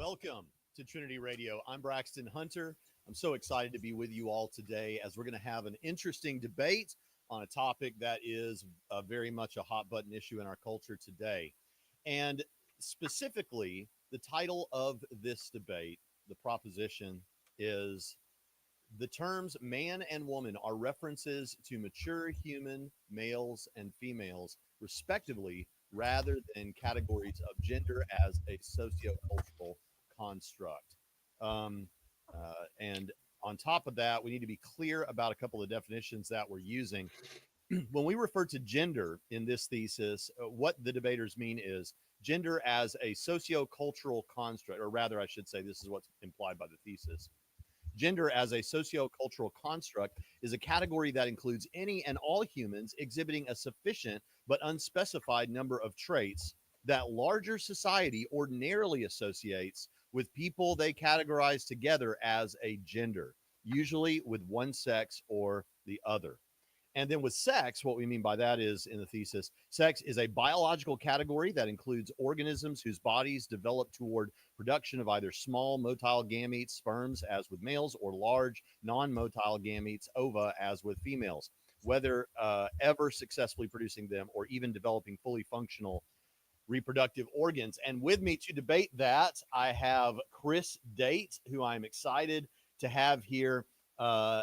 Welcome to Trinity Radio. I'm Braxton Hunter. I'm so excited to be with you all today as we're going to have an interesting debate on a topic that is very much a hot button issue in our culture today. And specifically, the title of this debate, the proposition, is the terms man and woman are references to mature human males and females, respectively, rather than categories of gender as a sociocultural construct. And on top of that, we need to be clear about a couple of definitions that we're using. When we refer to gender in this thesis, what the debaters mean is gender as a sociocultural construct, or rather, I should say, this is what's implied by the thesis. Gender as a sociocultural construct is a category that includes any and all humans exhibiting a sufficient but unspecified number of traits that larger society ordinarily associates with people they categorize together as a gender, usually with one sex or the other. And then with sex, what we mean by that is, in the thesis, sex is a biological category that includes organisms whose bodies develop toward production of either small motile gametes, sperms, as with males, or large non-motile gametes, ova, as with females, whether ever successfully producing them or even developing fully functional reproductive organs. And with me to debate that, I have Chris Date, who I'm excited to have here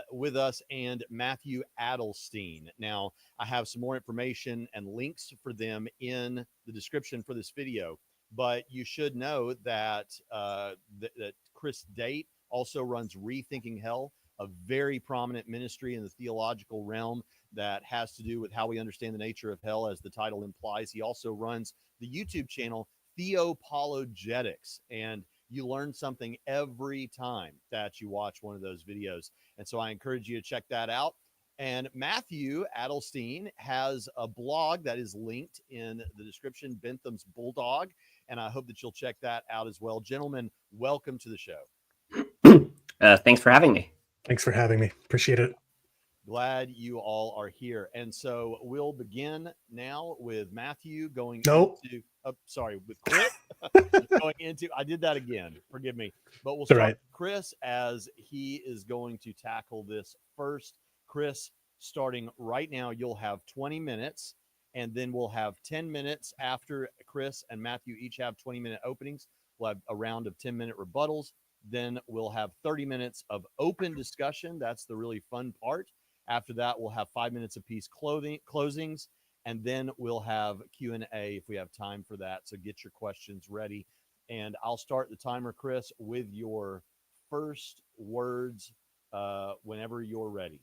with us, and Matthew Adelstein. Now, I have some more information and links for them in the description for this video, but you should know that that Chris Date also runs Rethinking Hell, a very prominent ministry in the theological realm that has to do with how we understand the nature of hell, as the title implies. He also runs the YouTube channel Theopologetics, and you learn something every time that you watch one of those videos. And so I encourage you to check that out. And Matthew Adelstein has a blog that is linked in the description, Bentham's Bulldog, and I hope that you'll check that out as well. Gentlemen, welcome to the show. Thanks for having me. Thanks for having me. Appreciate it. Glad you all are here. And so we'll begin now with Matthew going into, with Chris going into, I did that again, forgive me, but we'll start with Chris as he is going to tackle this first. Chris, starting right now, you'll have 20 minutes, and then we'll have 10 minutes after Chris and Matthew each have 20-minute openings. We'll have a round of 10-minute rebuttals. Then we'll have 30 minutes of open discussion. That's the really fun part. After that, we'll have 5 minutes apiece closings, and then we'll have Q&A if we have time for that. So get your questions ready. And I'll start the timer, Chris, with your first words whenever you're ready.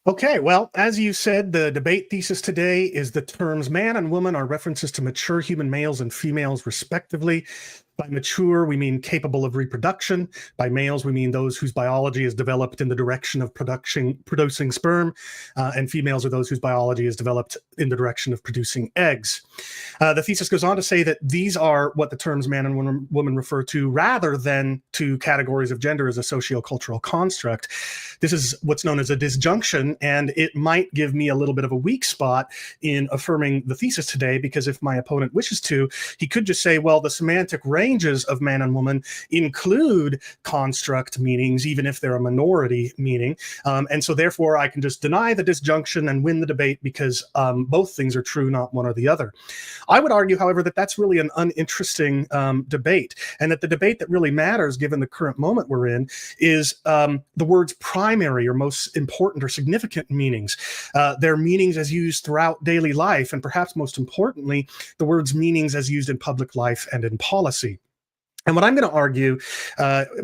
Okay, well, as you said, the debate thesis today is the terms man and woman are references to mature human males and females, respectively. By mature, we mean capable of reproduction. By males, we mean those whose biology is developed in the direction of producing sperm, and females are those whose biology is developed in the direction of producing eggs. The thesis goes on to say that these are what the terms man and woman refer to, rather than to categories of gender as a sociocultural construct. This is what's known as a disjunction, and it might give me a little bit of a weak spot in affirming the thesis today, because if my opponent wishes to, he could just say, well, the semantic ranges of man and woman include construct meanings, even if they're a minority meaning. And so therefore I can just deny the disjunction and win the debate, because both things are true, not one or the other. I would argue, however, that that's really an uninteresting debate, and that the debate that really matters, given the current moment we're in, is the words primary or most important or significant meanings. Their meanings as used throughout daily life, and perhaps most importantly, the words meanings as used in public life and in policy. And what I'm going to argue,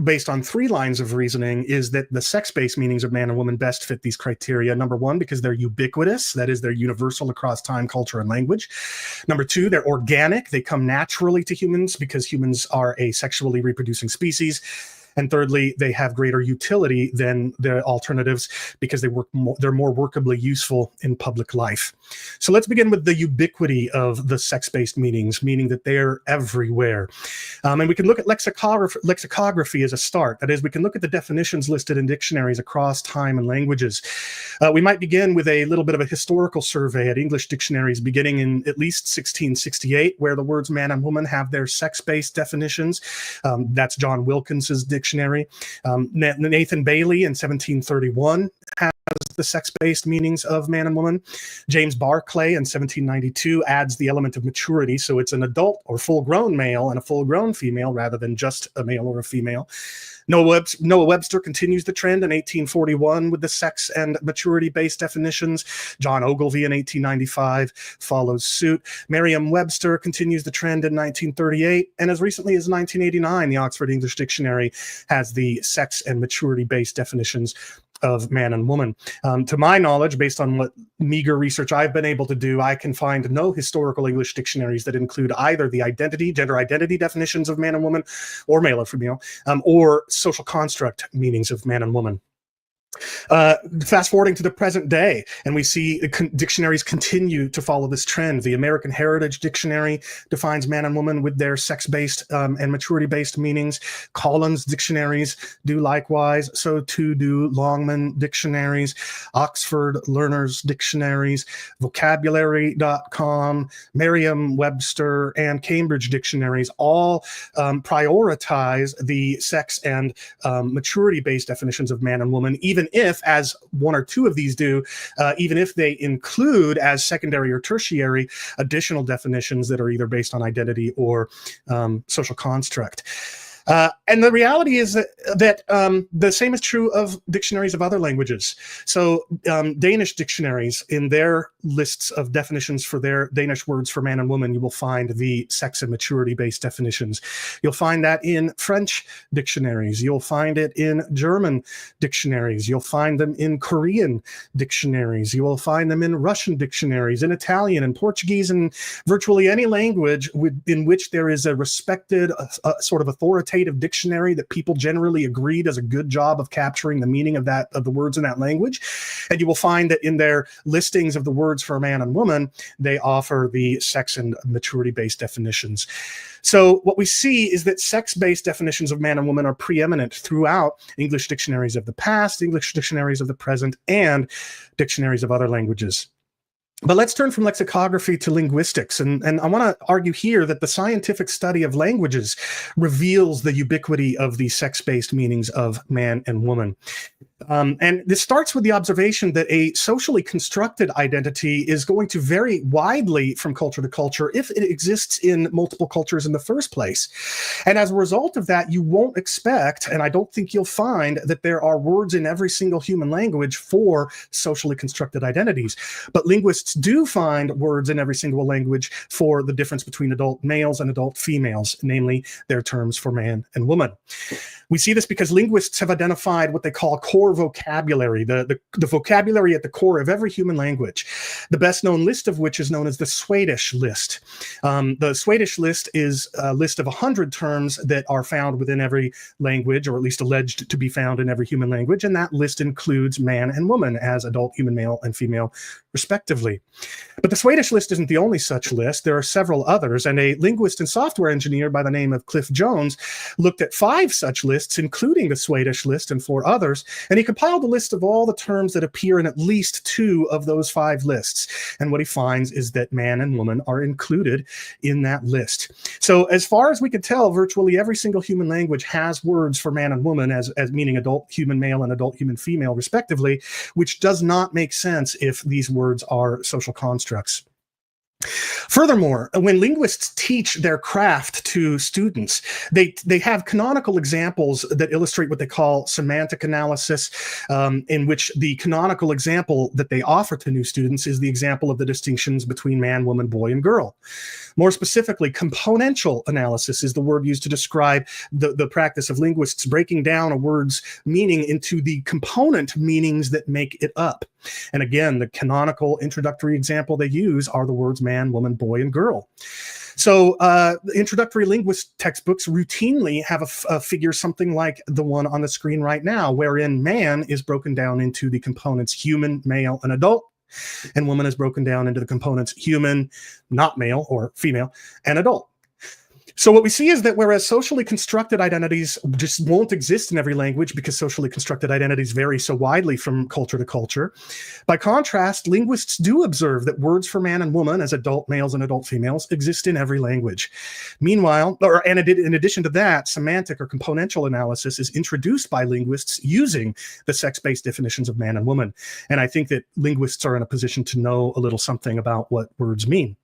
based on 3 lines of reasoning, is that the sex-based meanings of man and woman best fit these criteria. Number 1, because they're ubiquitous, that is, they're universal across time, culture, and language. Number 2, they're organic. They come naturally to humans because humans are a sexually reproducing species. And thirdly, they have greater utility than the alternatives because they're more workably useful in public life. So let's begin with the ubiquity of the sex-based meanings, meaning that they're everywhere. And we can look at lexicography as a start. That is, we can look at the definitions listed in dictionaries across time and languages. We might begin with a little bit of a historical survey at English dictionaries beginning in at least 1668, where the words man and woman have their sex-based definitions. That's John Wilkins's dictionary. Nathan Bailey in 1731 has the sex-based meanings of man and woman. James Barclay in 1792 adds the element of maturity, so it's an adult or full-grown male and a full-grown female rather than just a male or a female. Noah Webster continues the trend in 1841 with the sex and maturity-based definitions. John Ogilvie in 1895 follows suit. Merriam-Webster continues the trend in 1938, and as recently as 1989, the Oxford English Dictionary has the sex and maturity-based definitions of man and woman. To my knowledge, based on what meager research I've been able to do, I can find no historical English dictionaries that include either the gender identity definitions of man and woman, or male or female, or social construct meanings of man and woman. Fast forwarding to the present day, and we see dictionaries continue to follow this trend. The American Heritage Dictionary defines man and woman with their sex-based and maturity-based meanings. Collins dictionaries do likewise. So too do Longman dictionaries, Oxford Learners dictionaries, vocabulary.com, Merriam-Webster, and Cambridge dictionaries all prioritize the sex and maturity-based definitions of man and woman, even if, as one or two of these do, even if they include as secondary or tertiary additional definitions that are either based on identity or social construct. And the reality is that the same is true of dictionaries of other languages. So Danish dictionaries, in their lists of definitions for their Danish words for man and woman, you will find the sex and maturity-based definitions. You'll find that in French dictionaries. You'll find it in German dictionaries. You'll find them in Korean dictionaries. You will find them in Russian dictionaries, in Italian and Portuguese, and virtually any language in which there is a respected sort of authoritative dictionary that people generally agree does a good job of capturing the meaning of the words in that language. And you will find that in their listings of the words for man and woman, they offer the sex and maturity-based definitions. So what we see is that sex-based definitions of man and woman are preeminent throughout English dictionaries of the past, English dictionaries of the present, and dictionaries of other languages. But let's turn from lexicography to linguistics. And I want to argue here that the scientific study of languages reveals the ubiquity of the sex-based meanings of man and woman. And this starts with the observation that a socially constructed identity is going to vary widely from culture to culture if it exists in multiple cultures in the first place. And as a result of that, you won't expect, and I don't think you'll find, that there are words in every single human language for socially constructed identities. But linguists do find words in every single language for the difference between adult males and adult females, namely their terms for man and woman. We see this because linguists have identified what they call core vocabulary, the vocabulary at the core of every human language, the best known list of which is known as the Swedish list. The Swedish list is a list of 100 terms that are found within every language, or at least alleged to be found in every human language, and that list includes man and woman as adult human male and female, respectively. But the Swedish list isn't the only such list. There are several others, and a linguist and software engineer by the name of Cliff Jones looked at 5 such lists, including the Swedish list and 4 others, and he compiled a list of all the terms that appear in at least 2 of those 5 lists. And what he finds is that man and woman are included in that list. So as far as we can tell, virtually every single human language has words for man and woman as meaning adult human male and adult human female, respectively, which does not make sense if these words are social constructs. Furthermore, when linguists teach their craft to students, they have canonical examples that illustrate what they call semantic analysis, in which the canonical example that they offer to new students is the example of the distinctions between man, woman, boy, and girl. More specifically, componential analysis is the word used to describe the practice of linguists breaking down a word's meaning into the component meanings that make it up. And again, the canonical introductory example they use are the words man, woman, boy, and girl. So introductory linguist textbooks routinely have a figure something like the one on the screen right now, wherein man is broken down into the components human, male, and adult, and woman is broken down into the components human, not male or female, and adult. So what we see is that whereas socially constructed identities just won't exist in every language because socially constructed identities vary so widely from culture to culture, by contrast, linguists do observe that words for man and woman as adult males and adult females exist in every language. Meanwhile, in addition to that, semantic or componential analysis is introduced by linguists using the sex-based definitions of man and woman. And I think that linguists are in a position to know a little something about what words mean.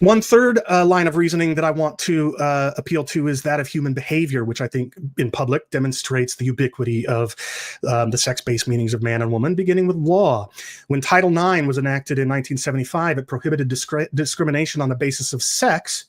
One third line of reasoning that I want to appeal to is that of human behavior, which I think in public demonstrates the ubiquity of the sex-based meanings of man and woman, beginning with law. When Title IX was enacted in 1975, it prohibited discrimination on the basis of sex,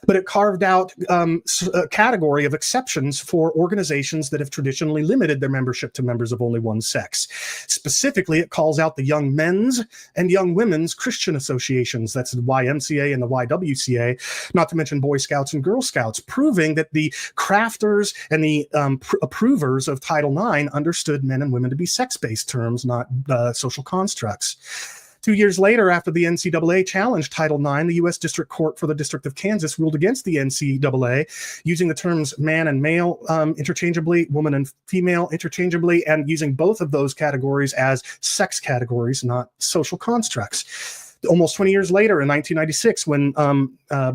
but it carved out a category of exceptions for organizations that have traditionally limited their membership to members of only one sex. Specifically, it calls out the Young Men's and Young Women's Christian Associations, that's the YMCA and the YWCA, not to mention Boy Scouts and Girl Scouts, proving that the crafters and the approvers of Title IX understood men and women to be sex-based terms, not social constructs. 2 years later, after the NCAA challenged Title IX, the U.S. District Court for the District of Kansas ruled against the NCAA, using the terms man and male interchangeably, woman and female interchangeably, and using both of those categories as sex categories, not social constructs. Almost 20 years later, in 1996, when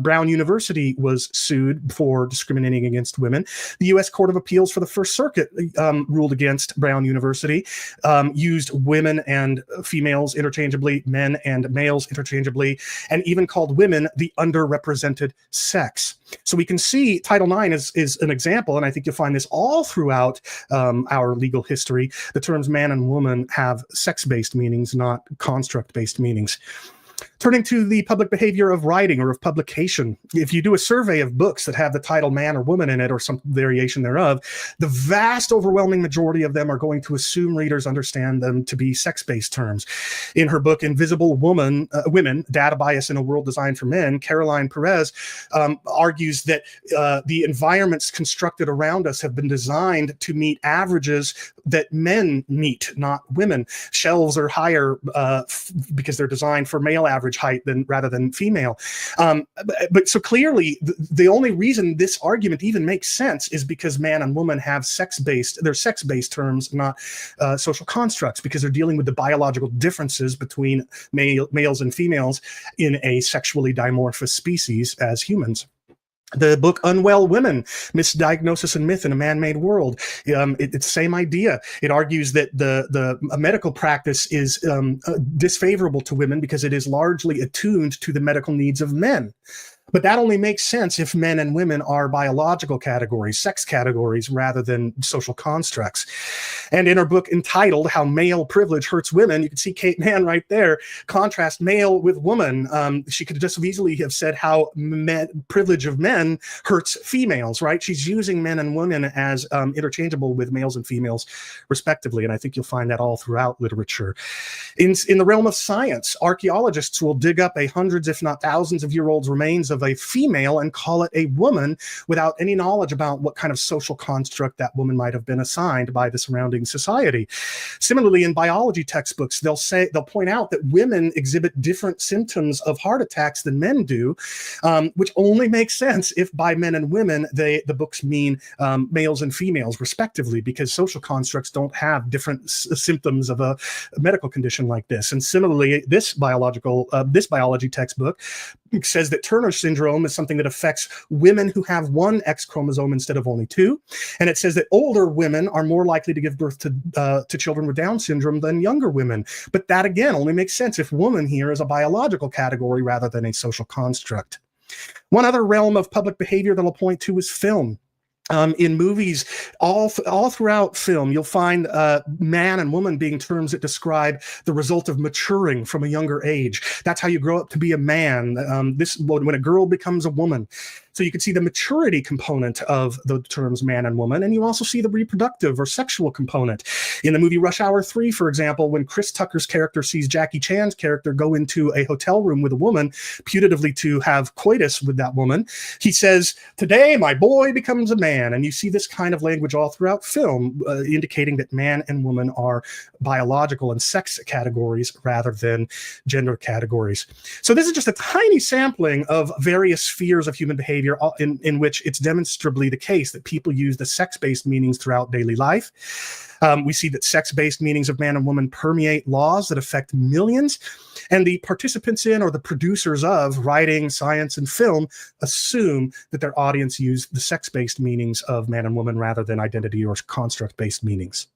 Brown University was sued for discriminating against women, the U.S. Court of Appeals for the First Circuit ruled against Brown University, used women and females interchangeably, men and males interchangeably, and even called women the underrepresented sex. So we can see Title IX is an example, and I think you'll find this all throughout our legal history. The terms man and woman have sex-based meanings, not construct-based meanings. Turning to the public behavior of writing or of publication, if you do a survey of books that have the title man or woman in it or some variation thereof, the vast overwhelming majority of them are going to assume readers understand them to be sex-based terms. In her book, Invisible Women, Data Bias in a World Designed for Men, Caroline Perez argues that the environments constructed around us have been designed to meet averages that men meet, not women. Shelves are higher because they're designed for male average height rather than female. But so clearly, the only reason this argument even makes sense is because man and woman have they're sex-based terms, not social constructs, because they're dealing with the biological differences between males and females in a sexually dimorphous species as humans. The book Unwell Women, Misdiagnosis and Myth in a Man-Made World, it's the same idea. It argues that the medical practice is disfavorable to women because it is largely attuned to the medical needs of men. But that only makes sense if men and women are biological categories, sex categories, rather than social constructs. And in her book entitled How Male Privilege Hurts Women, you can see Kate Mann right there, contrast male with woman. She could just as easily have said how privilege of men hurts females, right? She's using men and women as interchangeable with males and females, respectively. And I think you'll find that all throughout literature. In the realm of science, archaeologists will dig up hundreds, if not thousands of year old remains of a female and call it a woman without any knowledge about what kind of social construct that woman might have been assigned by the surrounding society. Similarly, in biology textbooks, they'll point out that women exhibit different symptoms of heart attacks than men do, which only makes sense if by men and women the books mean males and females respectively, because social constructs don't have different symptoms of a medical condition like this. And similarly, this biology textbook says that Turner syndrome is something that affects women who have one X chromosome instead of only two. And it says that older women are more likely to give birth to children with Down syndrome than younger women. But that, again, only makes sense if woman here is a biological category rather than a social construct. One other realm of public behavior that I'll point to is film. In movies, all throughout film, you'll find man and woman being terms that describe the result of maturing from a younger age. That's how you grow up to be a man. When a girl becomes a woman. So you can see the maturity component of the terms man and woman, and you also see the reproductive or sexual component. In the movie Rush Hour 3, for example, when Chris Tucker's character sees Jackie Chan's character go into a hotel room with a woman, putatively to have coitus with that woman, he says, "Today my boy becomes a man." And you see this kind of language all throughout film, indicating that man and woman are biological and sex categories rather than gender categories. So this is just a tiny sampling of various spheres of human behavior in which it's demonstrably the case that people use the sex-based meanings throughout daily life. We see that sex-based meanings of man and woman permeate laws that affect millions, and the participants in or the producers of writing, science, and film assume that their audience use the sex-based meanings of man and woman rather than identity or construct-based meanings.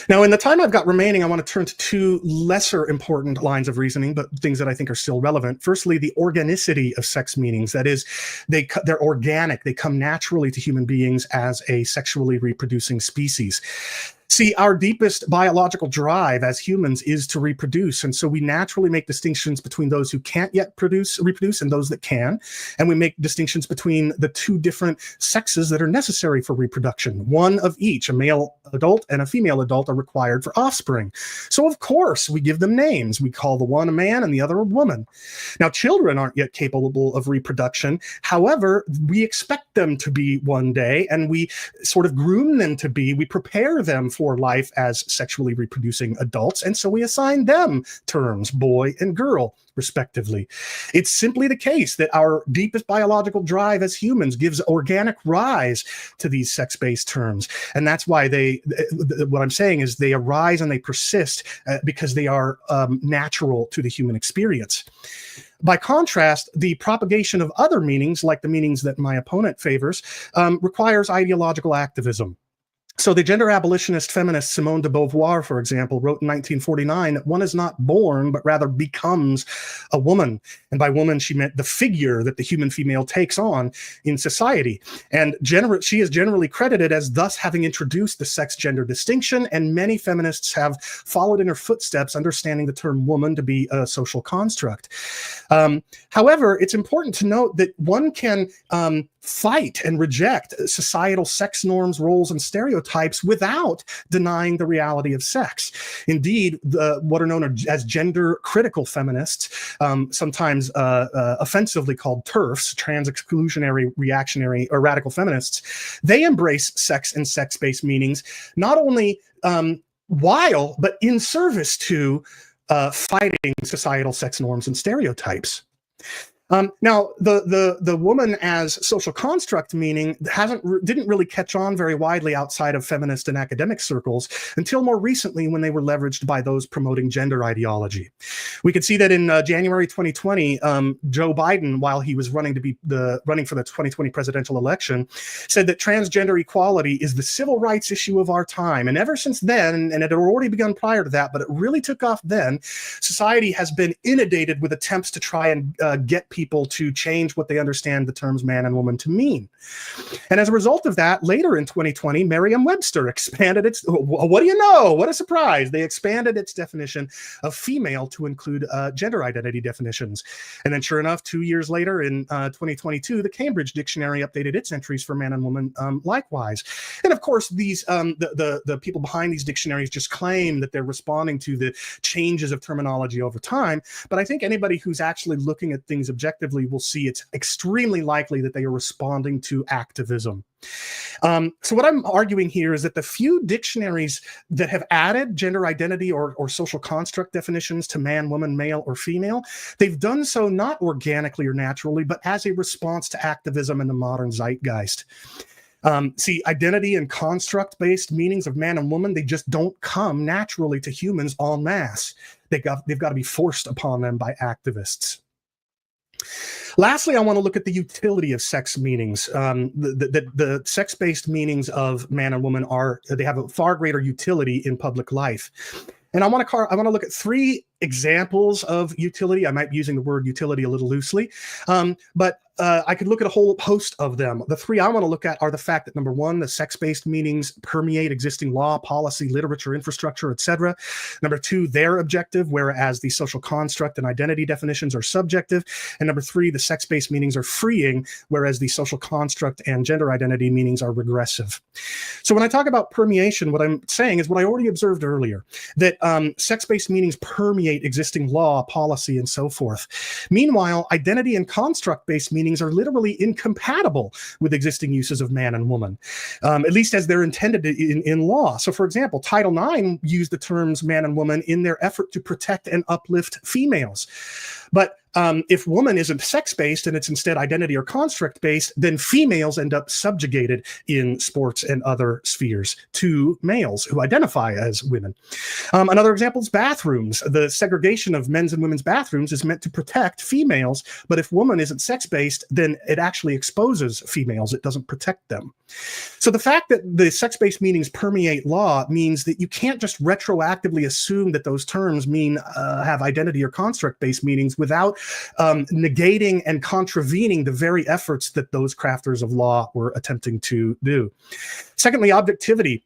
Now, in the time I've got remaining, I want to turn to two lesser important lines of reasoning, but things that I think are still relevant. Firstly, the organicity of sex meanings. That is, they're organic. They come naturally to human beings as a sexually reproducing species. See, our deepest biological drive as humans is to reproduce. And so we naturally make distinctions between those who can't yet reproduce and those that can. And we make distinctions between the two different sexes that are necessary for reproduction. One of each, a male adult and a female adult, are required for offspring. So of course, we give them names. We call the one a man and the other a woman. Now, children aren't yet capable of reproduction. However, we expect them to be one day, and we sort of groom them to be. We prepare them for life as sexually reproducing adults, and so we assign them terms, boy and girl, respectively. It's simply the case that our deepest biological drive as humans gives organic rise to these sex-based terms, and that's why what I'm saying is they arise and they persist because they are natural to the human experience. By contrast, the propagation of other meanings, like the meanings that my opponent favors, requires ideological activism. So the gender abolitionist feminist Simone de Beauvoir, for example, wrote in 1949 that one is not born, but rather becomes a woman. And by woman, she meant the figure that the human female takes on in society. And she is generally credited as thus having introduced the sex-gender distinction, and many feminists have followed in her footsteps, understanding the term woman to be a social construct. However, it's important to note that one can fight and reject societal sex norms, roles, and stereotypes without denying the reality of sex. Indeed, what are known as gender-critical feminists, sometimes offensively called TERFs, trans-exclusionary, reactionary, or radical feminists, they embrace sex and sex-based meanings, not only while, but in service to fighting societal sex norms and stereotypes. Now, the woman as social construct meaning didn't really catch on very widely outside of feminist and academic circles until more recently, when they were leveraged by those promoting gender ideology. We could see that in January 2020, Joe Biden, while he was running for the 2020 presidential election, said that transgender equality is the civil rights issue of our time. And ever since then, and it had already begun prior to that, but it really took off then, society has been inundated with attempts to try and get people to change what they understand the terms man and woman to mean. And as a result of that, later in 2020, Merriam-Webster expanded its, what do you know? What a surprise. They expanded its definition of female to include gender identity definitions. And then sure enough, 2 years later in 2022, the Cambridge Dictionary updated its entries for man and woman likewise. And of course, these the people behind these dictionaries just claim that they're responding to the changes of terminology over time. But I think anybody who's actually looking at things objectively will see it's extremely likely that they are responding to activism. So what I'm arguing here is that the few dictionaries that have added gender identity or social construct definitions to man, woman, male, or female, they've done so not organically or naturally, but as a response to activism in the modern zeitgeist. See, identity and construct-based meanings of man and woman, they just don't come naturally to humans en masse. They've got to be forced upon them by activists. Lastly, I want to look at the utility of sex meanings. The sex-based meanings of man and woman they have a far greater utility in public life. And I want to look at three examples of utility. I might be using the word utility a little loosely, but I could look at a whole host of them. The three I want to look at are the fact that, number one, the sex-based meanings permeate existing law, policy, literature, infrastructure, etc. Number two, they're objective, whereas the social construct and identity definitions are subjective. And number three, the sex-based meanings are freeing, whereas the social construct and gender identity meanings are regressive. So when I talk about permeation, what I'm saying is what I already observed earlier, that sex-based meanings permeate existing law, policy, and so forth. Meanwhile, identity and construct-based meanings are literally incompatible with existing uses of man and woman, at least as they're intended in law. So, for example, Title IX used the terms man and woman in their effort to protect and uplift females. But if woman isn't sex-based and it's instead identity or construct-based, then females end up subjugated in sports and other spheres to males who identify as women. Another example is bathrooms. The segregation of men's and women's bathrooms is meant to protect females, but if woman isn't sex-based, then it actually exposes females. It doesn't protect them. So the fact that the sex-based meanings permeate law means that you can't just retroactively assume that those terms mean have identity or construct-based meanings without negating and contravening the very efforts that those crafters of law were attempting to do. Secondly, objectivity.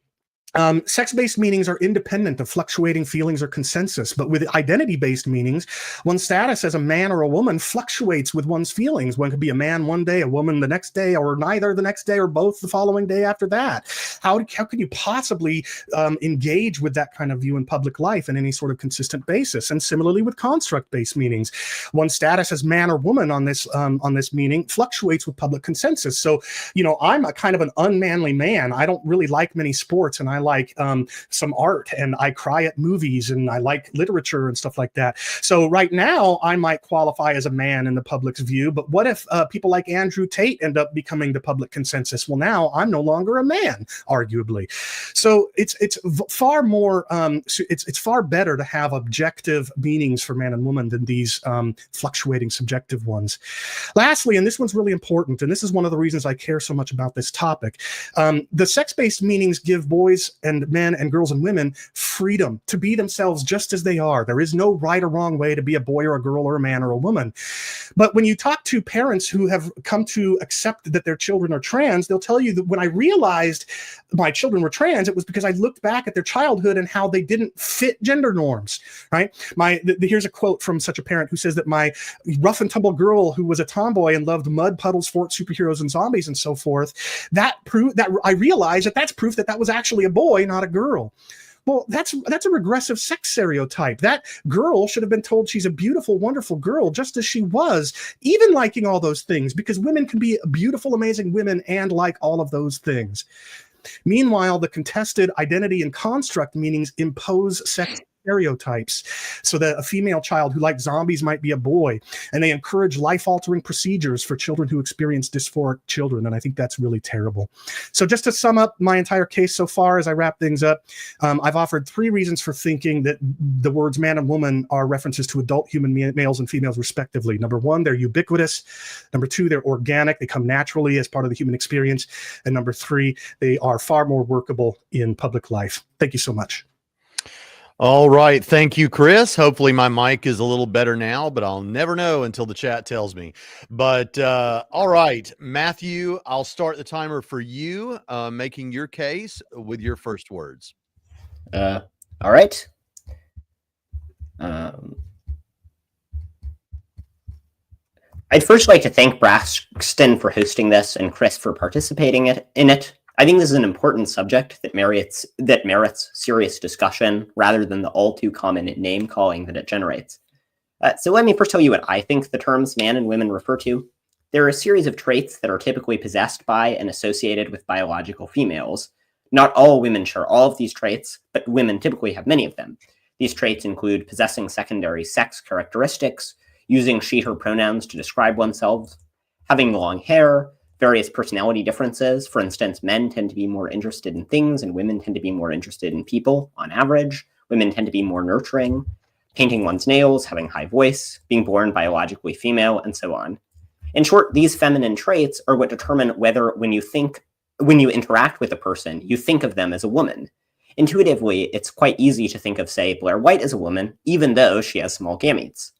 Sex-based meanings are independent of fluctuating feelings or consensus, but with identity-based meanings, one's status as a man or a woman fluctuates with one's feelings. One could be a man one day, a woman the next day, or neither the next day, or both the following day after that. How can you possibly engage with that kind of view in public life in any sort of consistent basis? And similarly with construct-based meanings, one's status as man or woman on this meaning fluctuates with public consensus. So, I'm a kind of an unmanly man. I don't really like many sports, and I like some art, and I cry at movies, and I like literature and stuff like that. So right now I might qualify as a man in the public's view, but what if people like Andrew Tate end up becoming the public consensus? Well, now I'm no longer a man, arguably. So it's far more it's far better to have objective meanings for man and woman than these fluctuating subjective ones. Lastly, and this one's really important, and this is one of the reasons I care so much about this topic, the sex-based meanings give boys and men and girls and women freedom to be themselves just as they are. There is no right or wrong way to be a boy or a girl or a man or a woman. But when you talk to parents who have come to accept that their children are trans, they'll tell you that when I realized my children were trans, it was because I looked back at their childhood and how they didn't fit gender norms, right? Here's a quote from such a parent who says that my rough and tumble girl who was a tomboy and loved mud, puddles, forts, superheroes, and zombies and so forth, that I realized that's proof that was actually a boy, not a girl. Well, that's a regressive sex stereotype. That girl should have been told she's a beautiful, wonderful girl, just as she was, even liking all those things, because women can be beautiful, amazing women and like all of those things. Meanwhile, the contested identity and construct meanings impose sex stereotypes, so that a female child who likes zombies might be a boy, and they encourage life-altering procedures for children who experience dysphoric children, and I think that's really terrible. So just to sum up my entire case so far as I wrap things up, I've offered three reasons for thinking that the words man and woman are references to adult human males and females respectively. Number one, they're ubiquitous. Number two, they're organic. They come naturally as part of the human experience. And number three, they are far more workable in public life. Thank you so much. All right. Thank you, Chris. Hopefully my mic is a little better now, but I'll never know until the chat tells me. But all right, Matthew, I'll start the timer for you, making your case with your first words. All right. I'd first like to thank Braxton for hosting this and Chris for participating in it. I think this is an important subject that merits serious discussion rather than the all too common name calling that it generates. So let me first tell you what I think the terms man and women refer to. There are a series of traits that are typically possessed by and associated with biological females. Not all women share all of these traits, but women typically have many of them. These traits include possessing secondary sex characteristics, using she/her pronouns to describe oneself, having long hair, various personality differences. For instance, men tend to be more interested in things and women tend to be more interested in people on average. Women tend to be more nurturing, painting one's nails, having high voice, being born biologically female, and so on. In short, these feminine traits are what determine whether when you interact with a person, you think of them as a woman. Intuitively, it's quite easy to think of, say, Blair White as a woman, even though she has small gametes.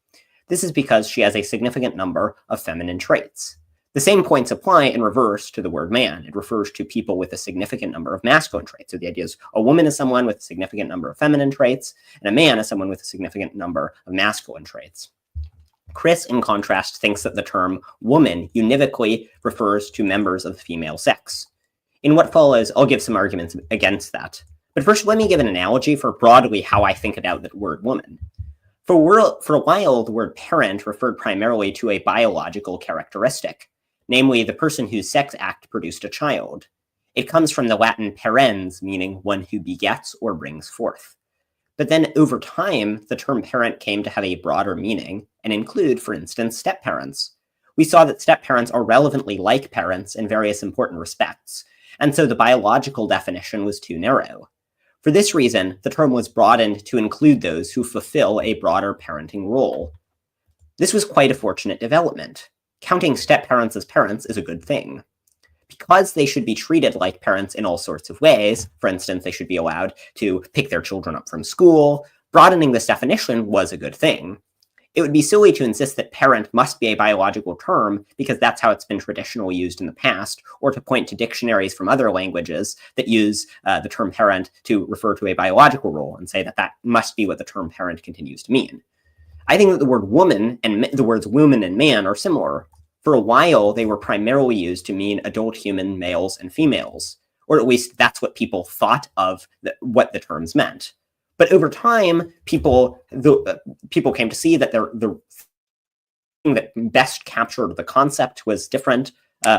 This is because she has a significant number of feminine traits. The same points apply in reverse to the word man. It refers to people with a significant number of masculine traits. So the idea is a woman is someone with a significant number of feminine traits, and a man is someone with a significant number of masculine traits. Chris, in contrast, thinks that the term woman univocally refers to members of the female sex. In what follows, I'll give some arguments against that. But first, let me give an analogy for broadly how I think about the word woman. For a while, the word parent referred primarily to a biological characteristic, namely the person whose sex act produced a child. It comes from the Latin parens, meaning one who begets or brings forth. But then over time, the term parent came to have a broader meaning and include, for instance, step-parents. We saw that step-parents are relevantly like parents in various important respects, and so the biological definition was too narrow. For this reason, the term was broadened to include those who fulfill a broader parenting role. This was quite a fortunate development. Counting step-parents as parents is a good thing. Because they should be treated like parents in all sorts of ways, for instance, they should be allowed to pick their children up from school, broadening this definition was a good thing. It would be silly to insist that parent must be a biological term because that's how it's been traditionally used in the past, or to point to dictionaries from other languages that use the term parent to refer to a biological role and say that that must be what the term parent continues to mean. I think that the word woman and the words woman and man are similar. For a while, they were primarily used to mean adult human males and females, or at least that's what people thought of what the terms meant. But over time, people came to see that the thing that best captured the concept was different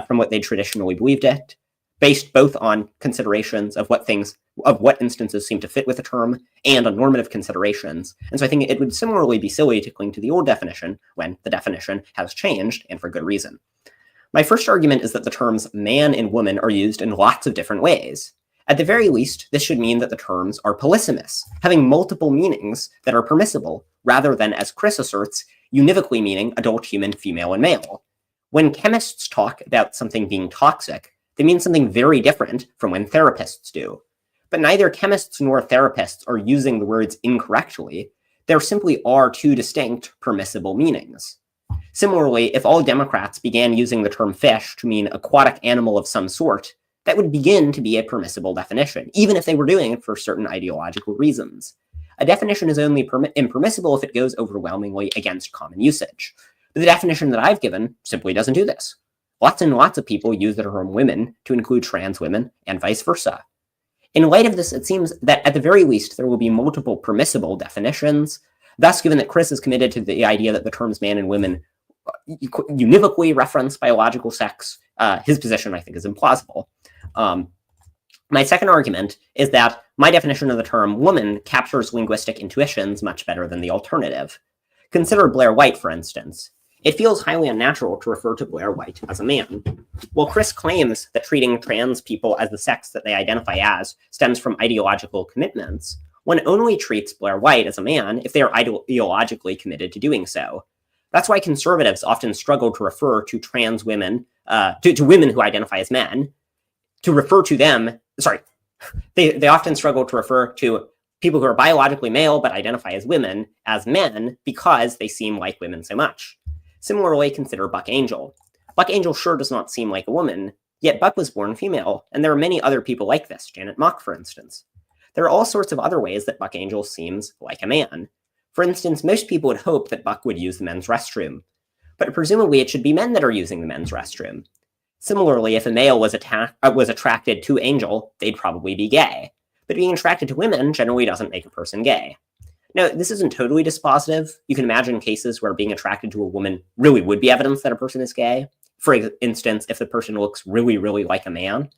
from what they traditionally believed it, based both on considerations of what instances seem to fit with the term and on normative considerations. And so I think it would similarly be silly to cling to the old definition when the definition has changed, and for good reason. My first argument is that the terms man and woman are used in lots of different ways. At the very least, this should mean that the terms are polysemous, having multiple meanings that are permissible, rather than, as Chris asserts, univocally meaning adult human, female, and male. When chemists talk about something being toxic, they mean something very different from when therapists do. But neither chemists nor therapists are using the words incorrectly. There simply are two distinct permissible meanings. Similarly, if all Democrats began using the term fish to mean aquatic animal of some sort, that would begin to be a permissible definition, even if they were doing it for certain ideological reasons. A definition is only impermissible if it goes overwhelmingly against common usage. But the definition that I've given simply doesn't do this. Lots and lots of people use the term women to include trans women and vice versa. In light of this, it seems that at the very least, there will be multiple permissible definitions. Thus, given that Chris is committed to the idea that the terms man and women univocally reference biological sex, his position, I think, is implausible. My second argument is that my definition of the term woman captures linguistic intuitions much better than the alternative. Consider Blair White, for instance. It feels highly unnatural to refer to Blair White as a man. While Chris claims that treating trans people as the sex that they identify as stems from ideological commitments, one only treats Blair White as a man if they are ideologically committed to doing so. That's why conservatives often struggle to refer to trans women, to women who identify as men, they often struggle to refer to people who are biologically male but identify as women as men because they seem like women so much. Similarly, consider Buck Angel. Buck Angel sure does not seem like a woman, yet Buck was born female, and there are many other people like this, Janet Mock, for instance. There are all sorts of other ways that Buck Angel seems like a man. For instance, most people would hope that Buck would use the men's restroom, but presumably it should be men that are using the men's restroom. Similarly, if a male was attracted to Angel, they'd probably be gay. But being attracted to women generally doesn't make a person gay. Now, this isn't totally dispositive. You can imagine cases where being attracted to a woman really would be evidence that a person is gay. For instance, if the person looks really, really like a man.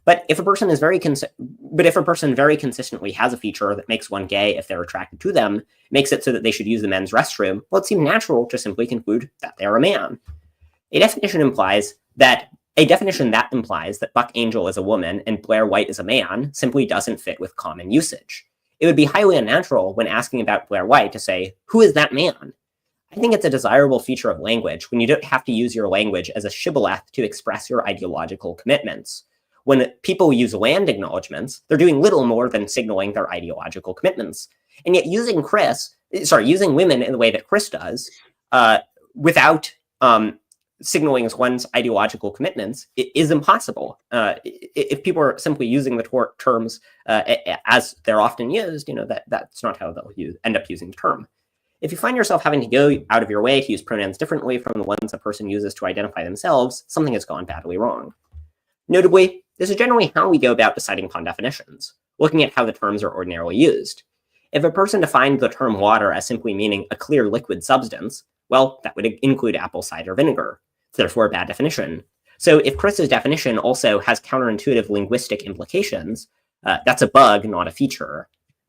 But if a person very consistently has a feature that makes one gay if they're attracted to them, makes it so that they should use the men's restroom, well, it seems natural to simply conclude that they are a man. A definition that implies that Buck Angel is a woman and Blair White is a man simply doesn't fit with common usage. It would be highly unnatural when asking about Blair White to say, who is that man? I think it's a desirable feature of language when you don't have to use your language as a shibboleth to express your ideological commitments. When people use land acknowledgements, they're doing little more than signaling their ideological commitments. And yet using women in the way that Chris does, without signaling as one's ideological commitments, is impossible. If people are simply using the terms as they're often used, that's not how they'll end up using the term. If you find yourself having to go out of your way to use pronouns differently from the ones a person uses to identify themselves, something has gone badly wrong. Notably, this is generally how we go about deciding upon definitions, looking at how the terms are ordinarily used. If a person defined the term water as simply meaning a clear liquid substance, well, that would include apple cider vinegar. It's therefore a bad definition. So if Chris's definition also has counterintuitive linguistic implications, that's a bug, not a feature.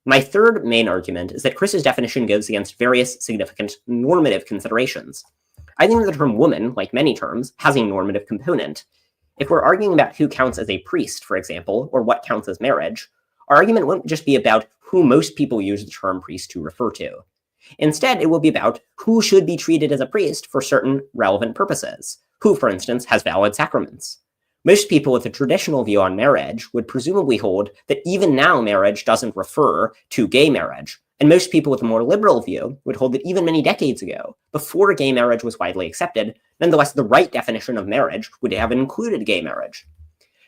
My third main argument is that Chris's definition goes against various significant normative considerations. I think the term woman, like many terms, has a normative component. If we're arguing about who counts as a priest, for example, or what counts as marriage, our argument won't just be about who most people use the term priest to refer to. Instead, it will be about who should be treated as a priest for certain relevant purposes, who, for instance, has valid sacraments. Most people with a traditional view on marriage would presumably hold that even now marriage doesn't refer to gay marriage, and most people with a more liberal view would hold that even many decades ago, before gay marriage was widely accepted, nonetheless the right definition of marriage would have included gay marriage.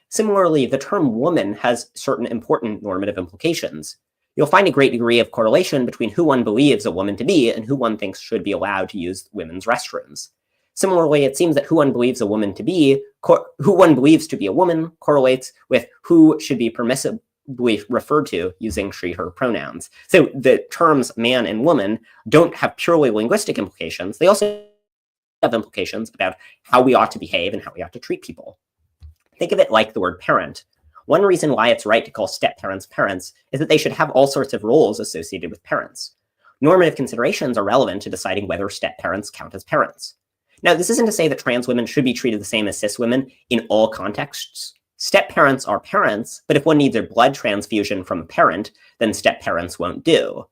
Similarly, the term woman has certain important normative implications. You'll find a great degree of correlation between who one believes a woman to be and who one thinks should be allowed to use women's restrooms. Similarly, it seems that who one believes a woman to be, who one believes to be a woman, correlates with who should be permissibly referred to using she, her pronouns. So the terms man and woman don't have purely linguistic implications. They also have implications about how we ought to behave and how we ought to treat people. Think of it like the word parent. One reason why it's right to call step-parents parents is that they should have all sorts of roles associated with parents. Normative considerations are relevant to deciding whether step-parents count as parents. Now, this isn't to say that trans women should be treated the same as cis women in all contexts. Step-parents are parents, but if one needs a blood transfusion from a parent, then step-parents won't do.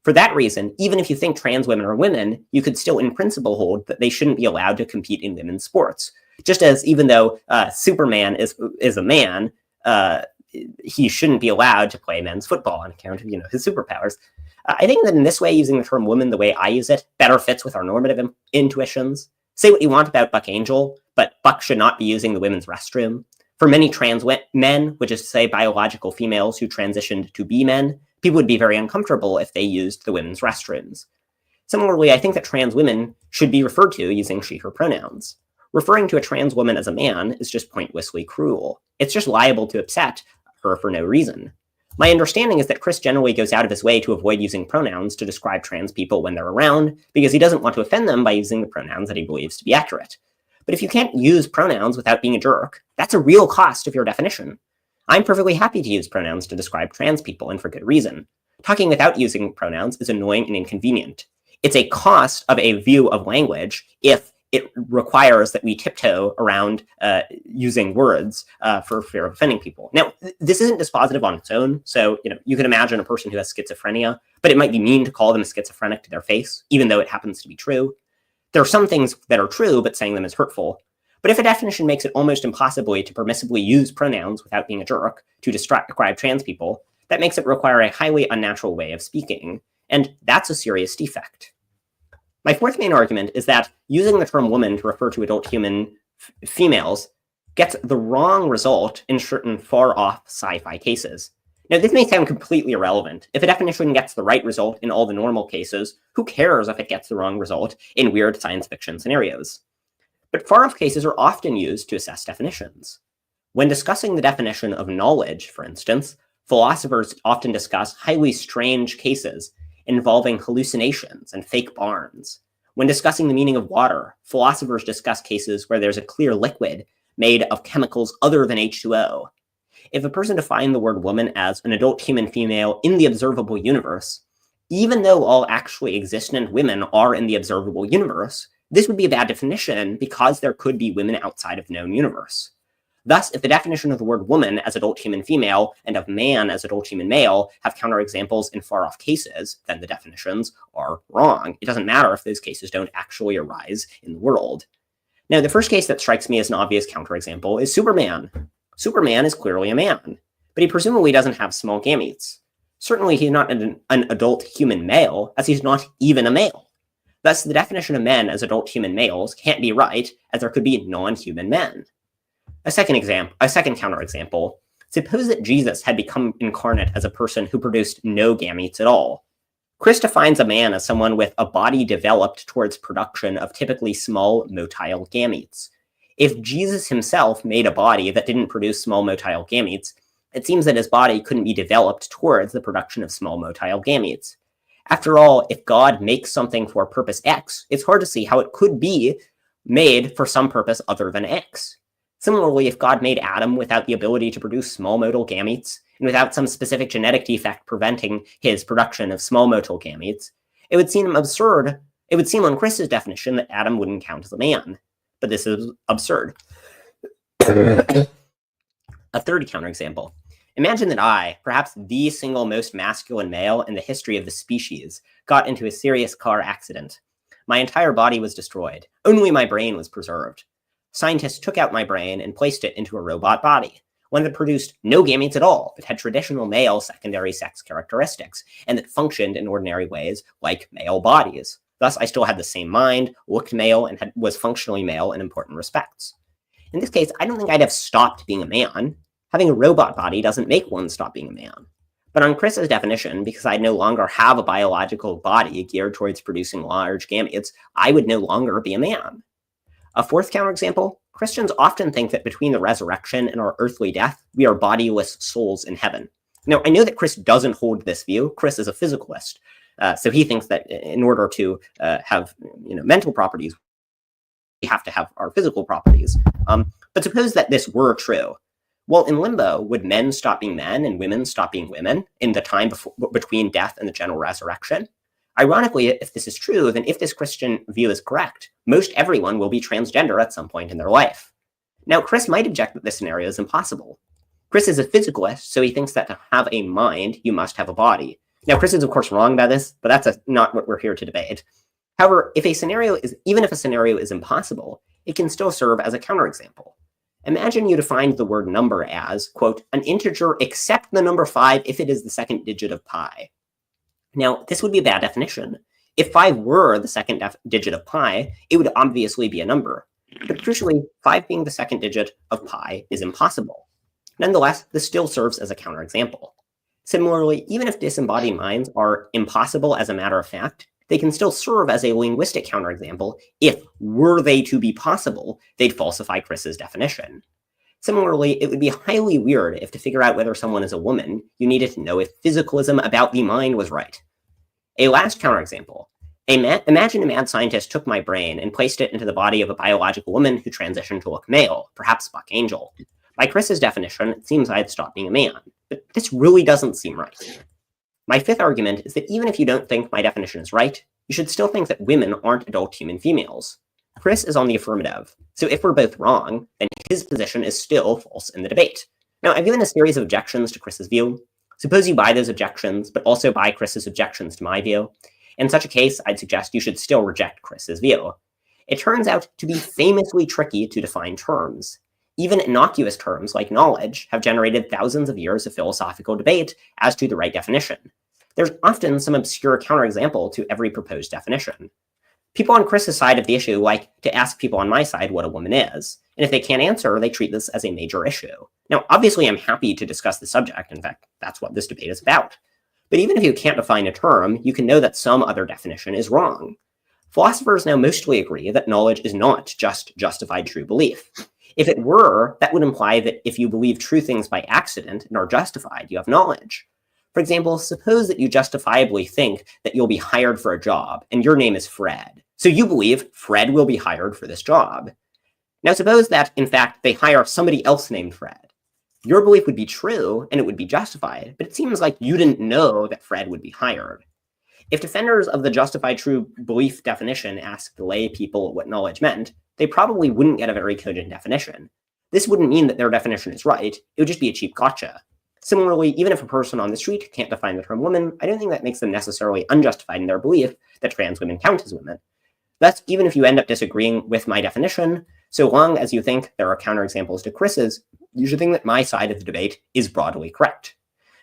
For that reason, even if you think trans women are women, you could still in principle hold that they shouldn't be allowed to compete in women's sports. Just as even though Superman is a man, he shouldn't be allowed to play men's football on account of his superpowers. I think that in this way, using the term woman the way I use it better fits with our normative intuitions. Say what you want about Buck Angel, but Buck should not be using the women's restroom. For many trans men, which is to say biological females who transitioned to be men, people would be very uncomfortable if they used the women's restrooms. Similarly, I think that trans women should be referred to using she, her pronouns. Referring to a trans woman as a man is just pointlessly cruel. It's just liable to upset her for no reason. My understanding is that Chris generally goes out of his way to avoid using pronouns to describe trans people when they're around, because he doesn't want to offend them by using the pronouns that he believes to be accurate. But if you can't use pronouns without being a jerk, that's a real cost of your definition. I'm perfectly happy to use pronouns to describe trans people, and for good reason. Talking without using pronouns is annoying and inconvenient. It's a cost of a view of language if it requires that we tiptoe around using words for fear of offending people. Now, this isn't dispositive on its own. So, you can imagine a person who has schizophrenia, but it might be mean to call them schizophrenic to their face, even though it happens to be true. There are some things that are true, but saying them is hurtful. But if a definition makes it almost impossible to permissibly use pronouns without being a jerk to describe trans people, that makes it require a highly unnatural way of speaking. And that's a serious defect. My fourth main argument is that using the term woman to refer to adult human females gets the wrong result in certain far-off sci-fi cases. Now, this may sound completely irrelevant. If a definition gets the right result in all the normal cases, who cares if it gets the wrong result in weird science fiction scenarios? But far-off cases are often used to assess definitions. When discussing the definition of knowledge, for instance, philosophers often discuss highly strange cases involving hallucinations and fake barns. When discussing the meaning of water, philosophers discuss cases where there's a clear liquid made of chemicals other than H2O. If a person defined the word woman as an adult human female in the observable universe, even though all actually existent women are in the observable universe, this would be a bad definition because there could be women outside of the known universe. Thus, if the definition of the word woman as adult human female and of man as adult human male have counterexamples in far-off cases, then the definitions are wrong. It doesn't matter if those cases don't actually arise in the world. Now, the first case that strikes me as an obvious counterexample is Superman. Superman is clearly a man, but he presumably doesn't have small gametes. Certainly he's not an adult human male, as he's not even a male. Thus, the definition of men as adult human males can't be right, as there could be non-human men. A second counterexample. Suppose that Jesus had become incarnate as a person who produced no gametes at all. Chris defines a man as someone with a body developed towards production of typically small motile gametes. If Jesus himself made a body that didn't produce small motile gametes, it seems that his body couldn't be developed towards the production of small motile gametes. After all, if God makes something for purpose X, it's hard to see how it could be made for some purpose other than X. Similarly, if God made Adam without the ability to produce small motile gametes, and without some specific genetic defect preventing his production of small motile gametes, it would seem absurd. It would seem on Chris's definition that Adam wouldn't count as a man. But this is absurd. A third counterexample. Imagine that I, perhaps the single most masculine male in the history of the species, got into a serious car accident. My entire body was destroyed. Only my brain was preserved. Scientists took out my brain and placed it into a robot body, one that produced no gametes at all, but had traditional male secondary sex characteristics, and that functioned in ordinary ways like male bodies. Thus, I still had the same mind, looked male, and was functionally male in important respects. In this case, I don't think I'd have stopped being a man. Having a robot body doesn't make one stop being a man. But on Chris's definition, because I no longer have a biological body geared towards producing large gametes, I would no longer be a man. A fourth counterexample, Christians often think that between the resurrection and our earthly death, we are bodiless souls in heaven. Now, I know that Chris doesn't hold this view. Chris is a physicalist. So he thinks that in order to have mental properties, we have to have our physical properties. But suppose that this were true. Well, in limbo, would men stop being men and women stop being women in the time between death and the general resurrection? Ironically, if this is true, then if this Christian view is correct, most everyone will be transgender at some point in their life. Now, Chris might object that this scenario is impossible. Chris is a physicalist, so he thinks that to have a mind, you must have a body. Now, Chris is, of course, wrong about this, but that's not what we're here to debate. However, even if a scenario is impossible, it can still serve as a counterexample. Imagine you defined the word number as, quote, an integer except the number 5 if it is the second digit of pi. Now, this would be a bad definition. If 5 were the second digit of pi, it would obviously be a number. But crucially, 5 being the second digit of pi is impossible. Nonetheless, this still serves as a counterexample. Similarly, even if disembodied minds are impossible as a matter of fact, they can still serve as a linguistic counterexample if, were they to be possible, they'd falsify Chris's definition. Similarly, it would be highly weird if to figure out whether someone is a woman, you needed to know if physicalism about the mind was right. A last counterexample. Imagine a mad scientist took my brain and placed it into the body of a biological woman who transitioned to look male, perhaps Buck Angel. By Chris's definition, it seems I'd stop being a man, but this really doesn't seem right. My fifth argument is that even if you don't think my definition is right, you should still think that women aren't adult human females. Chris is on the affirmative, so if we're both wrong, then his position is still false in the debate. Now, I've given a series of objections to Chris's view. Suppose you buy those objections, but also buy Chris's objections to my view. In such a case, I'd suggest you should still reject Chris's view. It turns out to be famously tricky to define terms. Even innocuous terms like knowledge have generated thousands of years of philosophical debate as to the right definition. There's often some obscure counterexample to every proposed definition. People on Chris's side of the issue like to ask people on my side what a woman is, and if they can't answer, they treat this as a major issue. Now, obviously, I'm happy to discuss the subject. In fact, that's what this debate is about. But even if you can't define a term, you can know that some other definition is wrong. Philosophers now mostly agree that knowledge is not just justified true belief. If it were, that would imply that if you believe true things by accident and are justified, you have knowledge. For example, suppose that you justifiably think that you'll be hired for a job, and your name is Fred. So you believe Fred will be hired for this job. Now suppose that, in fact, they hire somebody else named Fred. Your belief would be true, and it would be justified, but it seems like you didn't know that Fred would be hired. If defenders of the justified true belief definition asked the lay people what knowledge meant, they probably wouldn't get a very cogent definition. This wouldn't mean that their definition is right, it would just be a cheap gotcha. Similarly, even if a person on the street can't define the term woman, I don't think that makes them necessarily unjustified in their belief that trans women count as women. Thus, even if you end up disagreeing with my definition, so long as you think there are counterexamples to Chris's you should think that my side of the debate is broadly correct.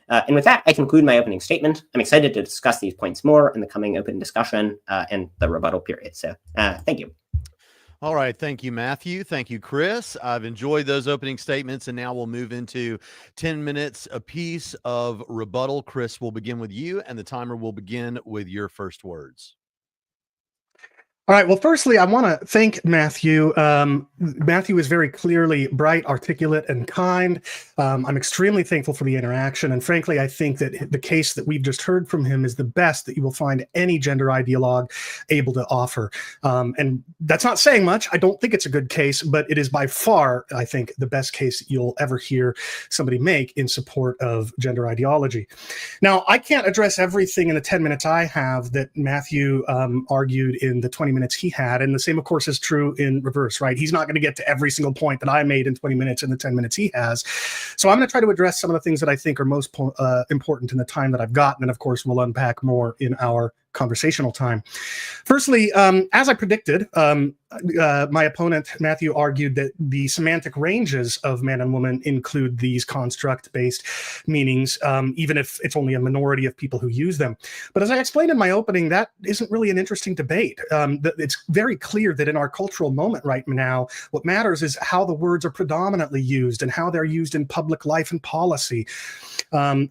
And with that, I conclude my opening statement. I'm excited to discuss these points more in the coming open discussion and the rebuttal period. So thank you. All right. Thank you, Matthew. Thank you, Chris. I've enjoyed those opening statements, and now we'll move into 10 minutes apiece of rebuttal. Chris, we'll begin with you, and the timer will begin with your first words. All right. Well, firstly, I want to thank Matthew. Matthew is very clearly bright, articulate, and kind. I'm extremely thankful for the interaction. And frankly, I think that the case that we've just heard from him is the best that you will find any gender ideologue able to offer. And that's not saying much. I don't think it's a good case, but it is by far, I think, the best case you'll ever hear somebody make in support of gender ideology. Now, I can't address everything in the 10 minutes I have that Matthew argued in the 20 minutes he had, and the same of course is true in reverse, right? He's not going to get to every single point that I made in 20 minutes in the 10 minutes he has. So I'm going to try to address some of the things that I think are most important in the time that I've got, and of course we'll unpack more in our conversational time. Firstly, as I predicted, my opponent, Matthew, argued that the semantic ranges of man and woman include these construct-based meanings, even if it's only a minority of people who use them. But as I explained in my opening, that isn't really an interesting debate. It's very clear that in our cultural moment right now, what matters is how the words are predominantly used and how they're used in public life and policy.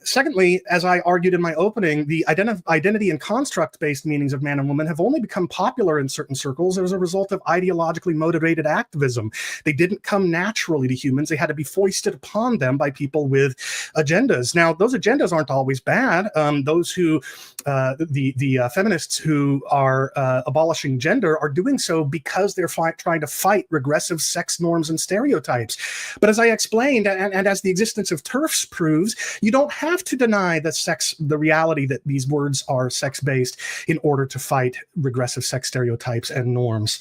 Secondly, as I argued in my opening, the identity and construct-based meanings of man and woman have only become popular in certain circles as a result of ideologically motivated activism. They didn't come naturally to humans. They had to be foisted upon them by people with agendas. Now, those agendas aren't always bad. Those who, the feminists who are abolishing gender are doing so because they're trying to fight regressive sex norms and stereotypes. But as I explained, and as the existence of TERFs proves, you don't have to deny the reality that these words are sex-based in order to fight regressive sex stereotypes and norms.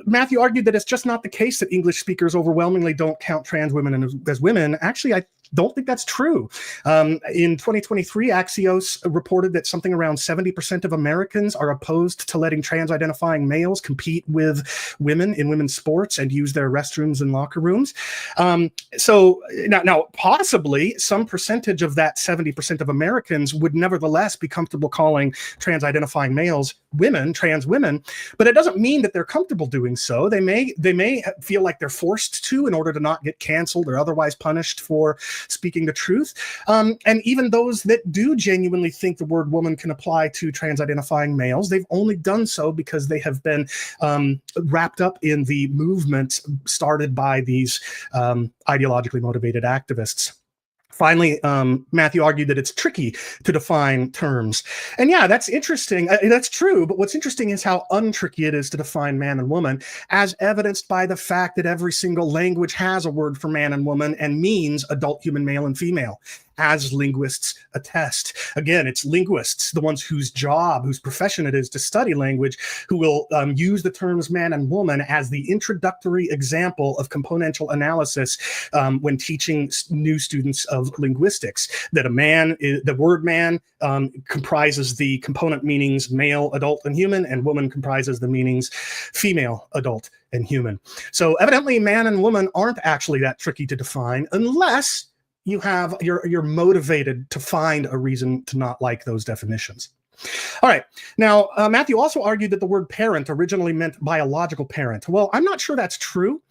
Matthew argued that it's just not the case that English speakers overwhelmingly don't count trans women as women. Actually, I don't think that's true. In 2023, Axios reported that something around 70% of Americans are opposed to letting trans-identifying males compete with women in women's sports and use their restrooms and locker rooms. So now, possibly some percentage of that 70% of Americans would nevertheless be comfortable calling trans-identifying males women, trans women, but it doesn't mean that they're comfortable doing so. They may feel like they're forced to in order to not get canceled or otherwise punished for speaking the truth. And even those that do genuinely think the word woman can apply to trans-identifying males, they've only done so because they have been wrapped up in the movement started by these ideologically motivated activists. Finally, Matthew argued that it's tricky to define terms. And yeah, that's interesting. That's true. But what's interesting is how untricky it is to define man and woman, as evidenced by the fact that every single language has a word for man and woman and means adult human male and female, as linguists attest. Again, it's linguists, the ones whose job, whose profession it is to study language, who will use the terms man and woman as the introductory example of componential analysis when teaching new students of linguistics. That the word man comprises the component meanings male, adult, and human, and woman comprises the meanings female, adult, and human. So evidently man and woman aren't actually that tricky to define unless you're motivated to find a reason to not like those definitions. All right. Now, Matthew also argued that the word parent originally meant biological parent. Well, I'm not sure that's true.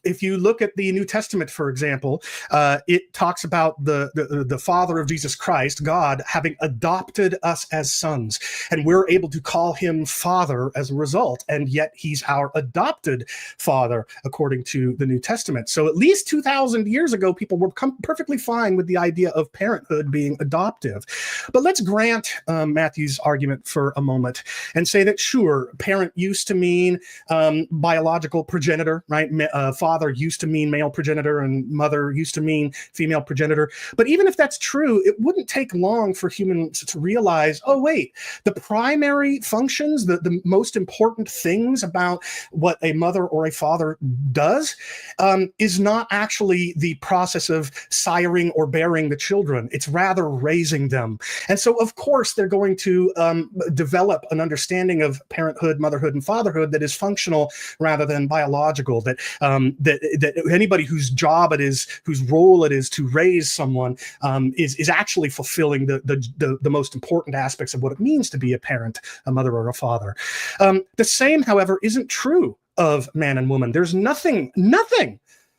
If you look at the New Testament, for example, it talks about the Father of Jesus Christ, God, having adopted us as sons, and we're able to call him Father as a result, and yet he's our adopted Father, according to the New Testament. So at least 2,000 years ago, people were perfectly fine with the idea of parenthood being adoptive. But let's grant Matthew's argument for a moment and say that, sure, parent used to mean biological progenitor, right? Father used to mean male progenitor and mother used to mean female progenitor. But even if that's true, it wouldn't take long for humans to realize, oh, wait, the primary functions, the most important things about what a mother or a father does is not actually the process of siring or bearing the children. It's rather raising them. And so, of course, they're going to develop an understanding of parenthood, motherhood, and fatherhood that is functional rather than biological, that that anybody whose job it is, whose role it is to raise someone, is actually fulfilling the most important aspects of what it means to be a parent, a mother, or a father. The same, however, isn't true of man and woman. There's nothing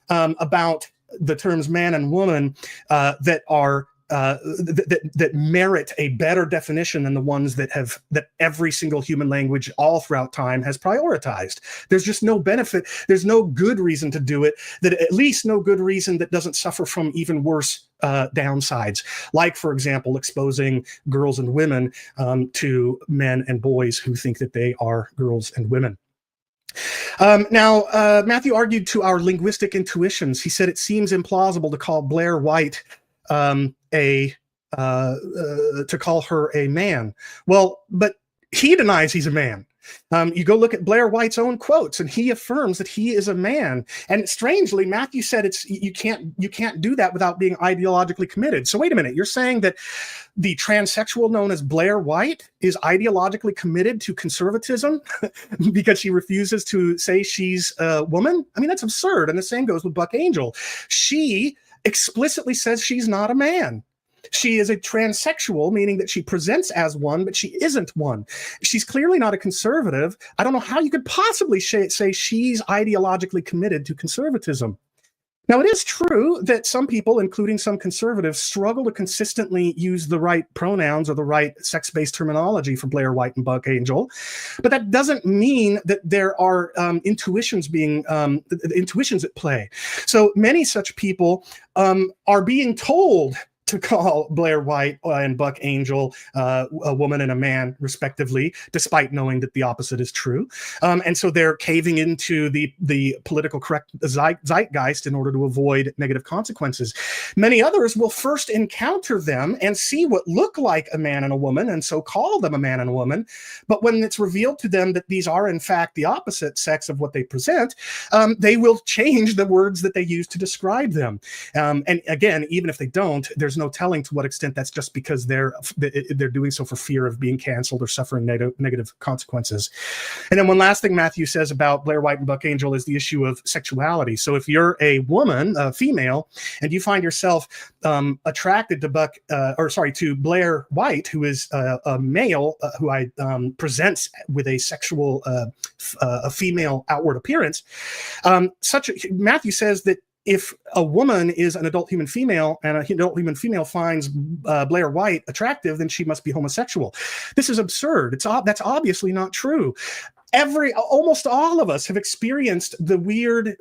about the terms man and woman that are that merit a better definition than the ones that every single human language all throughout time has prioritized. There's just no benefit. There's no good reason to do it, at least no good reason that doesn't suffer from even worse downsides, like, for example, exposing girls and women to men and boys who think that they are girls and women. Now, Matthew argued to our linguistic intuitions. He said it seems implausible to call Blair White to call her a man. Well, but he denies he's a man. You go look at Blair White's own quotes, and he affirms that he is a man. And strangely, Matthew said you can't do that without being ideologically committed. So wait a minute, you're saying that the transsexual known as Blair White is ideologically committed to conservatism because she refuses to say she's a woman? I mean, that's absurd. And the same goes with Buck Angel. She explicitly says she's not a man. She is a transsexual, meaning that she presents as one, but she isn't one. She's clearly not a conservative. I don't know how you could possibly say she's ideologically committed to conservatism. Now, it is true that some people, including some conservatives, struggle to consistently use the right pronouns or the right sex-based terminology for Blair White and Buck Angel, but that doesn't mean that there are intuitions at play. So many such people are being told to call Blair White and Buck Angel a woman and a man, respectively, despite knowing that the opposite is true. And so they're caving into the political correct zeitgeist in order to avoid negative consequences. Many others will first encounter them and see what look like a man and a woman, and so call them a man and a woman. But when it's revealed to them that these are, in fact, the opposite sex of what they present, they will change the words that they use to describe them. And again, even if they don't, there's no telling to what extent that's just because they're doing so for fear of being canceled or suffering negative consequences. And then one last thing Matthew says about Blair White and Buck Angel is the issue of sexuality. So if you're a woman, a female, and you find yourself attracted to Blair White, who is a male who presents with a sexual, a female outward appearance, Matthew says that if a woman is an adult human female and an adult human female finds Blair White attractive, then she must be homosexual. This is absurd. That's obviously not true. Almost all of us have experienced the weird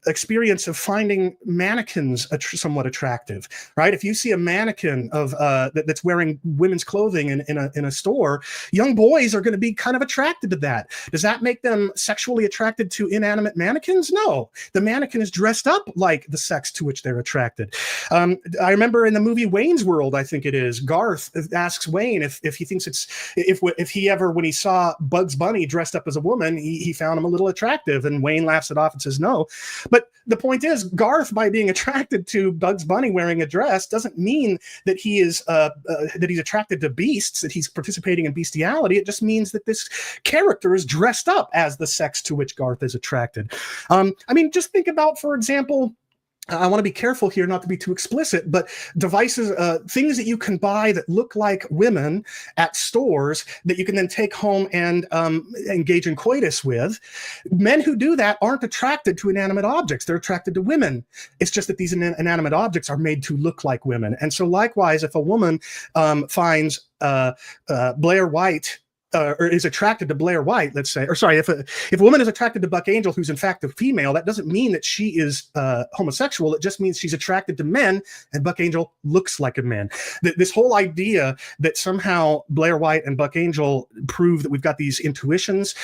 experience of finding mannequins somewhat attractive, right? If you see a mannequin that's wearing women's clothing in a store, young boys are going to be kind of attracted to that. Does that make them sexually attracted to inanimate mannequins? No. The mannequin is dressed up like the sex to which they're attracted. I remember in the movie Wayne's World, I think it is, Garth asks Wayne if he thinks if he ever, when he saw Bugs Bunny dressed up as a woman, he found him a little attractive, and Wayne laughs it off and says no. But the point is, Garth, by being attracted to Bugs Bunny wearing a dress, doesn't mean that he is that he's attracted to beasts, that he's participating in bestiality. It just means that this character is dressed up as the sex to which Garth is attracted. I mean, just think about, for example, I want to be careful here not to be too explicit, but devices, things that you can buy that look like women at stores that you can then take home and engage in coitus with. Men who do that aren't attracted to inanimate objects. They're attracted to women. It's just that these inanimate objects are made to look like women. And so likewise, if a woman finds Blair White or is attracted to Blair White, let's say, or sorry, if a woman is attracted to Buck Angel, who's in fact a female, that doesn't mean that she is homosexual. It just means she's attracted to men, and Buck Angel looks like a man. This whole idea that somehow Blair White and Buck Angel prove that we've got these intuitions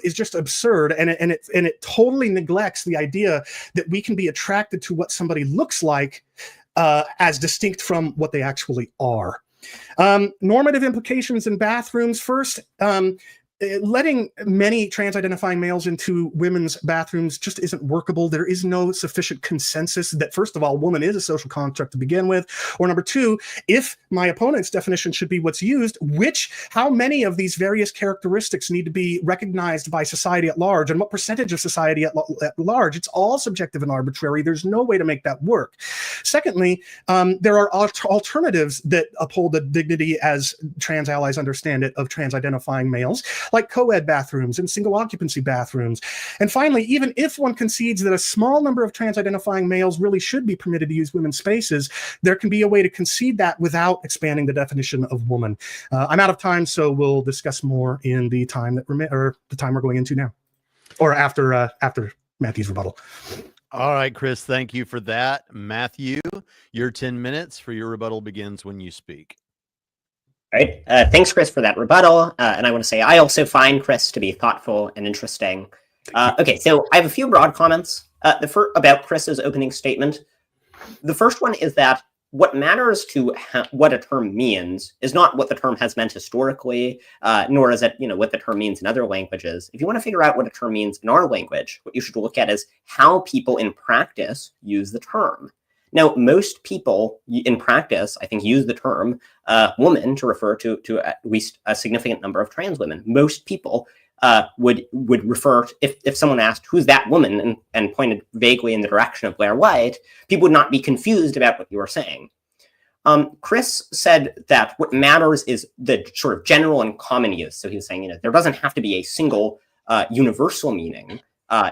is just absurd, and it totally neglects the idea that we can be attracted to what somebody looks like as distinct from what they actually are. Normative implications in bathrooms. First, letting many trans-identifying males into women's bathrooms just isn't workable. There is no sufficient consensus that, first of all, woman is a social construct to begin with, or number two, if my opponent's definition should be what's used, how many of these various characteristics need to be recognized by society at large, and what percentage of society at large. It's all subjective and arbitrary. There's no way to make that work. Secondly, there are alternatives that uphold the dignity, as trans allies understand it, of trans-identifying males, like co-ed bathrooms and single occupancy bathrooms. And finally, even if one concedes that a small number of trans-identifying males really should be permitted to use women's spaces, there can be a way to concede that without expanding the definition of woman. I'm out of time, so we'll discuss more in the time the time we're going into now, or after Matthew's rebuttal. All right, Chris, thank you for that. Matthew, your 10 minutes for your rebuttal begins when you speak. All right. Thanks, Chris, for that rebuttal. And I want to say I also find Chris to be thoughtful and interesting. Okay, so I have a few broad comments about Chris's opening statement. The first one is that what matters to what a term means is not what the term has meant historically, nor is it what the term means in other languages. If you want to figure out what a term means in our language, what you should look at is how people in practice use the term. Now, most people in practice, I think, use the term woman to refer to at least a significant number of trans women. Most people would refer, if someone asked, who's that woman, and pointed vaguely in the direction of Blair White, people would not be confused about what you were saying. Chris said that what matters is the sort of general and common use. So he was saying, there doesn't have to be a single universal meaning.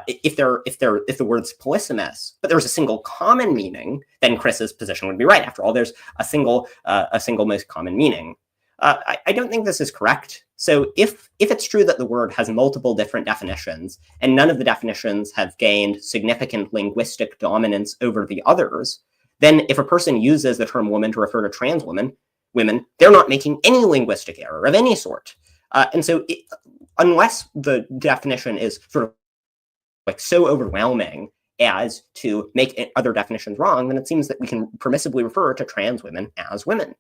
If the word's polysemous, but there's a single common meaning, then Chris's position would be right. After all, there's a single most common meaning. I don't think this is correct. So if it's true that the word has multiple different definitions, and none of the definitions have gained significant linguistic dominance over the others, then if a person uses the term woman to refer to trans women, they're not making any linguistic error of any sort. And so unless the definition is sort of so overwhelming as to make other definitions wrong, then it seems that we can permissibly refer to trans women as women.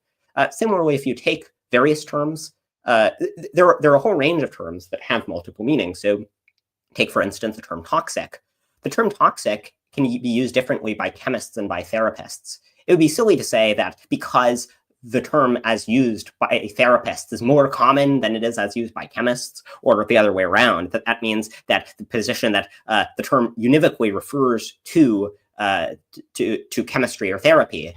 Similarly, if you take various terms, there are a whole range of terms that have multiple meanings. So take, for instance, the term toxic. The term toxic can be used differently by chemists and by therapists. It would be silly to say that because the term as used by therapists is more common than it is as used by chemists, or the other way around, that means that the position that the term univocally refers to chemistry or therapy,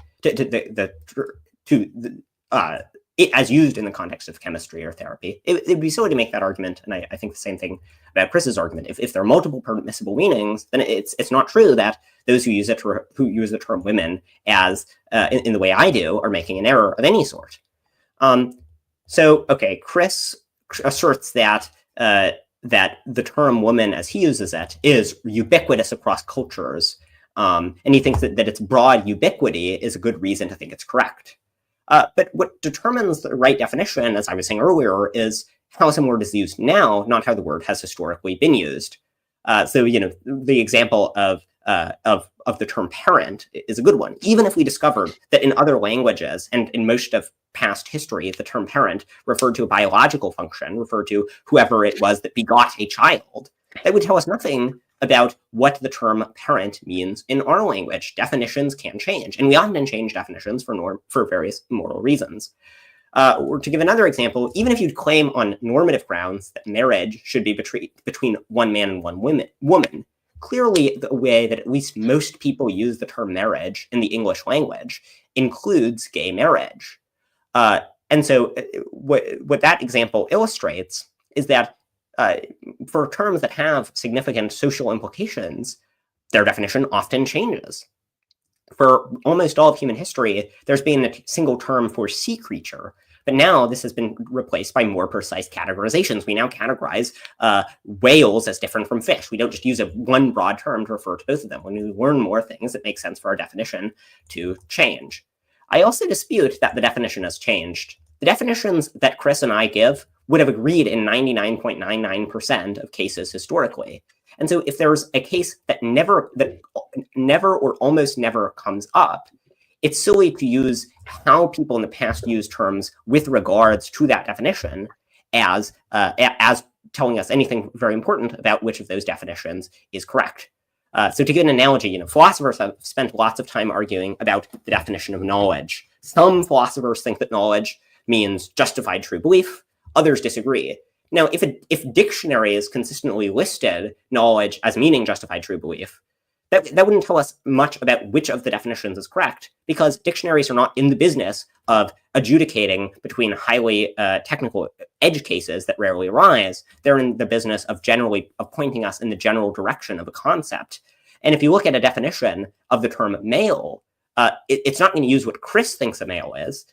it as used in the context of chemistry or therapy. It would be silly to make that argument, and I think the same thing about Chris's argument. If there are multiple permissible meanings, then it's not true that those who use the term women as in the way I do are making an error of any sort. Chris asserts that the term woman, as he uses it, is ubiquitous across cultures, and he thinks that its broad ubiquity is a good reason to think it's correct. But what determines the right definition, as I was saying earlier, is how some word is used now, not how the word has historically been used. The example of the term parent is a good one. Even if we discovered that in other languages and in most of past history, the term parent referred to a biological function, referred to whoever it was that begot a child, that would tell us nothing about what the term parent means in our language. Definitions can change, and we often change definitions for various moral reasons. Or to give another example, even if you'd claim on normative grounds that marriage should be between one man and one woman, clearly the way that at least most people use the term marriage in the English language includes gay marriage. And so what that example illustrates is that for terms that have significant social implications, their definition often changes. For almost all of human history, there's been a single term for sea creature, but now this has been replaced by more precise categorizations. We now categorize whales as different from fish. We don't just use one broad term to refer to both of them. When we learn more things, it makes sense for our definition to change. I also dispute that the definition has changed. The definitions that Chris and I give would have agreed in 99.99% of cases historically. And so if there's a case that never or almost never comes up, it's silly to use how people in the past used terms with regards to that definition as telling us anything very important about which of those definitions is correct. So to give an analogy, philosophers have spent lots of time arguing about the definition of knowledge. Some philosophers think that knowledge means justified true belief. Others disagree. Now, if dictionaries consistently listed knowledge as meaning justified true belief, that wouldn't tell us much about which of the definitions is correct, because dictionaries are not in the business of adjudicating between highly technical edge cases that rarely arise. They're in the business of pointing us in the general direction of a concept. And if you look at a definition of the term male, it's not going to use what Chris thinks a male is.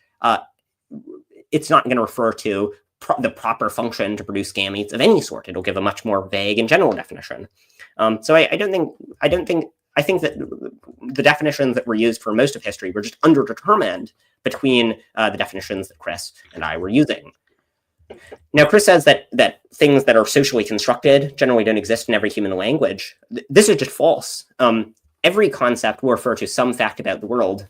It's not going to refer to the proper function to produce gametes of any sort. It'll give a much more vague and general definition. So I think that the definitions that were used for most of history were just underdetermined between the definitions that Chris and I were using. Now, Chris says that things that are socially constructed generally don't exist in every human language. This is just false. Every concept will refer to some fact about the world,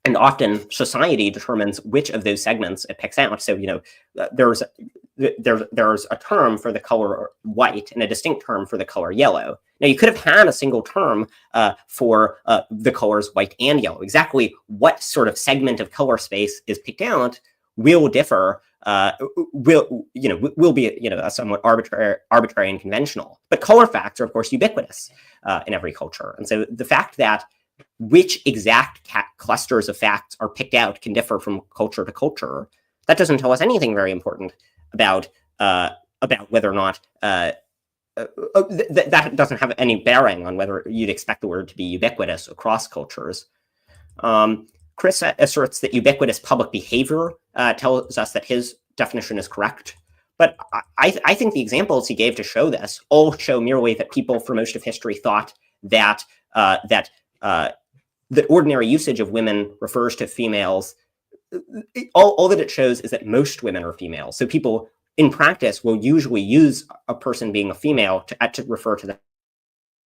and often society determines which of those segments it picks out. So, there's a term for the color white and a distinct term for the color yellow. Now, you could have had a single term for the colors white and yellow. Exactly what sort of segment of color space is picked out will differ. Will be somewhat arbitrary and conventional. But color facts are, of course, ubiquitous in every culture. And so the fact that which exact clusters of facts are picked out can differ from culture to culture. That doesn't tell us anything very important about whether or not that doesn't have any bearing on whether you'd expect the word to be ubiquitous across cultures. Chris asserts that ubiquitous public behavior tells us that his definition is correct. But I think the examples he gave to show this all show merely that people for most of history thought that that ordinary usage of women refers to females. All that it shows is that most women are females. So people in practice will usually use a person being a female to refer to them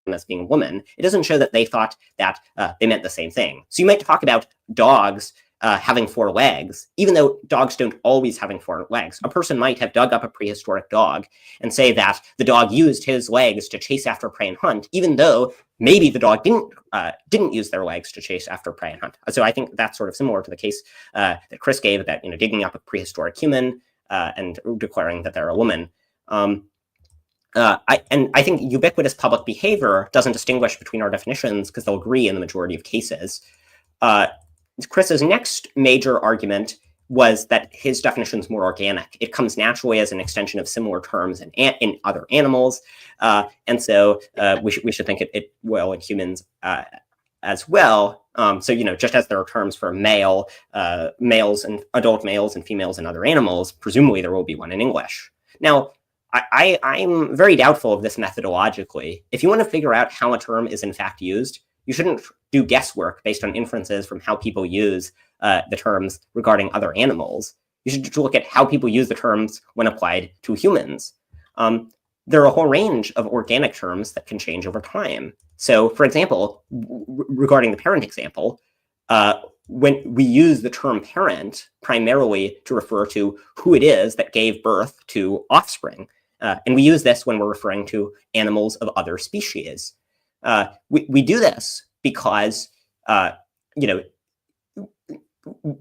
as being a woman. It doesn't show that they thought that they meant the same thing. So you might talk about dogs having 4 legs, even though dogs don't always having 4 legs. A person might have dug up a prehistoric dog and say that the dog used his legs to chase after prey and hunt, even though maybe the dog didn't use their legs to chase after prey and hunt. So I think that's sort of similar to the case that Chris gave about digging up a prehistoric human and declaring that they're a woman. I think ubiquitous public behavior doesn't distinguish between our definitions because they'll agree in the majority of cases. Chris's next major argument was that his definition is more organic. It comes naturally as an extension of similar terms in other animals. And so we should think it will in humans as well. So, just as there are terms for males and adult males and females in other animals, presumably there will be one in English. Now, I'm very doubtful of this methodologically. If you want to figure out how a term is in fact used, you shouldn't do guesswork based on inferences from how people use the terms regarding other animals. You should look at how people use the terms when applied to humans. There are a whole range of organic terms that can change over time. So, for example, regarding the parent example, when we use the term parent primarily to refer to who it is that gave birth to offspring, and we use this when we're referring to animals of other species. We do this because,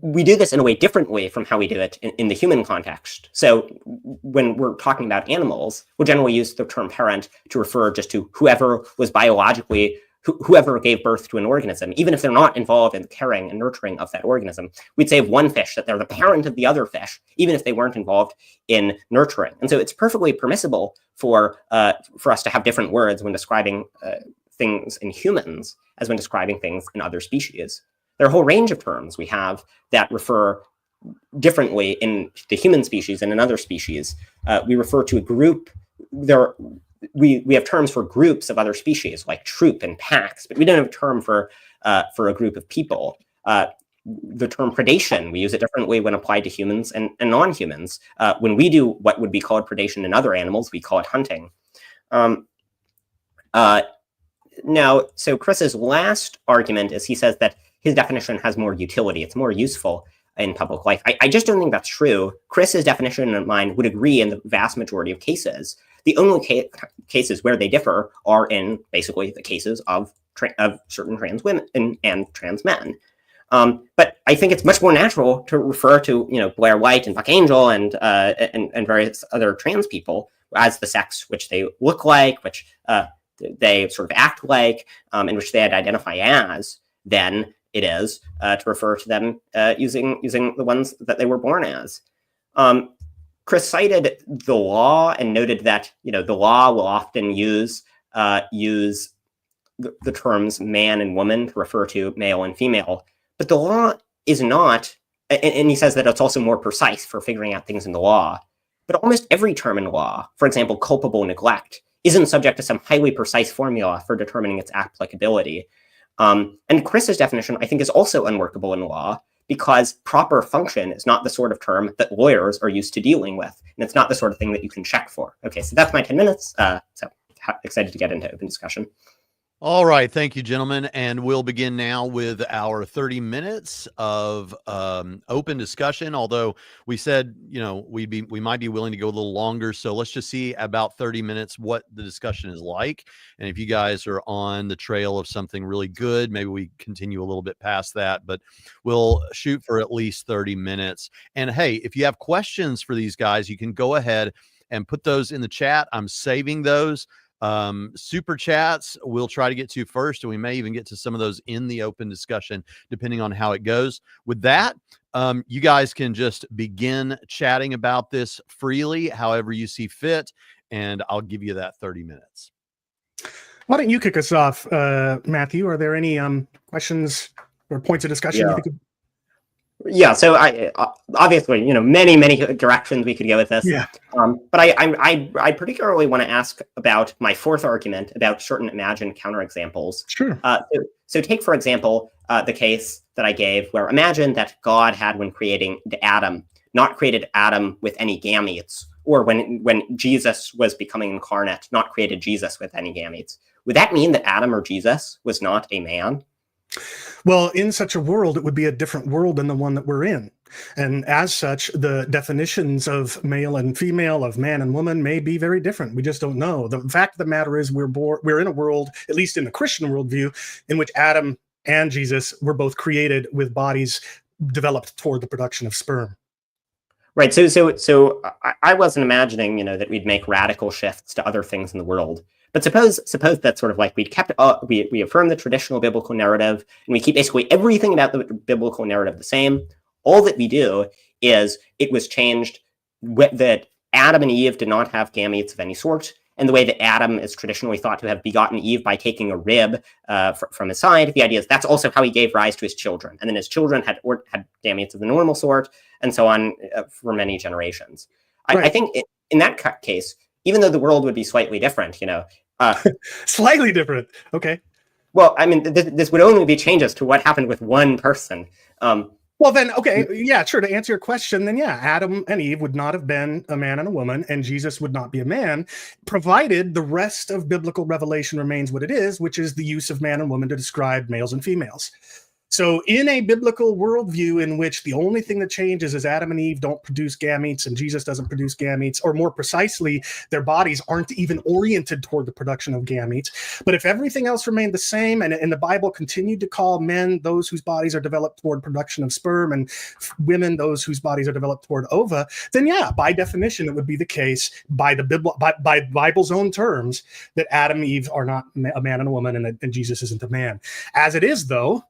we do this in a way differently from how we do it in the human context. So when we're talking about animals, we'll generally use the term parent to refer just to whoever was biologically, whoever gave birth to an organism, even if they're not involved in the caring and nurturing of that organism. We'd say of one fish that they're the parent of the other fish, even if they weren't involved in nurturing. And so it's perfectly permissible for us to have different words when describing things in humans as when describing things in other species. There are a whole range of terms we have that refer differently in the human species and in other species. We refer to a group. We have terms for groups of other species like troop and packs, but we don't have a term for a group of people. The term predation, we use it differently when applied to humans and non-humans. When we do what would be called predation in other animals, we call it hunting. Now, so Chris's last argument is he says that his definition has more utility. It's more useful. in public life. I just don't think that's true. Chris's definition and mine would agree in the vast majority of cases. The only cases where they differ are in basically the cases of certain trans women and trans men. But I think it's much more natural to refer to, Blair White and Buck Angel and various other trans people as the sex which they look like, which they sort of act like, and which they identify as, than it is to refer to them using the ones that they were born as. Chris cited the law and noted that the law will often use the terms man and woman to refer to male and female, but the law is not. And he says that it's also more precise for figuring out things in the law. But almost every term in law, for example, culpable neglect, isn't subject to some highly precise formula for determining its applicability. And Chris's definition, I think, is also unworkable in law because proper function is not the sort of term that lawyers are used to dealing with. And it's not the sort of thing that you can check for. Okay, so that's my 10 minutes. So excited to get into open discussion. All right. Thank you, gentlemen. And we'll begin now with our 30 minutes of open discussion. Although we said, we might be willing to go a little longer. So let's just see about 30 minutes what the discussion is like. And if you guys are on the trail of something really good, maybe we continue a little bit past that, but we'll shoot for at least 30 minutes. And hey, if you have questions for these guys, you can go ahead and put those in the chat. I'm saving those. Super chats we'll try to get to first, and we may even get to some of those in the open discussion depending on how it goes. With that, you guys can just begin chatting about this freely however you see fit, and I'll give you that 30 minutes. Why don't you kick us off, Matthew? Are there any questions or points of discussion you think of? Yeah, so I obviously, many directions we could go with this. Yeah. But I particularly want to ask about my fourth argument about certain imagined counterexamples. Sure. So take, for example, the case that I gave where imagine that God had, when creating Adam, not created Adam with any gametes, or when Jesus was becoming incarnate, not created Jesus with any gametes. Would that mean that Adam or Jesus was not a man? Well, in such a world, it would be a different world than the one that we're in. And as such, the definitions of male and female, of man and woman, may be very different. We just don't know. The fact of the matter is we're in a world, at least in the Christian worldview, in which Adam and Jesus were both created with bodies developed toward the production of sperm. Right. So I wasn't imagining, that we'd make radical shifts to other things in the world. But suppose that's sort of like we affirm the traditional biblical narrative, and we keep basically everything about the biblical narrative the same. All that we do is it was changed that Adam and Eve did not have gametes of any sort, and the way that Adam is traditionally thought to have begotten Eve by taking a rib from his side. The idea is that's also how he gave rise to his children, and then his children had gametes of the normal sort, and so on for many generations. Right. I think in that case, even though the world would be slightly different, slightly different. Okay. Well, I mean, this would only be changes to what happened with one person. Well, then, okay, yeah, sure. To answer your question, then, yeah, Adam and Eve would not have been a man and a woman, and Jesus would not be a man, provided the rest of biblical revelation remains what it is, which is the use of man and woman to describe males and females. So in a biblical worldview in which the only thing that changes is Adam and Eve don't produce gametes and Jesus doesn't produce gametes, or more precisely, their bodies aren't even oriented toward the production of gametes. But if everything else remained the same, and the Bible continued to call men those whose bodies are developed toward production of sperm, and women those whose bodies are developed toward ova, then yeah, by definition, it would be the case by Bible's own terms that Adam and Eve are not a man and a woman, and Jesus isn't a man. As it is, though,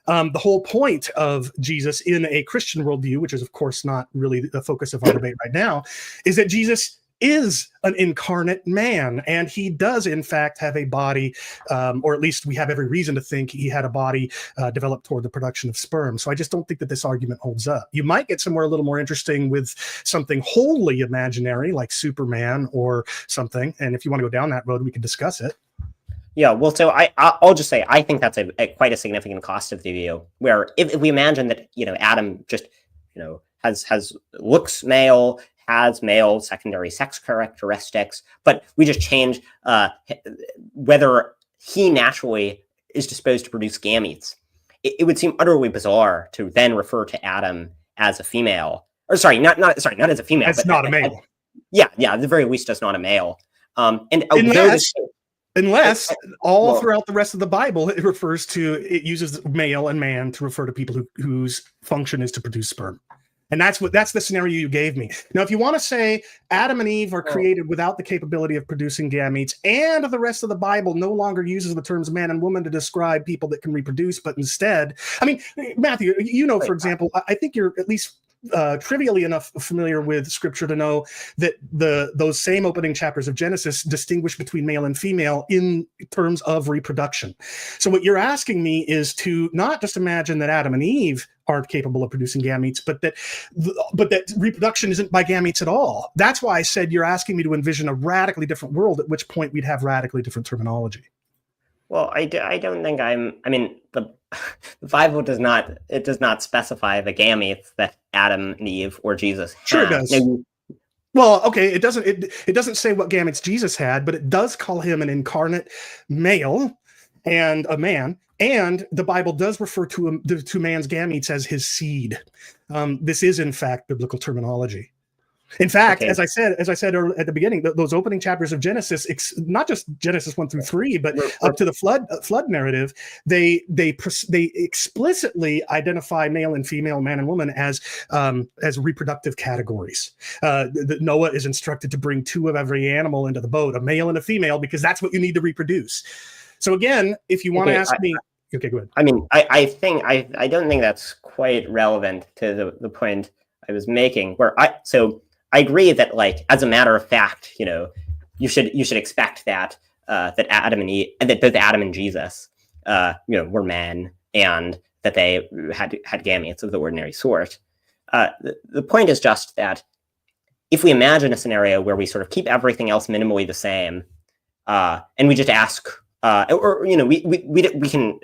the whole point of Jesus in a Christian worldview, which is of course not really the focus of our debate right now, is that Jesus is an incarnate man, and he does in fact have a body, or at least we have every reason to think he had a body developed toward the production of sperm. So I just don't think that this argument holds up. You might get somewhere a little more interesting with something wholly imaginary like Superman or something, and if you want to go down that road, we can discuss it. Yeah, well, so I'll just say I think that's quite a significant cost of the view. Where if we imagine that Adam just has looks male, has male secondary sex characteristics, but we just change whether he naturally is disposed to produce gametes. It would seem utterly bizarre to then refer to Adam as a female, or sorry, not as a female. That's not a male. At the very least, as not a male. And unless throughout the rest of the Bible, it uses male and man to refer to people whose function is to produce sperm. And that's the scenario you gave me. Now, if you want to say Adam and Eve are created without the capability of producing gametes, and the rest of the Bible no longer uses the terms man and woman to describe people that can reproduce, but instead, I mean, Matthew, for example, I think you're at least trivially enough familiar with scripture to know that those same opening chapters of Genesis distinguish between male and female in terms of reproduction. So what you're asking me is to not just imagine that Adam and Eve aren't capable of producing gametes, but that reproduction isn't by gametes at all. That's why I said you're asking me to envision a radically different world, at which point we'd have radically different terminology. Well, I don't think the Bible does not specify the gametes that Adam and Eve or Jesus had. Sure it does. Well, okay, it doesn't say what gametes Jesus had, but it does call him an incarnate male and a man, and the Bible does refer to man's gametes as his seed. This is in fact biblical terminology. In fact, as I said at the beginning, those opening chapters of Genesis, not just Genesis 1-3, but up to the flood narrative, they explicitly identify male and female, man and woman as reproductive categories. Noah is instructed to bring 2 of every animal into the boat, a male and a female, because that's what you need to reproduce. So again, if you want to ask me, okay, go ahead. I mean, I don't think that's quite relevant to the point I was making. I agree that, like, as a matter of fact, you should expect that that Adam and Eve, that both Adam and Jesus, were men, and that they had gametes of the ordinary sort. The point is just that if we imagine a scenario where we sort of keep everything else minimally the same, and we just ask, we can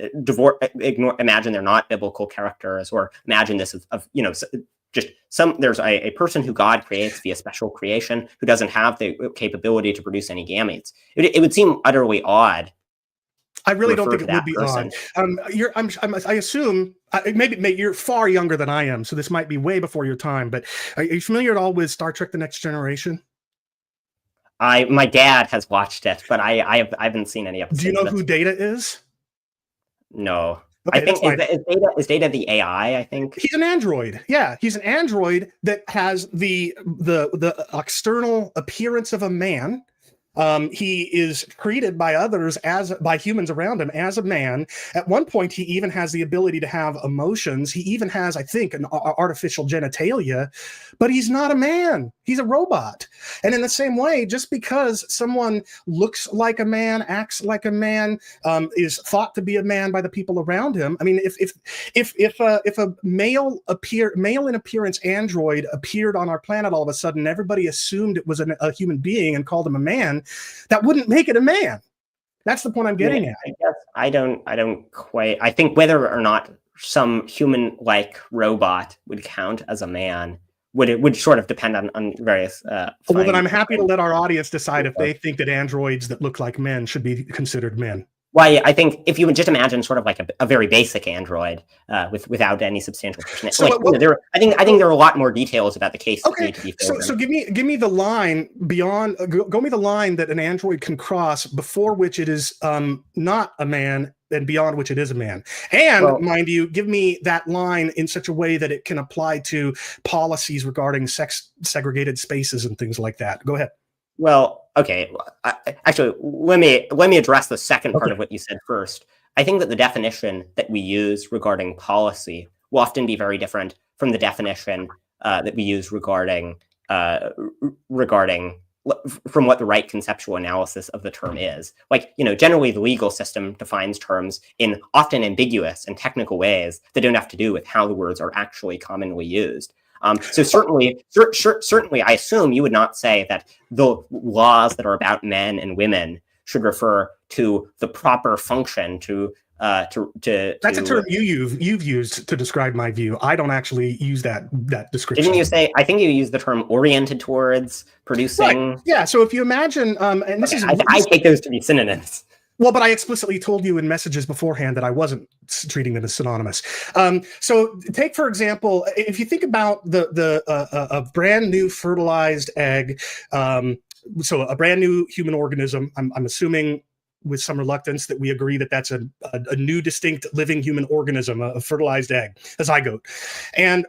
imagine they're not biblical characters, or imagine this of there's a person who God creates via special creation who doesn't have the capability to produce any gametes. It would seem utterly odd. I really don't think it would be odd. I assume maybe you're far younger than I am, so this might be way before your time. But are you familiar at all with Star Trek: The Next Generation? My dad has watched it, but I haven't seen any episodes. Do you know who Data is? No. Okay, I think is Data the AI, I think? He's an android. Yeah, he's an android that has the external appearance of a man. He is treated by others by humans around him as a man. At one point, he even has the ability to have emotions. He even has, I think, an artificial genitalia, but he's not a man. He's a robot. And in the same way, just because someone looks like a man, acts like a man, is thought to be a man by the people around him. I mean, if a male in appearance android appeared on our planet all of a sudden, everybody assumed it was a human being and called him a man, that wouldn't make it a man. That's the point I'm getting at. I guess I don't quite. I think whether or not some human-like robot would count as a man would sort of depend on various. Well, then I'm happy to let our audience decide if they think that androids that look like men should be considered men. Well, I think if you would just imagine sort of like a very basic android without any substantial personality, I think there are a lot more details about the case. Okay, so give me the line beyond. Go me the line that an android can cross before which it is not a man, and beyond which it is a man. And mind you, give me that line in such a way that it can apply to policies regarding sex segregated spaces and things like that. Go ahead. Well, okay. Actually, let me address the second part of what you said first. I think that the definition that we use regarding policy will often be very different from the definition that we use regarding from what the right conceptual analysis of the term is. Like, generally the legal system defines terms in often ambiguous and technical ways that don't have to do with how the words are actually commonly used. So certainly, I assume you would not say that the laws that are about men and women should refer to the proper function That's a term you've used to describe my view. I don't actually use that description. Didn't you say? I think you used the term oriented towards producing. Right. Yeah. So if you imagine, and this I take those to be synonyms. Well, but I explicitly told you in messages beforehand that I wasn't treating them as synonymous. So take, for example, if you think about a brand new fertilized egg, so a brand new human organism, I'm assuming with some reluctance that we agree that that's a new distinct living human organism, a fertilized egg, a zygote. And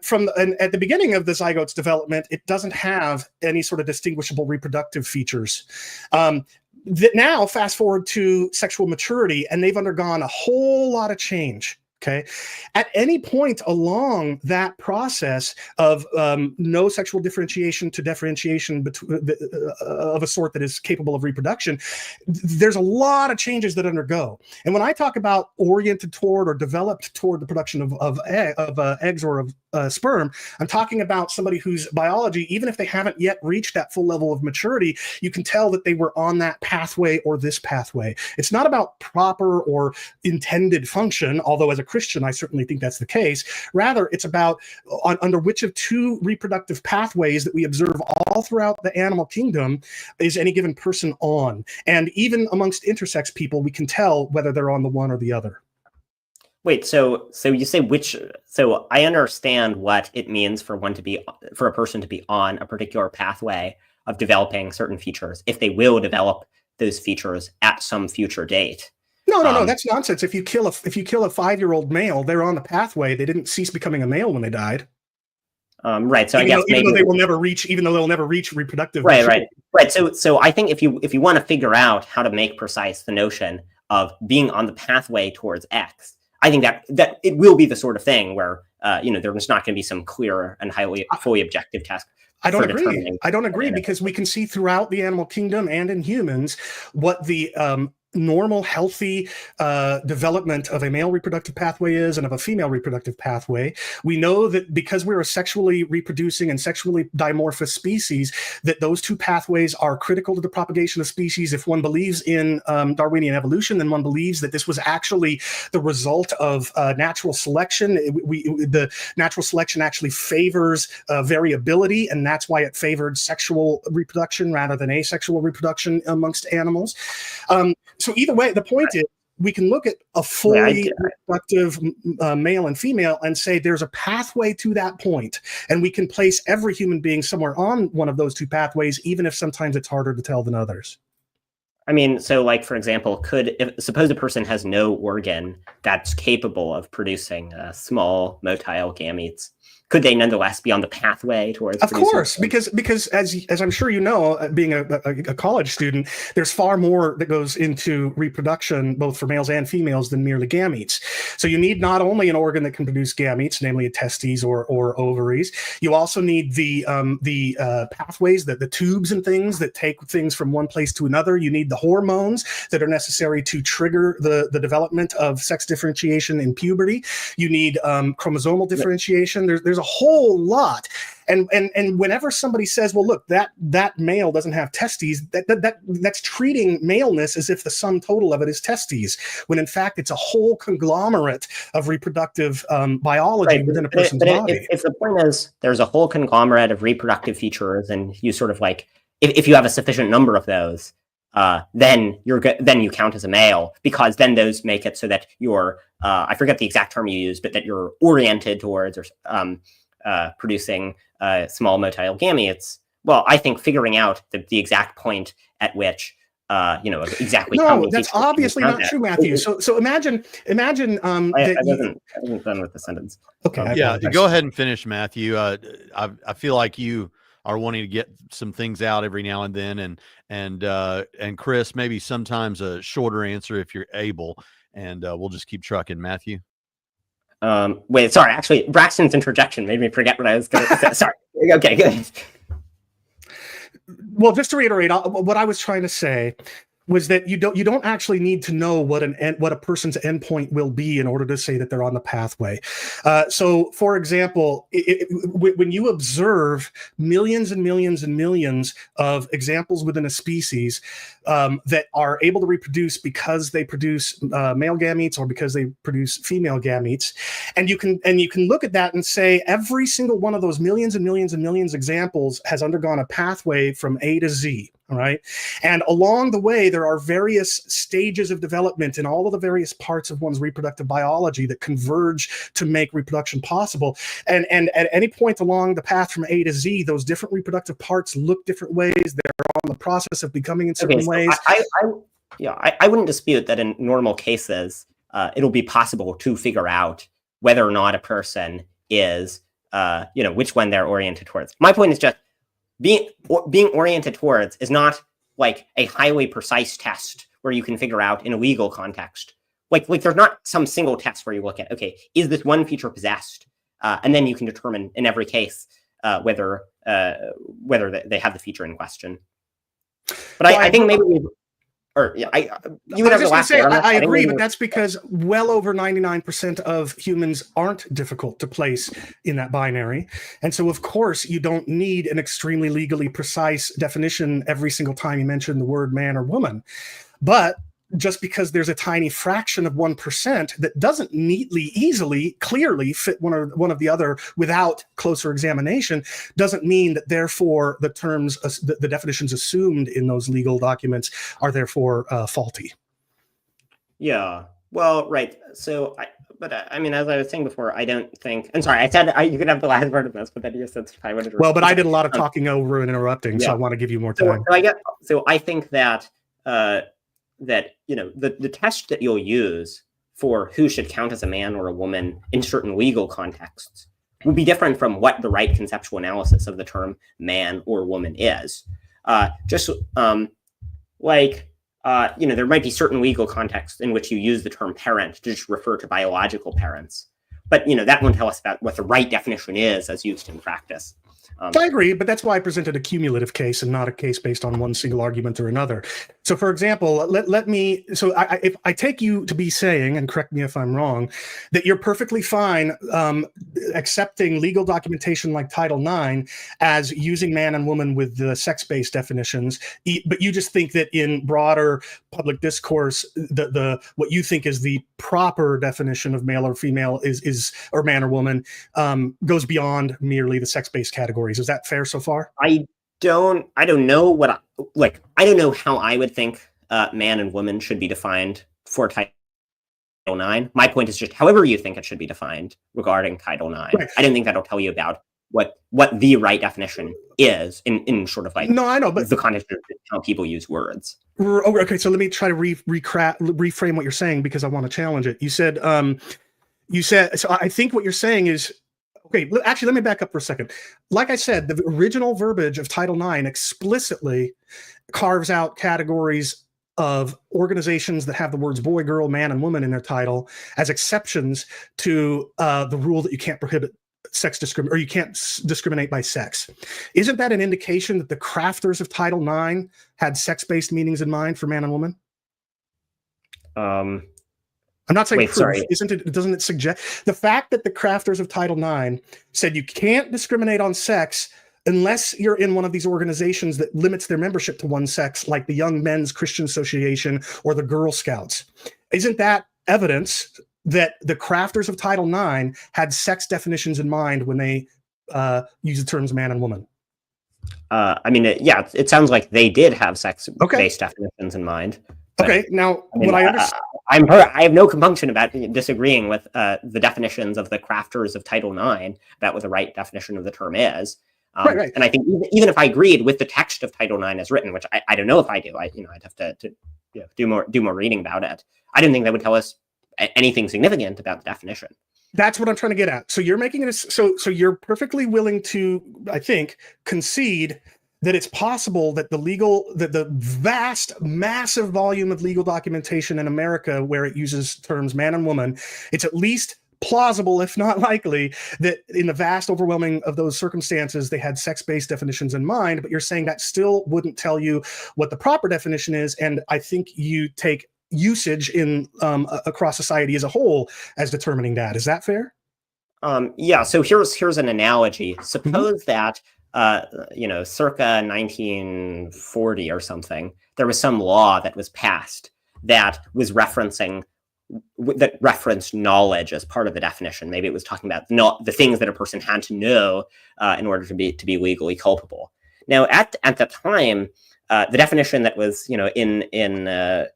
at the beginning of the zygote's development, it doesn't have any sort of distinguishable reproductive features. That now fast forward to sexual maturity, and they've undergone a whole lot of change. Okay. At any point along that process of no sexual differentiation to differentiation of a sort that is capable of reproduction, there's a lot of changes that undergo. And when I talk about oriented toward or developed toward the production of eggs or of sperm, I'm talking about somebody whose biology, even if they haven't yet reached that full level of maturity, you can tell that they were on that pathway or this pathway. It's not about proper or intended function, although as a Christian, I certainly think that's the case. Rather, it's about under which of two reproductive pathways that we observe all throughout the animal kingdom is any given person on. And even amongst intersex people, we can tell whether they're on the one or the other. Wait, so you say which? So I understand what it means for a person to be on a particular pathway of developing certain features if they will develop those features at some future date. No, that's nonsense. If you kill a 5-year-old male, they're on the pathway. They didn't cease becoming a male when they died. Right. So even though they'll never reach reproductive. Right. So I think if you want to figure out how to make precise the notion of being on the pathway towards X, I think that it will be the sort of thing where there's not going to be some clear and fully objective test. I don't agree because we can see throughout the animal kingdom and in humans what the normal, healthy development of a male reproductive pathway is and of a female reproductive pathway. We know that because we're a sexually reproducing and sexually dimorphous species, that those two pathways are critical to the propagation of species. If one believes in Darwinian evolution, then one believes that this was actually the result of natural selection. The natural selection actually favors variability, and that's why it favored sexual reproduction rather than asexual reproduction amongst animals. So either way, the point is we can look at a fully reproductive male and female and say there's a pathway to that point, and we can place every human being somewhere on one of those two pathways, even if sometimes it's harder to tell than others. I mean, so like, for example, suppose a person has no organ that's capable of producing small motile gametes. Could they nonetheless be on the pathway towards? Of course, because as I'm sure you know, being a college student, there's far more that goes into reproduction, both for males and females, than merely gametes. So you need not only an organ that can produce gametes, namely a testes or ovaries. You also need the pathways, the tubes and things that take things from one place to another. You need the hormones that are necessary to trigger the development of sex differentiation in puberty. You need chromosomal differentiation. There's a whole lot, and whenever somebody says, "Well, look, that male doesn't have testes," that's treating maleness as if the sum total of it is testes, when in fact it's a whole conglomerate of reproductive biology within a person's body. If the point is there's a whole conglomerate of reproductive features, and you sort of like, if you have a sufficient number of those, then you count as a male, because then those make it so that you're I forget the exact term you use, but that you're oriented towards producing small motile gametes. Well, I think figuring out the exact point at which exactly. No, that's obviously not true, Matthew. So imagine. I wasn't done with the sentence. Okay. Yeah, go ahead and finish, Matthew. I feel like you are wanting to get some things out every now and then, and Chris, maybe sometimes a shorter answer if you're able, and we'll just keep trucking. Matthew. Wait, sorry. Actually, Braxton's interjection made me forget what I was going to say. Sorry. Okay, good. Well, just to reiterate, what I was trying to say was that you don't actually need to know what a person's endpoint will be in order to say that they're on the pathway. So, for example, when you observe millions and millions and millions of examples within a species that are able to reproduce because they produce male gametes or because they produce female gametes, and you can look at that and say every single one of those millions and millions and millions of examples has undergone a pathway from A to Z. All right. And along the way, there are various stages of development in all of the various parts of one's reproductive biology that converge to make reproduction possible. And at any point along the path from A to Z, those different reproductive parts look different ways. They're on the process of becoming in certain ways. I wouldn't dispute that in normal cases, it'll be possible to figure out whether or not a person is, which one they're oriented towards. My point is just, being oriented towards is not like a highly precise test where you can figure out in a legal context. Like there's not some single test where you look at, okay, is this one feature possessed? And then you can determine in every case whether they have the feature in question. But I think maybe I agree, but that's because well over 99% of humans aren't difficult to place in that binary. And so, of course, you don't need an extremely legally precise definition every single time you mention the word man or woman. But just because there's a tiny fraction of 1% that doesn't neatly, easily, clearly fit one of the other without closer examination, doesn't mean that therefore the terms, the definitions assumed in those legal documents are therefore faulty. Yeah, well, right. So, I mean, as I was saying before, I don't think. I'm sorry, I said you could have the last part of this, but then you said I wanted to. Well, but I did a lot of talking over and interrupting, so I want to give you more time. So I think that. That the test that you'll use for who should count as a man or a woman in certain legal contexts will be different from what the right conceptual analysis of the term man or woman is. There might be certain legal contexts in which you use the term parent to just refer to biological parents, but that won't tell us about what the right definition is as used in practice. I agree, but that's why I presented a cumulative case and not a case based on one single argument or another. So, for example, if I take you to be saying, and correct me if I'm wrong, that you're perfectly fine accepting legal documentation like Title IX as using man and woman with the sex-based definitions, but you just think that in broader public discourse, what you think is the proper definition of male or female is or man or woman goes beyond merely the sex-based categories. Is that fair so far? I don't know I don't know how I would think man and woman should be defined for Title IX. My point is just however you think it should be defined regarding Title IX. Right. I don't think that'll tell you about what the right definition is in sort of like I know, but the context of how people use words. Okay, so let me try to reframe what you're saying because I want to challenge it. You said so I think what you're saying is, okay, actually, let me back up for a second. Like I said, the original verbiage of Title IX explicitly carves out categories of organizations that have the words boy, girl, man, and woman in their title as exceptions to the rule that you can't prohibit sex discrimination, or you can't discriminate by sex. Isn't that an indication that the crafters of Title IX had sex-based meanings in mind for man and woman? I'm not saying proof. Doesn't it suggest the fact that the crafters of Title IX said you can't discriminate on sex unless you're in one of these organizations that limits their membership to one sex, like the Young Men's Christian Association or the Girl Scouts? Isn't that evidence that the crafters of Title IX had sex definitions in mind when they use the terms man and woman? It sounds like they did have sex-based definitions in mind. Okay, now what I understand. I have no compunction about disagreeing with the definitions of the crafters of Title IX about what the right definition of the term is. Right. And I think even if I agreed with the text of Title IX as written, which I don't know if I do, I'd have to do more reading about it. I don't think that would tell us anything significant about the definition. That's what I'm trying to get at. So you're making it so you're perfectly willing to, I think, concede that it's possible that the vast, massive volume of legal documentation in America where it uses terms man and woman, it's at least plausible, if not likely, that in the vast overwhelming of those circumstances, they had sex-based definitions in mind, but you're saying that still wouldn't tell you what the proper definition is. And I think you take usage in across society as a whole as determining that. Is that fair? So here's an analogy. Suppose that circa 1940 or something, there was some law that was passed that was referenced knowledge as part of the definition. Maybe it was talking about the things that a person had to know in order to be legally culpable. Now, at the time, the definition that was, that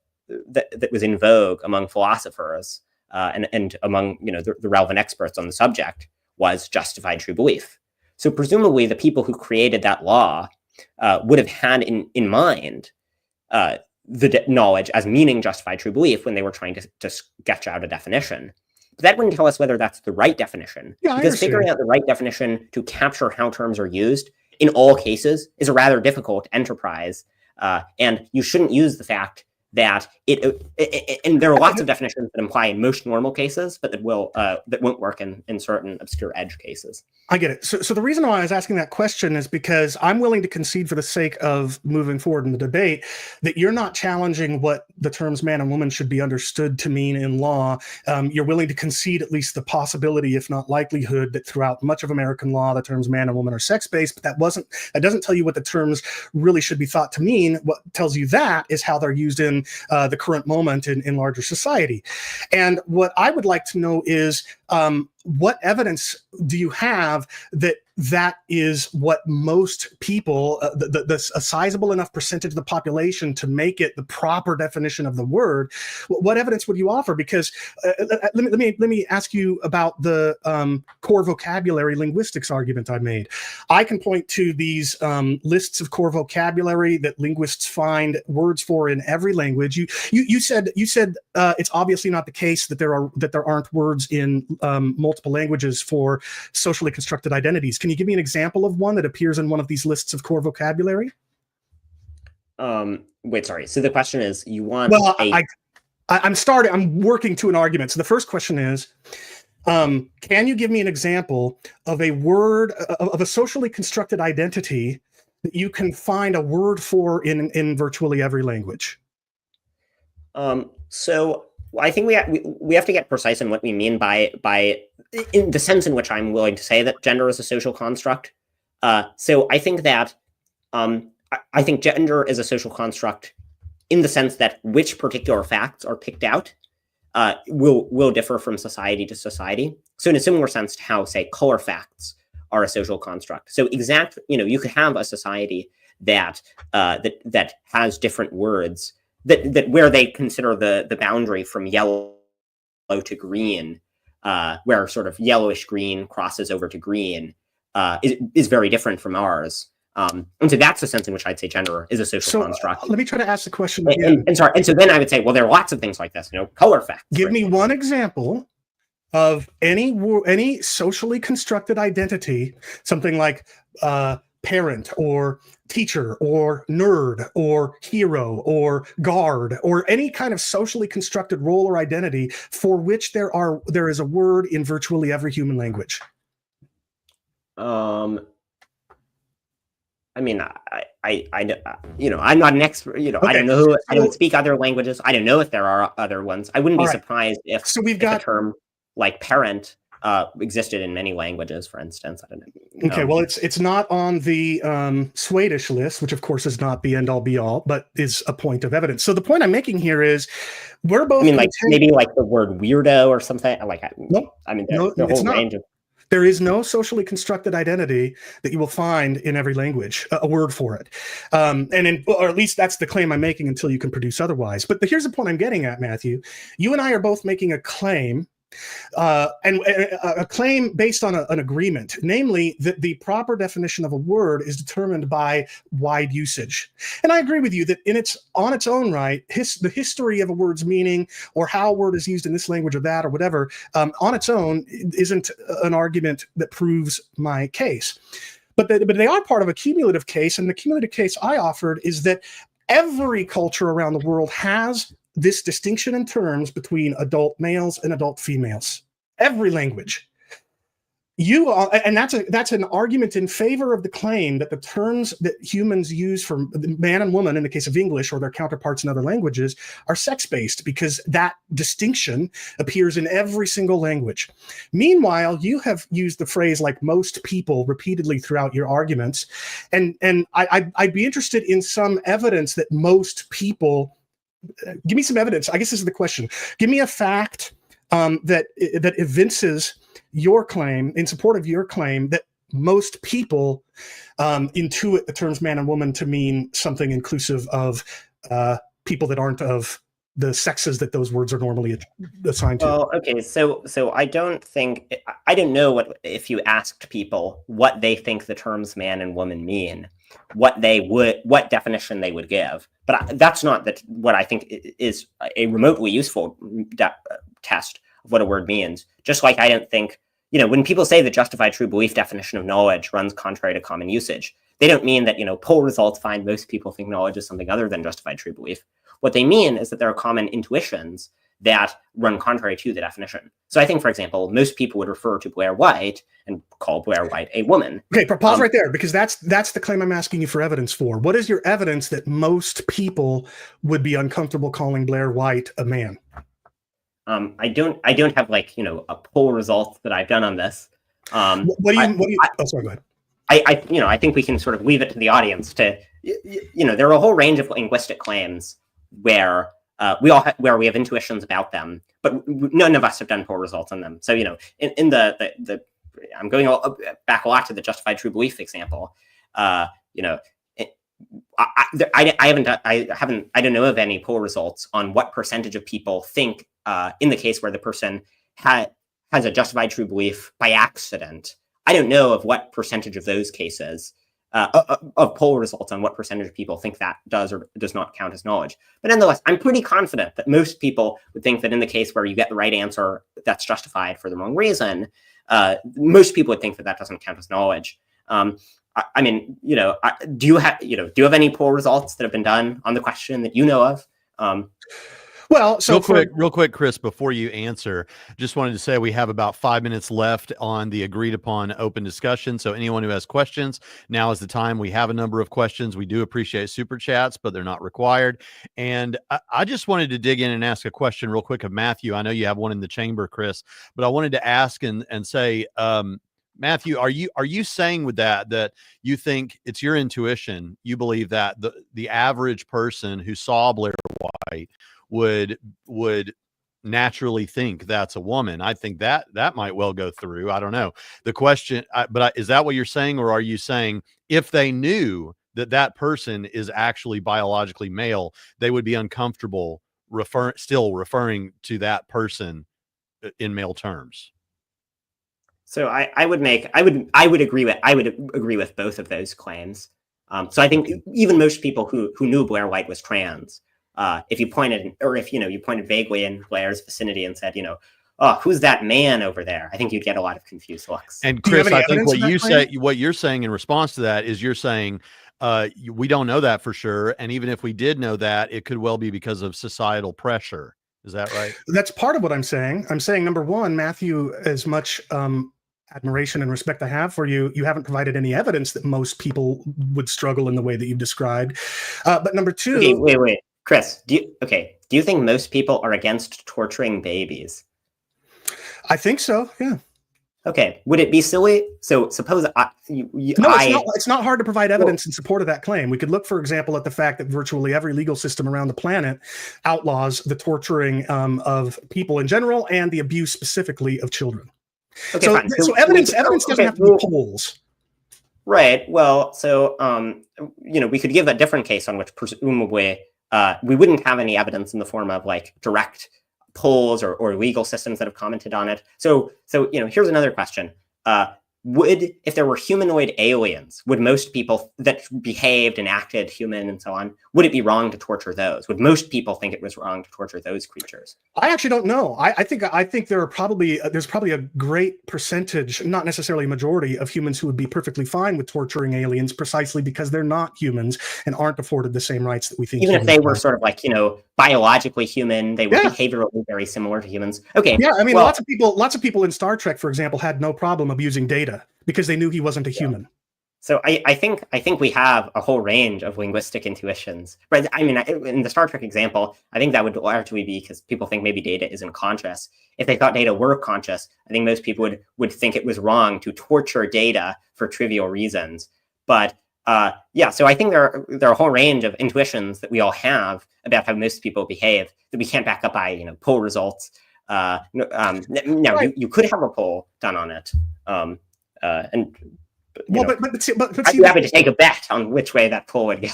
was in vogue among philosophers and among, the relevant experts on the subject was justified true belief. So presumably the people who created that law would have had in mind the knowledge as meaning justified true belief when they were trying to sketch out a definition. But that wouldn't tell us whether that's the right definition, because figuring out the right definition to capture how terms are used in all cases is a rather difficult enterprise. And you shouldn't use the fact that and there are lots of definitions that imply in most normal cases, but that won't work in certain obscure edge cases. I get it. So the reason why I was asking that question is because I'm willing to concede, for the sake of moving forward in the debate, that you're not challenging what the terms man and woman should be understood to mean in law. You're willing to concede at least the possibility, if not likelihood, that throughout much of American law, the terms man and woman are sex-based, but that doesn't tell you what the terms really should be thought to mean. What tells you that is how they're used in the current moment in larger society. And what I would like to know is, what evidence do you have that is what most people, a sizable enough percentage of the population to make it the proper definition of the word? What evidence would you offer? Because let me ask you about the core vocabulary linguistics argument I made. I can point to these lists of core vocabulary that linguists find words for in every language. You said it's obviously not the case that there aren't words in multiple languages for socially constructed identities. Can you give me an example of one that appears in one of these lists of core vocabulary? Wait, sorry. So the question is, you want? Well, I'm working to an argument. So the first question is, can you give me an example of a word, of a socially constructed identity that you can find a word for in virtually every language? So I think we have to get precise in what we mean by in the sense in which I'm willing to say that gender is a social construct. So I think that I think gender is a social construct in the sense that which particular facts are picked out will differ from society to society. So in a similar sense to how, say, color facts are a social construct. So you could have a society that has different words that where they consider the boundary from yellow to green, where sort of yellowish green crosses over to green, is very different from ours. And so that's the sense in which I'd say gender is a social construct. Let me try to ask the question again. And so then I would say, well, there are lots of things like this, color facts. Give me one example of any socially constructed identity, something like parent or teacher or nerd or hero or guard or any kind of socially constructed role or identity for which there is a word in virtually every human language. I mean, I'm not an expert. Okay. I don't know. I don't speak other languages. I don't know if there are other ones. I wouldn't be surprised if a term like parent existed in many languages, for instance. I don't know. Okay, well, it's not on the Swedish list, which of course is not the end-all be-all, but is a point of evidence. So the point I'm making here is we're both. I mean, maybe like the word weirdo or something. Nope. I mean, the whole range of. There is no socially constructed identity that you will find in every language, a word for it. Or at least that's the claim I'm making until you can produce otherwise. But here's the point I'm getting at, Matthew. You and I are both making a claim, and a claim based on an agreement, namely that the proper definition of a word is determined by wide usage. And I agree with you that on its own right, the history of a word's meaning or how a word is used in this language or that or whatever, on its own isn't an argument that proves my case. But they are part of a cumulative case, and the cumulative case I offered is that every culture around the world has this distinction in terms between adult males and adult females. Every language. And that's an argument in favor of the claim that the terms that humans use for man and woman in the case of English or their counterparts in other languages are sex-based, because that distinction appears in every single language. Meanwhile, you have used the phrase like most people repeatedly throughout your arguments, and I'd be interested in some evidence that most people. Give me some evidence. I guess this is the question. Give me a fact that evinces your claim, in support of your claim, that most people intuit the terms man and woman to mean something inclusive of people that aren't of the sexes that those words are normally assigned to. Well, okay, so I don't know what, if you asked people what they think the terms man and woman mean, what definition they would give. But that's not what I think is a remotely useful test of what a word means. Just like I don't think, when people say the justified true belief definition of knowledge runs contrary to common usage, they don't mean that, poll results find most people think knowledge is something other than justified true belief. What they mean is that there are common intuitions that run contrary to the definition. So I think, for example, most people would refer to Blair White and call Blair White a woman. Okay, pause right there, because that's the claim I'm asking you for evidence for. What is your evidence that most people would be uncomfortable calling Blair White a man? I don't have a poll result that I've done on this. Oh, sorry, go ahead. I think we can sort of leave it to the audience to, there are a whole range of linguistic claims where we have intuitions about them, but none of us have done poll results on them. So, in the I'm going back a lot to the justified true belief example. I don't know of any poll results on what percentage of people think in the case where the person has a justified true belief by accident. I don't know of what percentage of those cases of poll results on what percentage of people think that does or does not count as knowledge. But nonetheless, I'm pretty confident that most people would think that in the case where you get the right answer that's justified for the wrong reason, most people would think that doesn't count as knowledge. Do you have any poll results that have been done on the question that you know of? Well, so real quick, Chris, before you answer, just wanted to say we have about 5 minutes left on the agreed upon open discussion. So anyone who has questions, now is the time. We have a number of questions. We do appreciate super chats, but they're not required. And I just wanted to dig in and ask a question real quick of Matthew. I know you have one in the chamber, Chris, but I wanted to ask and say, Matthew, are you saying with that you think it's your intuition, you believe that the average person who saw Blair White would naturally think that's a woman? I think that might well go through. I don't know. The question, is that what you're saying, or are you saying if they knew that person is actually biologically male, they would be uncomfortable still referring to that person in male terms? So I would agree with both of those claims. So I think even most people who knew Blair White was trans, if you pointed vaguely in Blair's vicinity and said, oh, who's that man over there? I think you'd get a lot of confused looks. And Chris, I think what you're saying in response to that is you're saying we don't know that for sure, and even if we did know that, it could well be because of societal pressure. Is that right? That's part of what I'm saying. I'm saying, number one, Matthew, as much admiration and respect I have for you, you haven't provided any evidence that most people would struggle in the way that you've described. But number two, okay, wait, Chris, do you think most people are against torturing babies? I think so. Yeah. Okay. Would it be silly? So suppose it's not hard to provide evidence in support of that claim. We could look, for example, at the fact that virtually every legal system around the planet outlaws the torturing of people in general and the abuse specifically of children. Okay, so, fine. So evidence doesn't have to be polls. Right. Well, so we could give a different case on which presumably we wouldn't have any evidence in the form of like direct polls or legal systems that have commented on it. So here's another question. If there were humanoid aliens, would most people that behaved and acted human and so on, would it be wrong to torture those? Would most people think it was wrong to torture those creatures? I actually don't know. I think there's probably a great percentage, not necessarily a majority, of humans who would be perfectly fine with torturing aliens precisely because they're not humans and aren't afforded the same rights that we think. Even if they were sort of like, biologically human, they were behaviorally very similar to humans. Okay. Yeah, I mean, lots of people in Star Trek, for example, had no problem abusing Data because they knew he wasn't a human. So I think we have a whole range of linguistic intuitions. But I mean, in the Star Trek example, I think that would largely be because people think maybe Data isn't conscious. If they thought Data were conscious, I think most people would think it was wrong to torture Data for trivial reasons. But so I think there are a whole range of intuitions that we all have about how most people behave that we can't back up by poll results. You could have a poll done on it. Well, know, but see, I'd be happy to take a bet on which way that poll would go.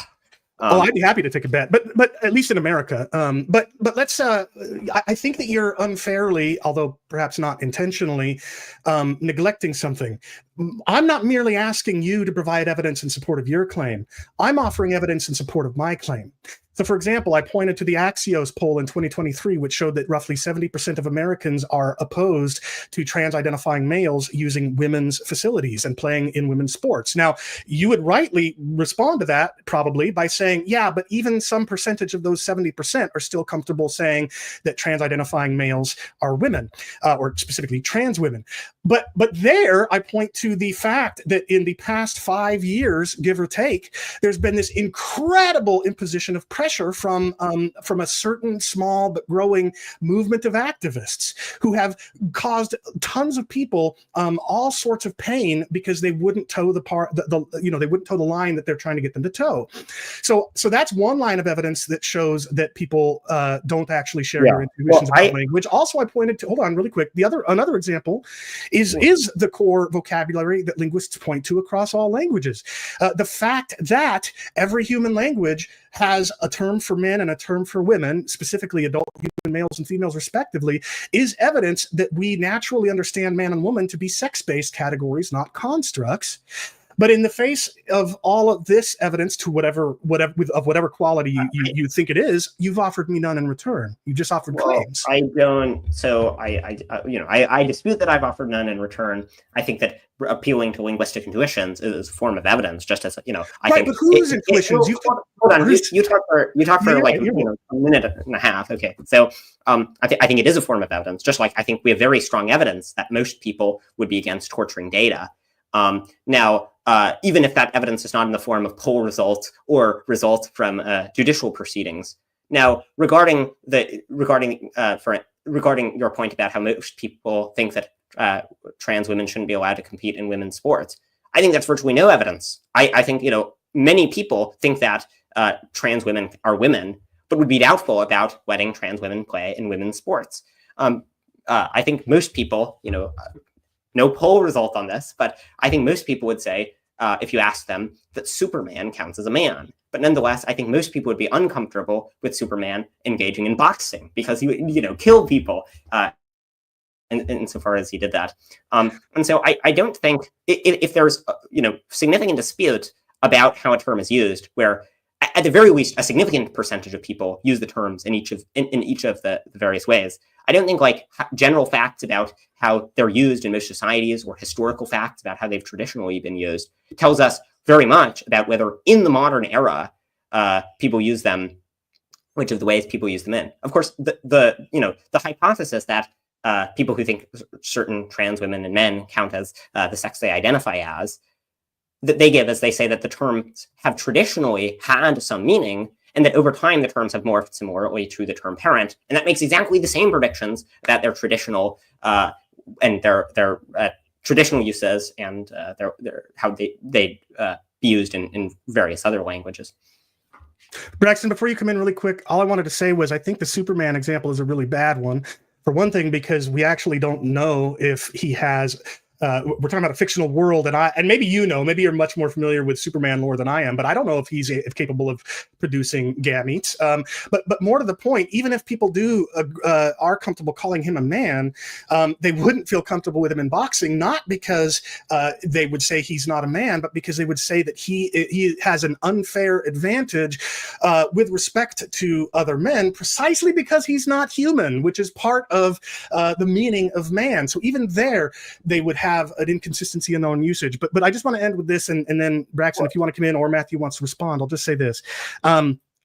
I'd be happy to take a bet, but at least in America. But let's. I think that you're unfairly, although perhaps not intentionally, neglecting something. I'm not merely asking you to provide evidence in support of your claim. I'm offering evidence in support of my claim. So, for example, I pointed to the Axios poll in 2023, which showed that roughly 70% of Americans are opposed to trans-identifying males using women's facilities and playing in women's sports. Now, you would rightly respond to that probably by saying, yeah, but even some percentage of those 70% are still comfortable saying that trans-identifying males are women, or specifically trans women. But there, I point to the fact that in the past 5 years, give or take, there's been this incredible imposition of pressure from a certain small but growing movement of activists who have caused tons of people all sorts of pain because they wouldn't toe they wouldn't toe the line that they're trying to get them to toe. So that's one line of evidence that shows that people don't actually share your intuitions about language. Also, I pointed to, hold on really quick, another example is the core vocabulary that linguists point to across all languages. The fact that every human language has a term for men and a term for women, specifically adult human males and females respectively, is evidence that we naturally understand man and woman to be sex-based categories, not constructs. But in the face of all of this evidence, to whatever quality you think it is, you've offered me none in return. You just offered claims. I don't. So I dispute that I've offered none in return. I think that appealing to linguistic intuitions is a form of evidence, just as I think. But whose intuitions? Hold on. You talk for a minute and a half. Okay. So I think it is a form of evidence. Just like I think we have very strong evidence that most people would be against torturing data. Now, even if that evidence is not in the form of poll results or results from judicial proceedings. Now, regarding your point about how most people think that trans women shouldn't be allowed to compete in women's sports, I think that's virtually no evidence. I think many people think that trans women are women, but would be doubtful about letting trans women play in women's sports. I think most people, no poll result on this, but I think most people would say, if you ask them, that Superman counts as a man. But nonetheless, I think most people would be uncomfortable with Superman engaging in boxing because he would, kill people insofar as he did that. And so I don't think if there's, significant dispute about how a term is used, where at the very least, a significant percentage of people use the terms in each of the various ways. I don't think general facts about how they're used in most societies or historical facts about how they've traditionally been used tells us very much about whether in the modern era people use them, which of the ways people use them in. Of course, the hypothesis that people who think certain trans women and men count as the sex they identify as, that they give as they say that the terms have traditionally had some meaning, and that over time the terms have morphed similarly to the term parent, and that makes exactly the same predictions about their traditional and their traditional uses and their how they be used in various other languages. Braxton, before you come in really quick, all I wanted to say was I think the Superman example is a really bad one. For one thing, because we actually don't know if he has. We're talking about a fictional world, and maybe maybe you're much more familiar with Superman lore than I am, but I don't know if he's capable of producing gametes. But more to the point, even if people are comfortable calling him a man, they wouldn't feel comfortable with him in boxing, not because they would say he's not a man, but because they would say that he has an unfair advantage with respect to other men, precisely because he's not human, which is part of the meaning of man. So even there, they would have an inconsistency in their own usage. But I just want to end with this, and then Braxton, if you want to come in, or Matthew wants to respond, I'll just say this.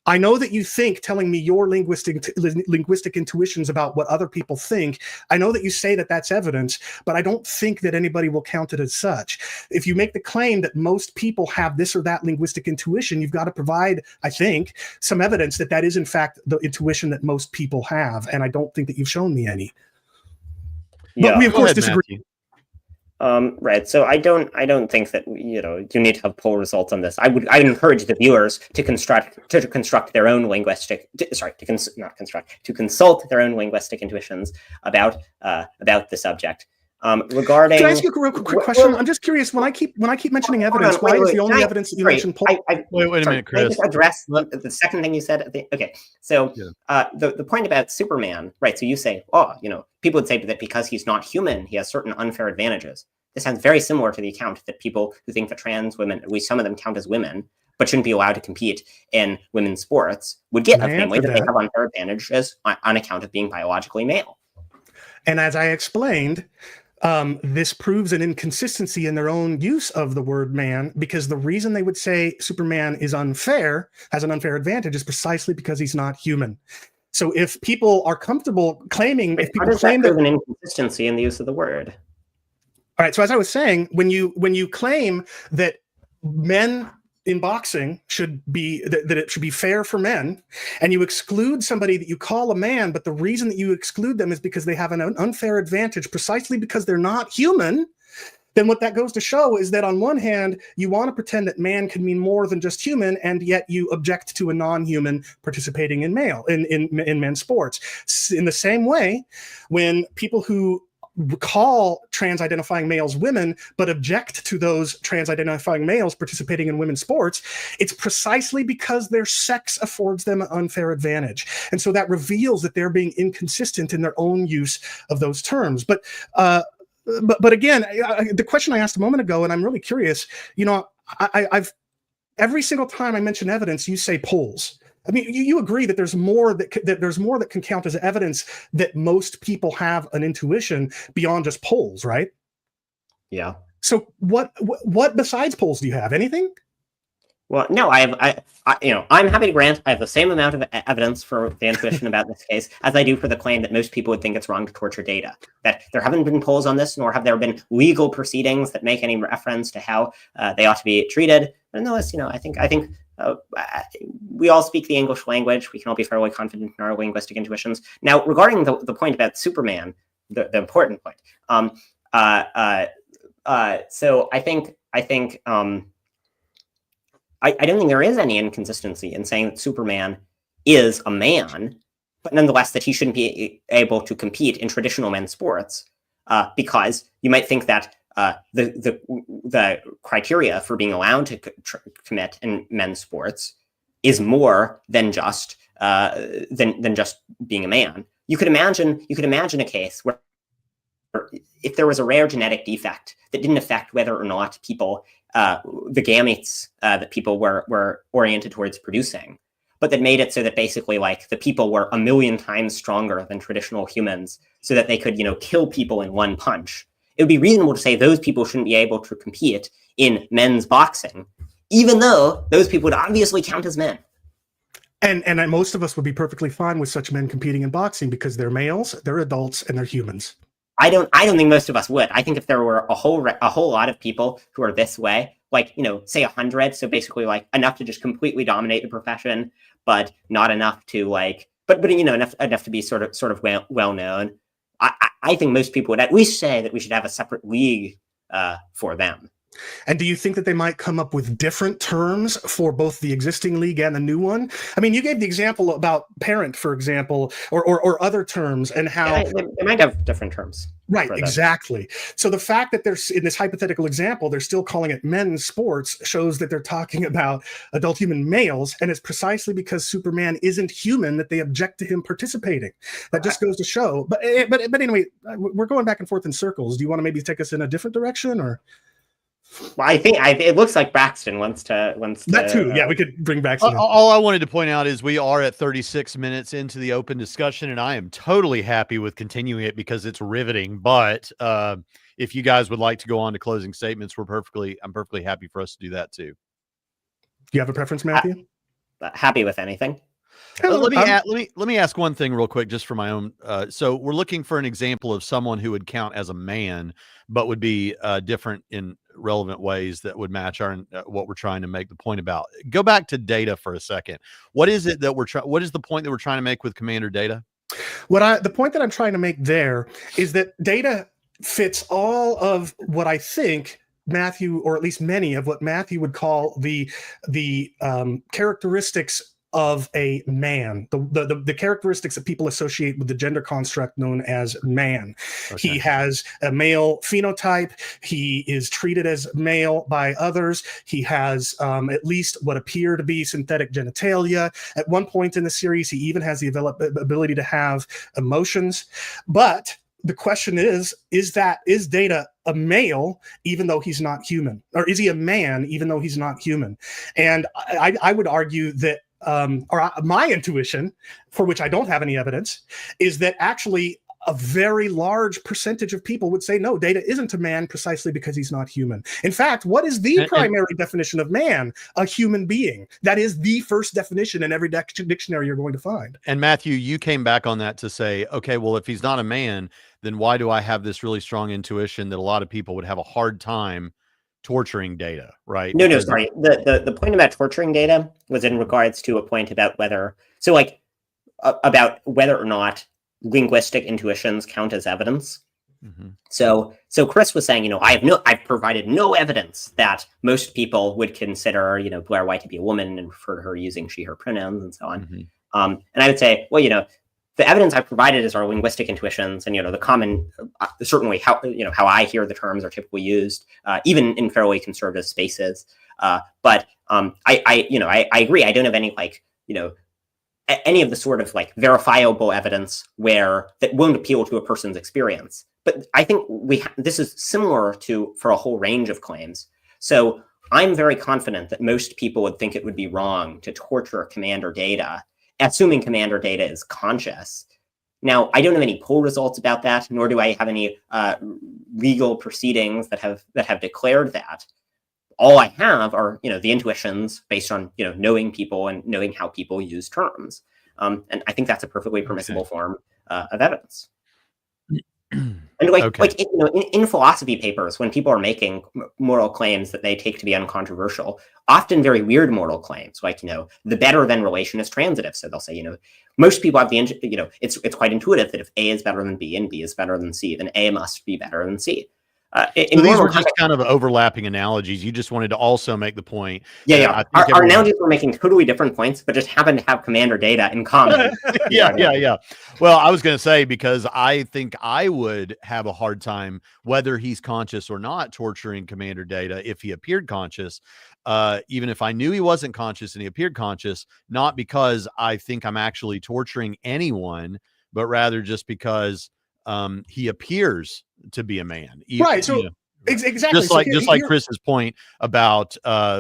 I know that you think telling me your linguistic intuitions about what other people think, I know that you say that that's evidence, but I don't think that anybody will count it as such. If you make the claim that most people have this or that linguistic intuition, you've got to provide, I think, some evidence that that is in fact the intuition that most people have, and I don't think that you've shown me any. But we of course disagree. Matthew. Right. So I don't think that you need to have poll results on this. I encourage the viewers to construct their own to consult their own linguistic intuitions about the subject. Regarding, can I ask you a real quick question? I'm just curious. When I keep mentioning evidence, why is the only evidence that you mentioned polls? Wait a minute, Chris. Can I just address the second thing you said? Okay, so the point about Superman, right? So you say, oh, people would say that because he's not human, he has certain unfair advantages. This sounds very similar to the account that people who think that trans women, at least some of them, count as women, but shouldn't be allowed to compete in women's sports, would get, namely that they have unfair advantages on account of being biologically male. And as I explained, this proves an inconsistency in their own use of the word man, because the reason they would say Superman is unfair, has an unfair advantage, is precisely because he's not human. So if people are comfortable claiming, if people claim that an inconsistency in the use of the word. All right. So as I was saying, when you claim that men in boxing should be that it should be fair for men, and you exclude somebody that you call a man, but the reason that you exclude them is because they have an unfair advantage precisely because they're not human, then what that goes to show is that on one hand, you want to pretend that man can mean more than just human, and yet you object to a non-human participating in men's sports. In the same way, when people who call trans-identifying males women, but object to those trans-identifying males participating in women's sports, it's precisely because their sex affords them an unfair advantage. And so that reveals that they're being inconsistent in their own use of those terms. But again, the question I asked a moment ago, and I'm really curious, I've every single time I mention evidence, you say polls. I mean, you agree that there's more that can count as evidence that most people have an intuition beyond just polls, right? Yeah. So what besides polls do you have? Anything? Well, no, I'm happy to grant I have the same amount of evidence for the intuition about this case as I do for the claim that most people would think it's wrong to torture data. That there haven't been polls on this, nor have there been legal proceedings that make any reference to how they ought to be treated. But nonetheless, I think we all speak the English language. We can all be fairly confident in our linguistic intuitions. Now, regarding the point about Superman, the important point. So I don't think there is any inconsistency in saying that Superman is a man, but nonetheless that he shouldn't be able to compete in traditional men's sports, because you might think that the criteria for being allowed to commit in men's sports is more than just being a man. You could imagine a case where if there was a rare genetic defect that didn't affect whether or not people the gametes that people were oriented towards producing, but that made it so that basically like the people were 1,000,000 times stronger than traditional humans, so that they could kill people in one punch. It would be reasonable to say those people shouldn't be able to compete in men's boxing, even though those people would obviously count as men. And most of us would be perfectly fine with such men competing in boxing because they're males, they're adults, and they're humans. I don't think most of us would. I think if there were a whole lot of people who are this way, like say 100, so basically like enough to just completely dominate the profession, but not enough to like, but enough to be sort of well known. I think most people would at least say that we should have a separate league for them. And do you think that they might come up with different terms for both the existing league and the new one? I mean, you gave the example about parent, for example, or other terms, and how they might have different terms. Right, exactly. So the fact that there's in this hypothetical example, they're still calling it men's sports shows that they're talking about adult human males, and it's precisely because Superman isn't human that they object to him participating. That just goes to show. But anyway, we're going back and forth in circles. Do you want to maybe take us in a different direction, or? Well, I think it looks like Braxton wants to that too. Yeah, we could bring Braxton. All I wanted to point out is we are at 36 minutes into the open discussion, and I am totally happy with continuing it because it's riveting. But if you guys would like to go on to closing statements, I'm perfectly happy for us to do that too. Do you have a preference, Matthew? Happy with anything. Let me ask one thing real quick, just for my own. So we're looking for an example of someone who would count as a man, but would be different in relevant ways that would match our what we're trying to make the point about. Go back to data for a second. What is it that what is the point that we're trying to make with Commander Data? The point that I'm trying to make there is that data fits all of what I think Matthew, or at least many of what Matthew would call the characteristics of a man, the characteristics that people associate with the gender construct known as man. Okay. He has a male phenotype. He is treated as male by others. He has at least what appear to be synthetic genitalia. At one point in the series, he even has the ability to have emotions. But the question is Data a male even though he's not human? Or is he a man even though he's not human? And I would argue that my intuition, for which I don't have any evidence, is that actually a very large percentage of people would say, no, Data isn't a man precisely because he's not human. In fact, what is the primary definition of man? A human being. That is the first definition in every dictionary you're going to find. And Matthew, you came back on that to say, okay, well, if he's not a man, then why do I have this really strong intuition that a lot of people would have a hard time torturing Data, right? No, sorry. The point about torturing Data was in regards to a point about whether, about whether or not linguistic intuitions count as evidence. Mm-hmm. So Chris was saying, I've provided no evidence that most people would consider, Blair White to be a woman and refer to her using she, her pronouns and so on. Mm-hmm. And I would say, well, the evidence I've provided is our linguistic intuitions, and the common, certainly how I hear the terms are typically used, even in fairly conservative spaces. But I agree. I don't have any any of the sort of verifiable evidence that won't appeal to a person's experience. But I think this is similar for a whole range of claims. So I'm very confident that most people would think it would be wrong to torture Commander Data, assuming Commander Data is conscious. Now, I don't have any poll results about that, nor do I have any legal proceedings that have declared that. All I have are, the intuitions based on, knowing people and knowing how people use terms. And I think that's a perfectly permissible form of evidence. And in philosophy papers, when people are making moral claims that they take to be uncontroversial, often very weird moral claims, the better than relation is transitive. So they'll say, most people have it's quite intuitive that if A is better than B and B is better than C, then A must be better than C. So these were just kind of overlapping analogies. You just wanted to also make the point. Yeah. Our analogies were making totally different points, but just happen to have Commander Data in common. Yeah. Well, I was going to say, because I think I would have a hard time, whether he's conscious or not, torturing Commander Data if he appeared conscious, even if I knew he wasn't conscious and he appeared conscious, not because I think I'm actually torturing anyone, but rather just because he appears to be a man, right? So exactly, just like Chris's point about Buck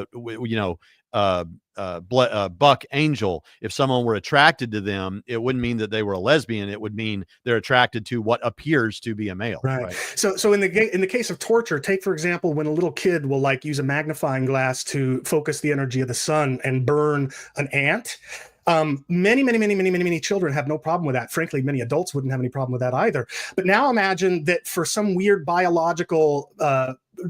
Angel. If someone were attracted to them, it wouldn't mean that they were a lesbian. It would mean they're attracted to what appears to be a male. Right. So in the case of torture, take for example when a little kid will use a magnifying glass to focus the energy of the sun and burn an ant. Many children have no problem with that. Frankly, many adults wouldn't have any problem with that either. But now imagine that for some weird biological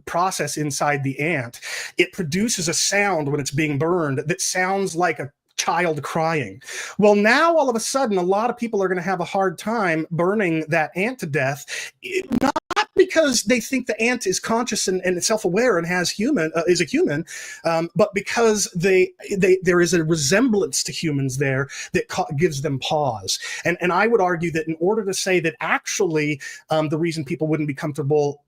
process inside the ant, it produces a sound when it's being burned that sounds like a child crying. Well, now all of a sudden, a lot of people are going to have a hard time burning that ant to death, not because they think the ant is conscious and self-aware and is a human, but because there is a resemblance to humans there that gives them pause. And I would argue that in order to say that actually the reason people wouldn't be comfortable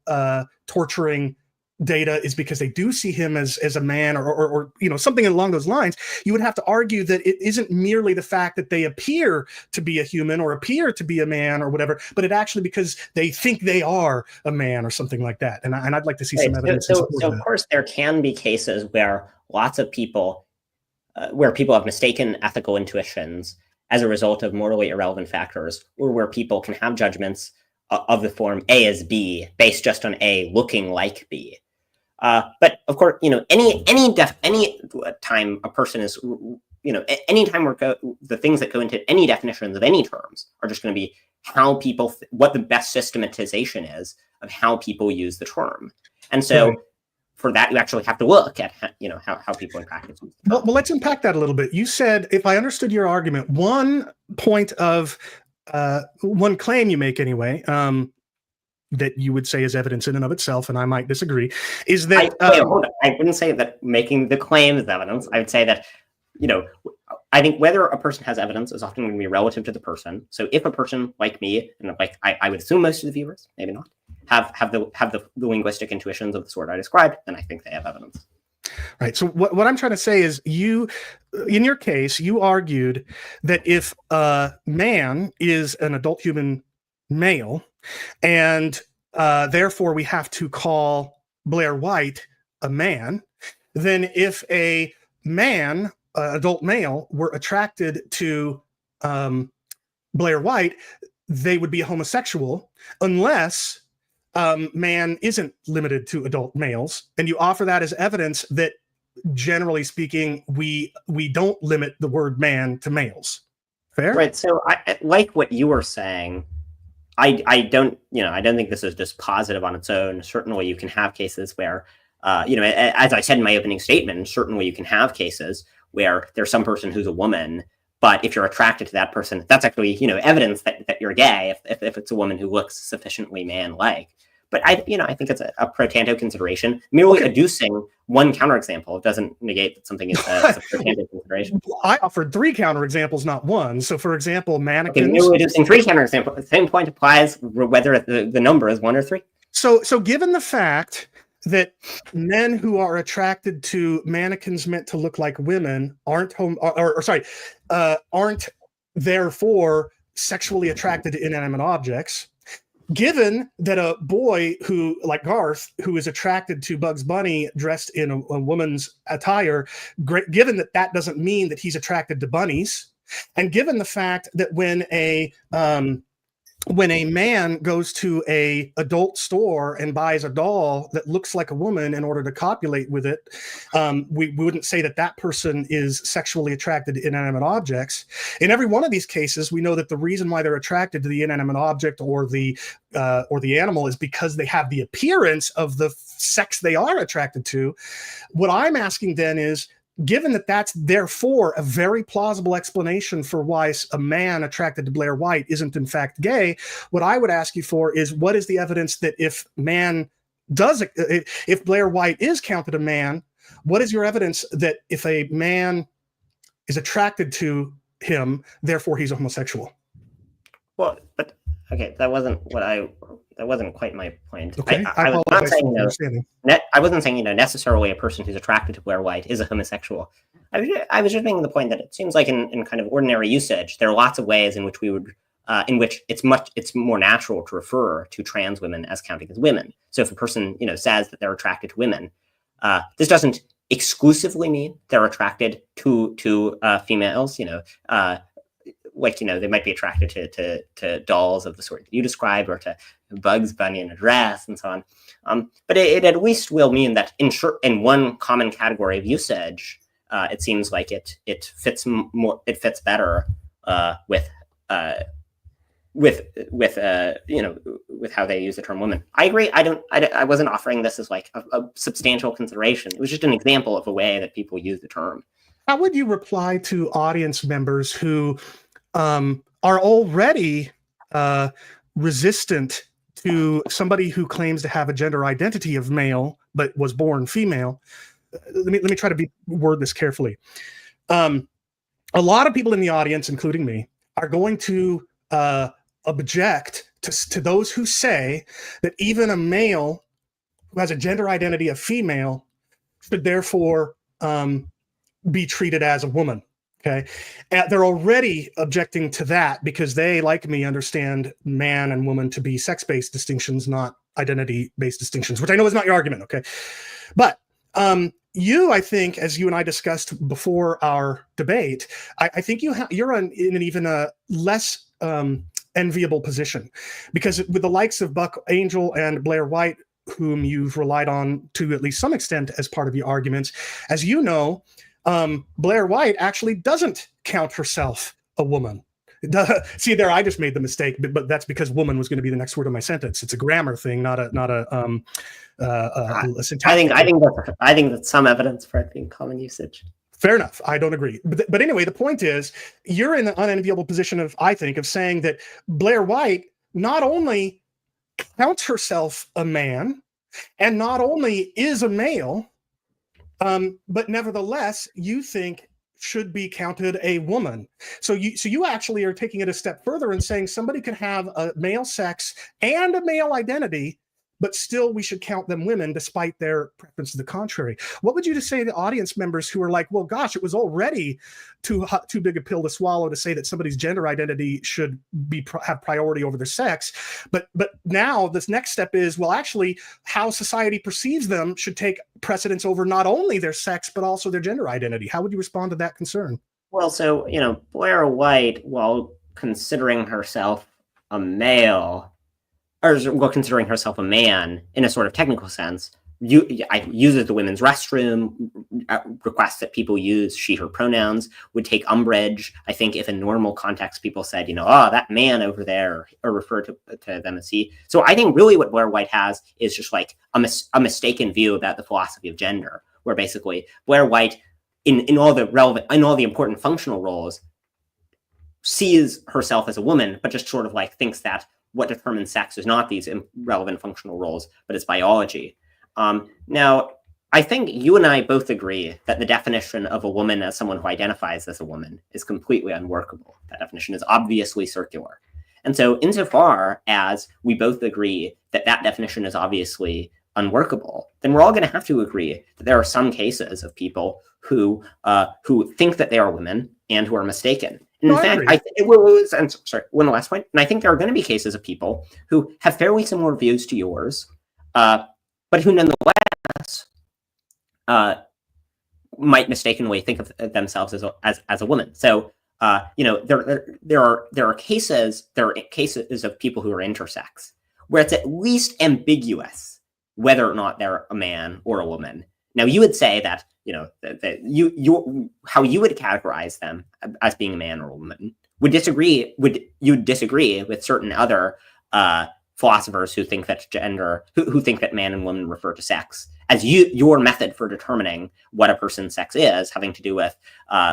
torturing Data is because they do see him as a man or something along those lines, you would have to argue that it isn't merely the fact that they appear to be a human or appear to be a man or whatever, but it actually because they think they are a man or something like that. And I'd like to see some evidence. So of course there can be cases where lots of people, where people have mistaken ethical intuitions as a result of morally irrelevant factors, or where people can have judgments of the form A is B based just on A looking like B. But of course, any time a person is, any time the things that go into any definitions of any terms are just going to be how people, what the best systematization is of how people use the term. And so for that, you actually have to look at, how people in practice use the term. Well, let's unpack that a little bit. You said, if I understood your argument, one claim you make anyway, that you would say is evidence in and of itself, and I might disagree, is that... I wouldn't say that making the claim is evidence. I would say that, I think whether a person has evidence is often going to be relative to the person. So if a person like me, and like I would assume most of the viewers, maybe not, have the linguistic intuitions of the sort I described, then I think they have evidence. Right. So what I'm trying to say is you, in your case, you argued that if a man is an adult human male, and therefore we have to call Blair White a man, then if a man, adult male, were attracted to Blair White, they would be a homosexual unless man isn't limited to adult males. And you offer that as evidence that, generally speaking, we don't limit the word man to males. Fair? Right. So I like what you were saying. I don't think this is just positive on its own. Certainly you can have cases where, as I said in my opening statement, certainly you can have cases where there's some person who's a woman, but if you're attracted to that person, that's actually, evidence that you're gay if it's a woman who looks sufficiently man-like. But I think it's a pro tanto consideration. Merely adducing one counterexample doesn't negate that something is a pro tanto consideration. I offered 3 counterexamples, not one. So, for example, mannequins. Okay, merely adducing 3 counterexamples. The same point applies whether the number is 1 or 3. So given the fact that men who are attracted to mannequins meant to look like women aren't therefore sexually attracted to inanimate objects. Given that a boy who, like Garth, who is attracted to Bugs Bunny dressed in a woman's attire, given that doesn't mean that he's attracted to bunnies, and given the fact that when a man goes to a adult store and buys a doll that looks like a woman in order to copulate with it, we wouldn't say that person is sexually attracted to inanimate objects. In every one of these cases, we know that the reason why they're attracted to the inanimate object or the animal is because they have the appearance of the sex they are attracted to. What I'm asking then is, given that that's therefore a very plausible explanation for why a man attracted to Blair White isn't in fact gay, what I would ask you for is, what is the evidence that if Blair White is counted a man, what is your evidence that if a man is attracted to him, therefore he's a homosexual? Well, but okay, that wasn't quite my point. Okay, I wasn't saying necessarily a person who's attracted to Blair White is a homosexual. I was just making the point that it seems like in kind of ordinary usage, there are lots of ways in which it's more natural to refer to trans women as counting as women. So if a person says that they're attracted to women, this doesn't exclusively mean they're attracted to females. They might be attracted to dolls of the sort that you described, or to Bugs Bunny in a dress and so on. But it at least will mean that in one common category of usage, it seems like it fits better with how they use the term woman. I agree. I wasn't offering this as like a substantial consideration. It was just an example of a way that people use the term. How would you reply to audience members who are already resistant to somebody who claims to have a gender identity of male but was born female? Let me try to word this carefully. A lot of people in the audience, including me, are going to object to those who say that even a male who has a gender identity of female should therefore be treated as a woman. Okay, and they're already objecting to that because they, like me, understand man and woman to be sex-based distinctions, not identity-based distinctions, which I know is not your argument. Okay, but I think, as you and I discussed before our debate, I think you're in an even less enviable position, because with the likes of Buck Angel and Blair White, whom you've relied on to at least some extent as part of your arguments, as you know, Blair White actually doesn't count herself a woman. See there, I just made the mistake, but that's because woman was going to be the next word of my sentence. It's a grammar thing, not a syntax. I think that's some evidence for it being common usage. Fair enough. I don't agree. But anyway, the point is, you're in the unenviable position of saying that Blair White not only counts herself a man and not only is a male, but nevertheless, you think should be counted a woman. So you actually are taking it a step further and saying somebody can have a male sex and a male identity, but still we should count them women despite their preference to the contrary. What would you say to audience members who are like, well, gosh, it was already too big a pill to swallow to say that somebody's gender identity should have priority over their sex. But now this next step is, well, actually how society perceives them should take precedence over not only their sex, but also their gender identity. How would you respond to that concern? Well, so, Blair White, while considering herself a male, or considering herself a man in a sort of technical sense, uses the women's restroom, requests that people use she, her pronouns, would take umbrage. I think if in normal context people said, oh, that man over there, or refer to them as he. So I think really what Blair White has is just like a mistaken view about the philosophy of gender, where basically Blair White, in all the important functional roles, sees herself as a woman, but just sort of like thinks that what determines sex is not these relevant functional roles, but it's biology. Now, I think you and I both agree that the definition of a woman as someone who identifies as a woman is completely unworkable. That definition is obviously circular. And so insofar as we both agree that that definition is obviously unworkable, then we're all going to have to agree that there are some cases of people who think that they are women and who are mistaken. In fact, one last point. And I think there are going to be cases of people who have fairly similar views to yours, but who nonetheless might mistakenly think of themselves as a woman. So, there are cases of people who are intersex where it's at least ambiguous whether or not they're a man or a woman. Now, you would say that how you would categorize them as being a man or a woman would disagree with certain other philosophers who think that who think that man and woman refer to sex as your method for determining what a person's sex is, having to do with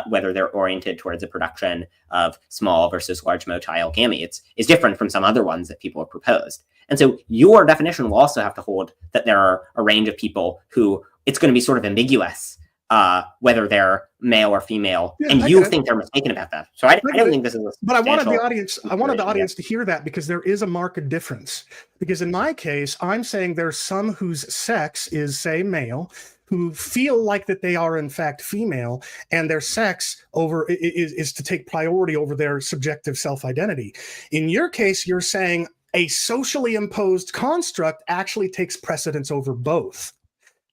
whether they're oriented towards the production of small versus large motile gametes, is different from some other ones that people have proposed. And so your definition will also have to hold that there are a range of people who it's going to be sort of ambiguous whether they're male or female, and you think they're mistaken about that. So I don't think this is a But I wanted the audience to hear that, because there is a marked difference. Because in my case, I'm saying there's some whose sex is, say, male, who feel like that they are in fact female, and their sex is to take priority over their subjective self-identity. In your case, you're saying a socially imposed construct actually takes precedence over both.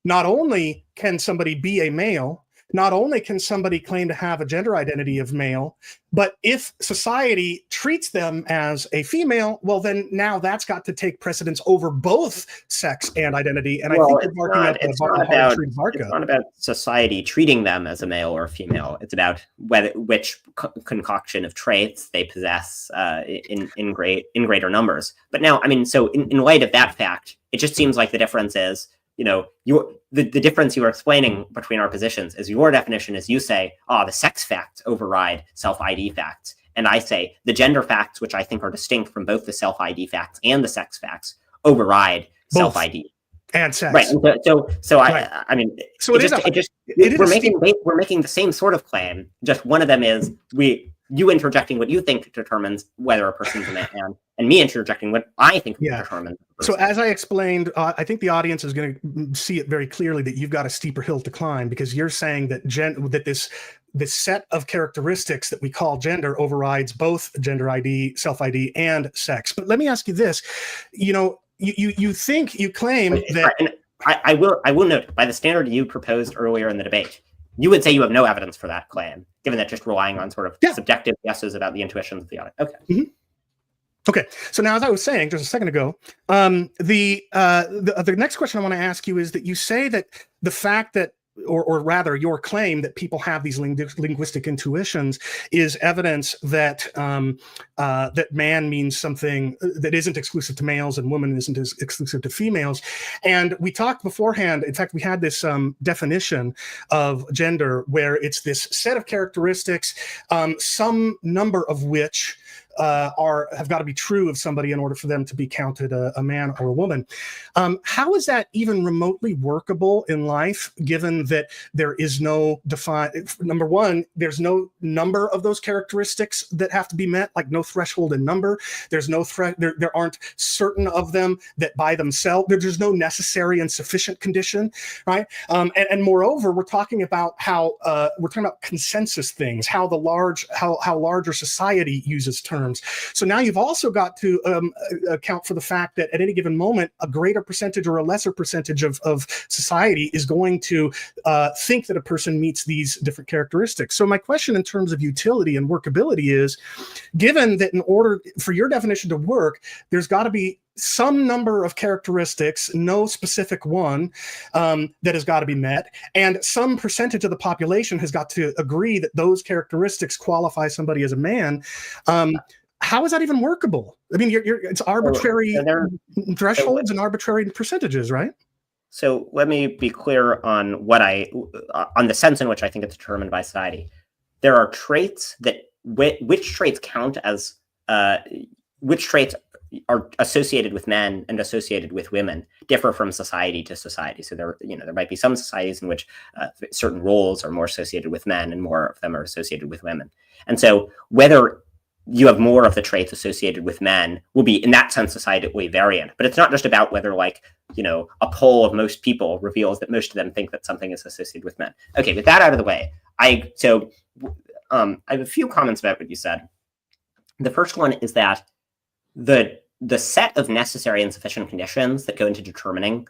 Not only can somebody be a male, not only can somebody claim to have a gender identity of male, but if society treats them as a female, well, then now that's got to take precedence over both sex and identity. And I think it's not about society treating them as a male or a female. It's about which concoction of traits they possess in greater numbers. But now, so in light of that fact, it just seems like the difference is, the difference you are explaining between our positions is your definition is you say, the sex facts override self-ID facts. And I say the gender facts, which I think are distinct from both the self-ID facts and the sex facts, override both self-ID. And sex. Right. We're making the same sort of claim. Just one of them is you interjecting what you think determines whether a person's a man, and me interjecting what I think determines. So as I explained, I think the audience is going to see it very clearly that you've got a steeper hill to climb, because you're saying that that this set of characteristics that we call gender overrides both gender ID, self-ID, and sex. But let me ask you this: you claim that. And I will note, by the standard you proposed earlier in the debate, you would say you have no evidence for that claim, given that just relying on sort of subjective guesses about the intuitions of the audience. Okay. Mm-hmm. Okay. So now, as I was saying just a second ago, the next question I want to ask you is that you say that the fact that, or rather your claim that people have these linguistic intuitions is evidence that that man means something that isn't exclusive to males and woman isn't exclusive to females. And we talked beforehand, in fact, we had this definition of gender where it's this set of characteristics, some number of which have got to be true of somebody in order for them to be counted a man or a woman. How is that even remotely workable in life, given that there is no defined, number one, there's no number of those characteristics that have to be met, like no threshold in number. There's no there aren't certain of them that by themselves, there's no necessary and sufficient condition, right? And moreover, we're talking about how consensus things, how larger society uses terms. So now you've also got to account for the fact that at any given moment, a greater percentage or a lesser percentage of society is going to think that a person meets these different characteristics. So my question in terms of utility and workability is, given that in order for your definition to work, there's got to be some number of characteristics, no specific one, that has got to be met, and some percentage of the population has got to agree that those characteristics qualify somebody as a man. How is that even workable? I mean, it's arbitrary thresholds and arbitrary percentages, right? So let me be clear on on the sense in which I think it's determined by society. There are traits that which traits count as which traits are associated with men and associated with women differ from society to society. So there might be some societies in which certain roles are more associated with men and more of them are associated with women. And so whether you have more of the traits associated with men will be, in that sense, societally variant. But it's not just about whether, like, a poll of most people reveals that most of them think that something is associated with men. Okay, with that out of the way, I have a few comments about what you said. The first one is that the set of necessary and sufficient conditions that go into determining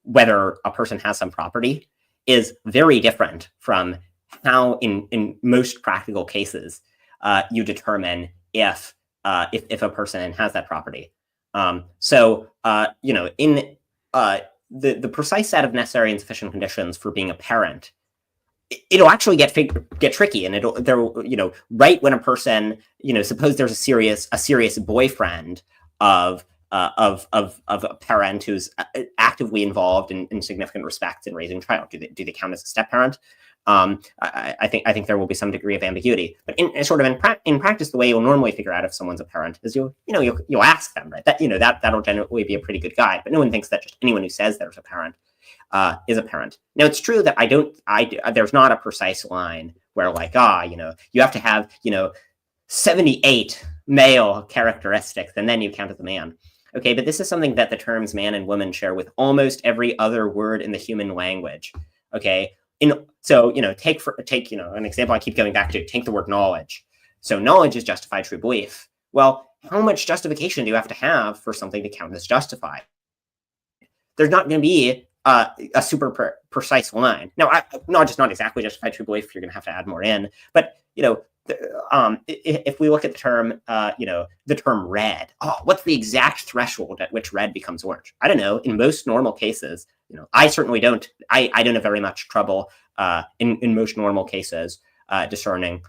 whether a person has some property is very different from how, in most practical cases, you determine if a person has that property. In the precise set of necessary and sufficient conditions for being a parent, it'll actually get tricky, and right when a person, suppose there's a serious boyfriend of a parent who's actively involved in significant respects in raising a child, do they count as a step parent? I think there will be some degree of ambiguity, but in practice, the way you'll normally figure out if someone's a parent is you'll ask them, right? That'll generally be a pretty good guide. But no one thinks that just anyone who says there's a parent is a parent. Now, it's true that there's not a precise line where, like, you have to have 78 male characteristics and then you count as a man. Okay, but this is something that the terms man and woman share with almost every other word in the human language. Okay. Take an example I keep going back to, take the word knowledge. So knowledge is justified true belief. Well, how much justification do you have to have for something to count as justified? There's not going to be a super precise line. Now, not exactly justified true belief, you're going to have to add more in. But, if we look at the term red, what's the exact threshold at which red becomes orange? I don't know. In most normal cases, I certainly don't. I don't have very much trouble in most normal cases discerning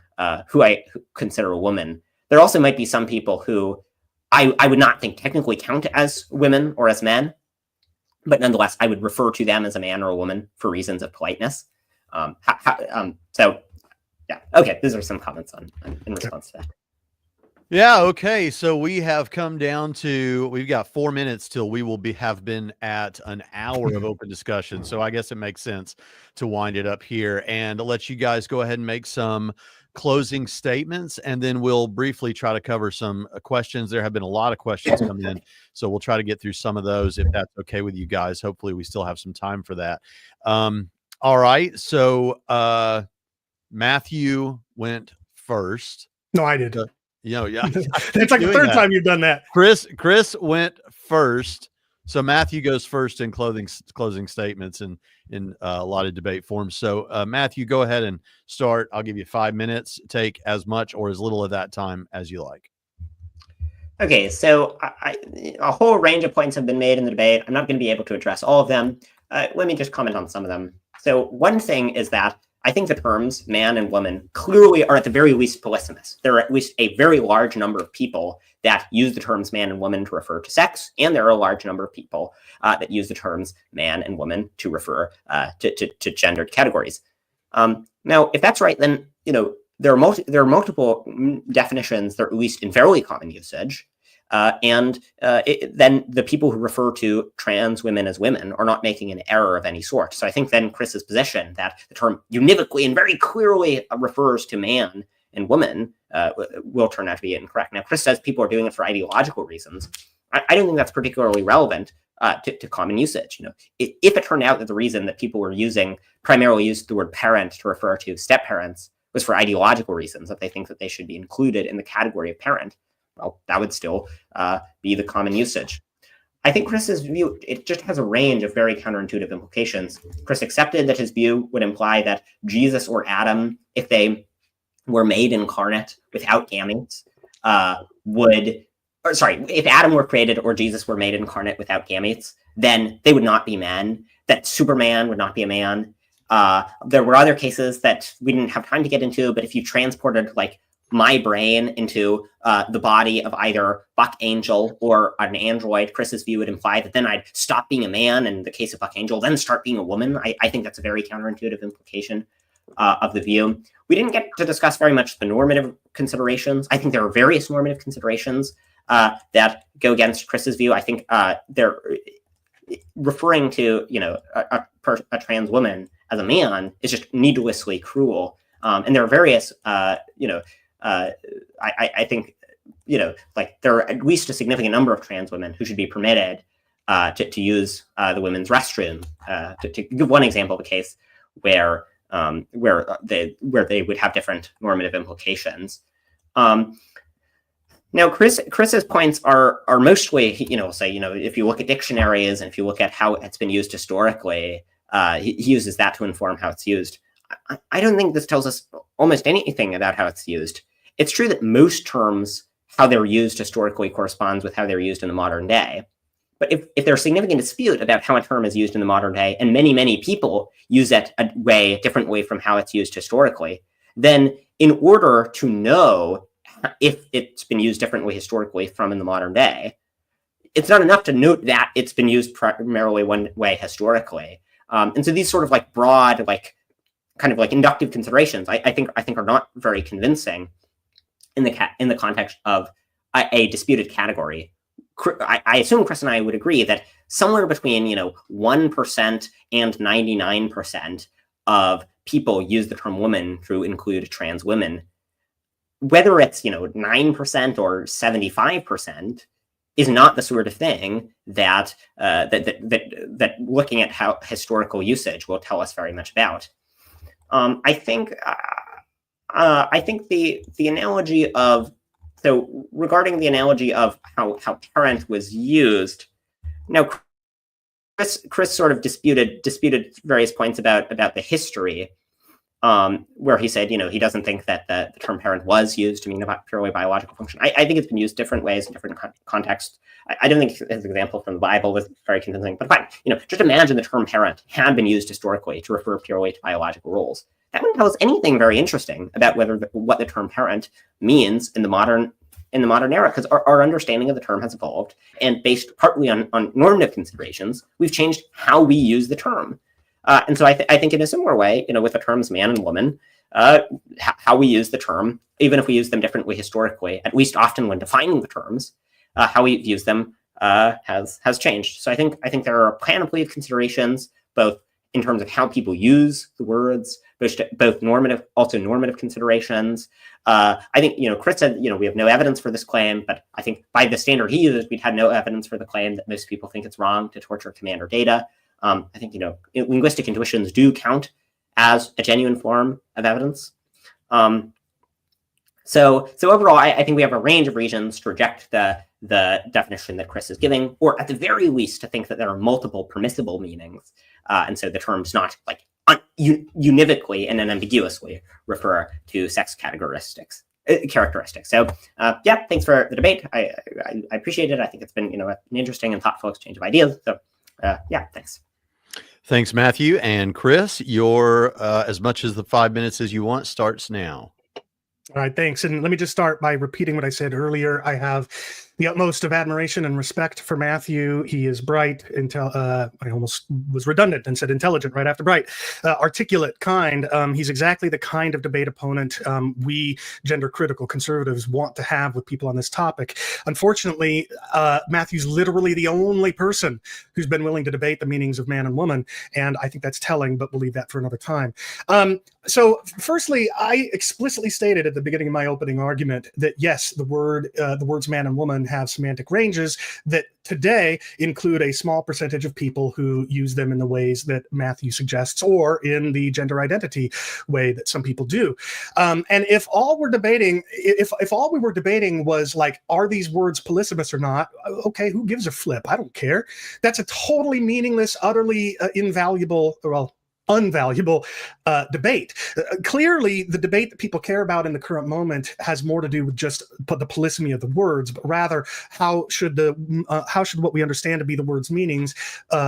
who I consider a woman. There also might be some people who I would not think technically count as women or as men, but nonetheless, I would refer to them as a man or a woman for reasons of politeness. Yeah. Okay. Those are some comments in response to that. Yeah. Okay. So we have come down to, we've got 4 minutes till we will have been at an hour of open discussion. So I guess it makes sense to wind it up here and let you guys go ahead and make some closing statements, and then we'll briefly try to cover some questions. There have been a lot of questions come in, so we'll try to get through some of those if that's okay with you guys. Hopefully we still have some time for that. All right. So, Matthew went first. No, I did. Yeah. It's like the third time you've done that. Chris went first. So Matthew goes first in closing statements and in a lot of debate forms. So Matthew, go ahead and start. I'll give you 5 minutes. Take as much or as little of that time as you like. Okay, so a whole range of points have been made in the debate. I'm not going to be able to address all of them. Let me just comment on some of them. So one thing is that I think the terms man and woman clearly are at the very least polysemous. There are at least a very large number of people that use the terms man and woman to refer to sex, and there are a large number of people that use the terms man and woman to refer to gendered categories. Now, if that's right, then there are multiple definitions that are at least in fairly common usage. Then the people who refer to trans women as women are not making an error of any sort. So I think then Chris's position that the term univocally and very clearly refers to man and woman will turn out to be incorrect. Now, Chris says people are doing it for ideological reasons. I don't think that's particularly relevant to common usage. If it turned out that the reason that people were primarily used the word parent to refer to step-parents was for ideological reasons, that they think that they should be included in the category of parent, well, that would still be the common usage. I think Chris's view, it just has a range of very counterintuitive implications. Chris accepted that his view would imply that Jesus or Adam, if they were made incarnate without gametes, if Adam were created or Jesus were made incarnate without gametes, then they would not be men, that Superman would not be a man. There were other cases that we didn't have time to get into, but if you transported like my brain into the body of either Buck Angel or an android, Chris's view would imply that then I'd stop being a man in the case of Buck Angel, then start being a woman. I think that's a very counterintuitive implication of the view. We didn't get to discuss very much the normative considerations. I think there are various normative considerations that go against Chris's view. I think they're referring to a trans woman as a man is just needlessly cruel. And there are various I think like there are at least a significant number of trans women who should be permitted to use the women's restroom. To give one example of a case where they would have different normative implications. Now, Chris's points are mostly, if you look at dictionaries and if you look at how it's been used historically, he uses that to inform how it's used. I don't think this tells us almost anything about how it's used. It's true that most terms, how they're used historically corresponds with how they're used in the modern day. But if there's significant dispute about how a term is used in the modern day, and many people use it a way differently from how it's used historically, then in order to know if it's been used differently historically from in the modern day, it's not enough to note that it's been used primarily one way historically. And so these sort of like broad, like kind of like inductive considerations, I think are not very convincing in the context of a disputed category. I assume Chris and I would agree that somewhere between 1% and 99% of people use the term woman to include trans women. Whether it's 9% or 75% is not the sort of thing that that looking at how historical usage will tell us very much about. I think the analogy of regarding the analogy of how parent was used, now Chris sort of disputed various points about the history, where he said he doesn't think that the term parent was used to mean a purely biological function. I think it's been used different ways in different contexts. I don't think his example from the Bible was very convincing, but fine. Just imagine the term parent had been used historically to refer purely to biological roles. That wouldn't tell us anything very interesting about what the term parent means in the modern era, because our understanding of the term has evolved, and based partly on normative considerations, we've changed how we use the term. And so I think in a similar way, with the terms man and woman, how we use the term, even if we use them differently historically, at least often when defining the terms, how we use them has changed. So I think there are a panoply of considerations, both in terms of how people use the words, both normative considerations. I think, Chris said, we have no evidence for this claim, but I think by the standard he uses, we'd had no evidence for the claim that most people think it's wrong to torture commander data. I think, linguistic intuitions do count as a genuine form of evidence. So overall, I think we have a range of reasons to reject the definition that Chris is giving, or at the very least to think that there are multiple permissible meanings. And so the terms not like univocally and unambiguously refer to sex characteristics. So yeah, thanks for the debate. I appreciate it. I think it's been an interesting and thoughtful exchange of ideas. So yeah, thanks. Thanks, Matthew. And Chris, your as much as the 5 minutes as you want starts now. All right, thanks. And let me just start by repeating what I said earlier. I have The utmost of admiration and respect for Matthew. He is bright, I almost was redundant and said intelligent right after bright, articulate, kind. He's exactly the kind of debate opponent we gender critical conservatives want to have with people on this topic. Unfortunately, Matthew's literally the only person who's been willing to debate the meanings of man and woman, and I think that's telling, but we'll leave that for another time. So firstly, I explicitly stated at the beginning of my opening argument that yes, the words man and woman have semantic ranges that today include a small percentage of people who use them in the ways that Matthew suggests, or in the gender identity way that some people do. And if all we're debating, if all we were debating was like, are these words polysemous or not? Okay, who gives a flip? I don't care. That's a totally meaningless, utterly invaluable, unvaluable debate. Clearly, the debate that people care about in the current moment has more to do with just the polysemy of the words, but rather how should what we understand to be the words' meanings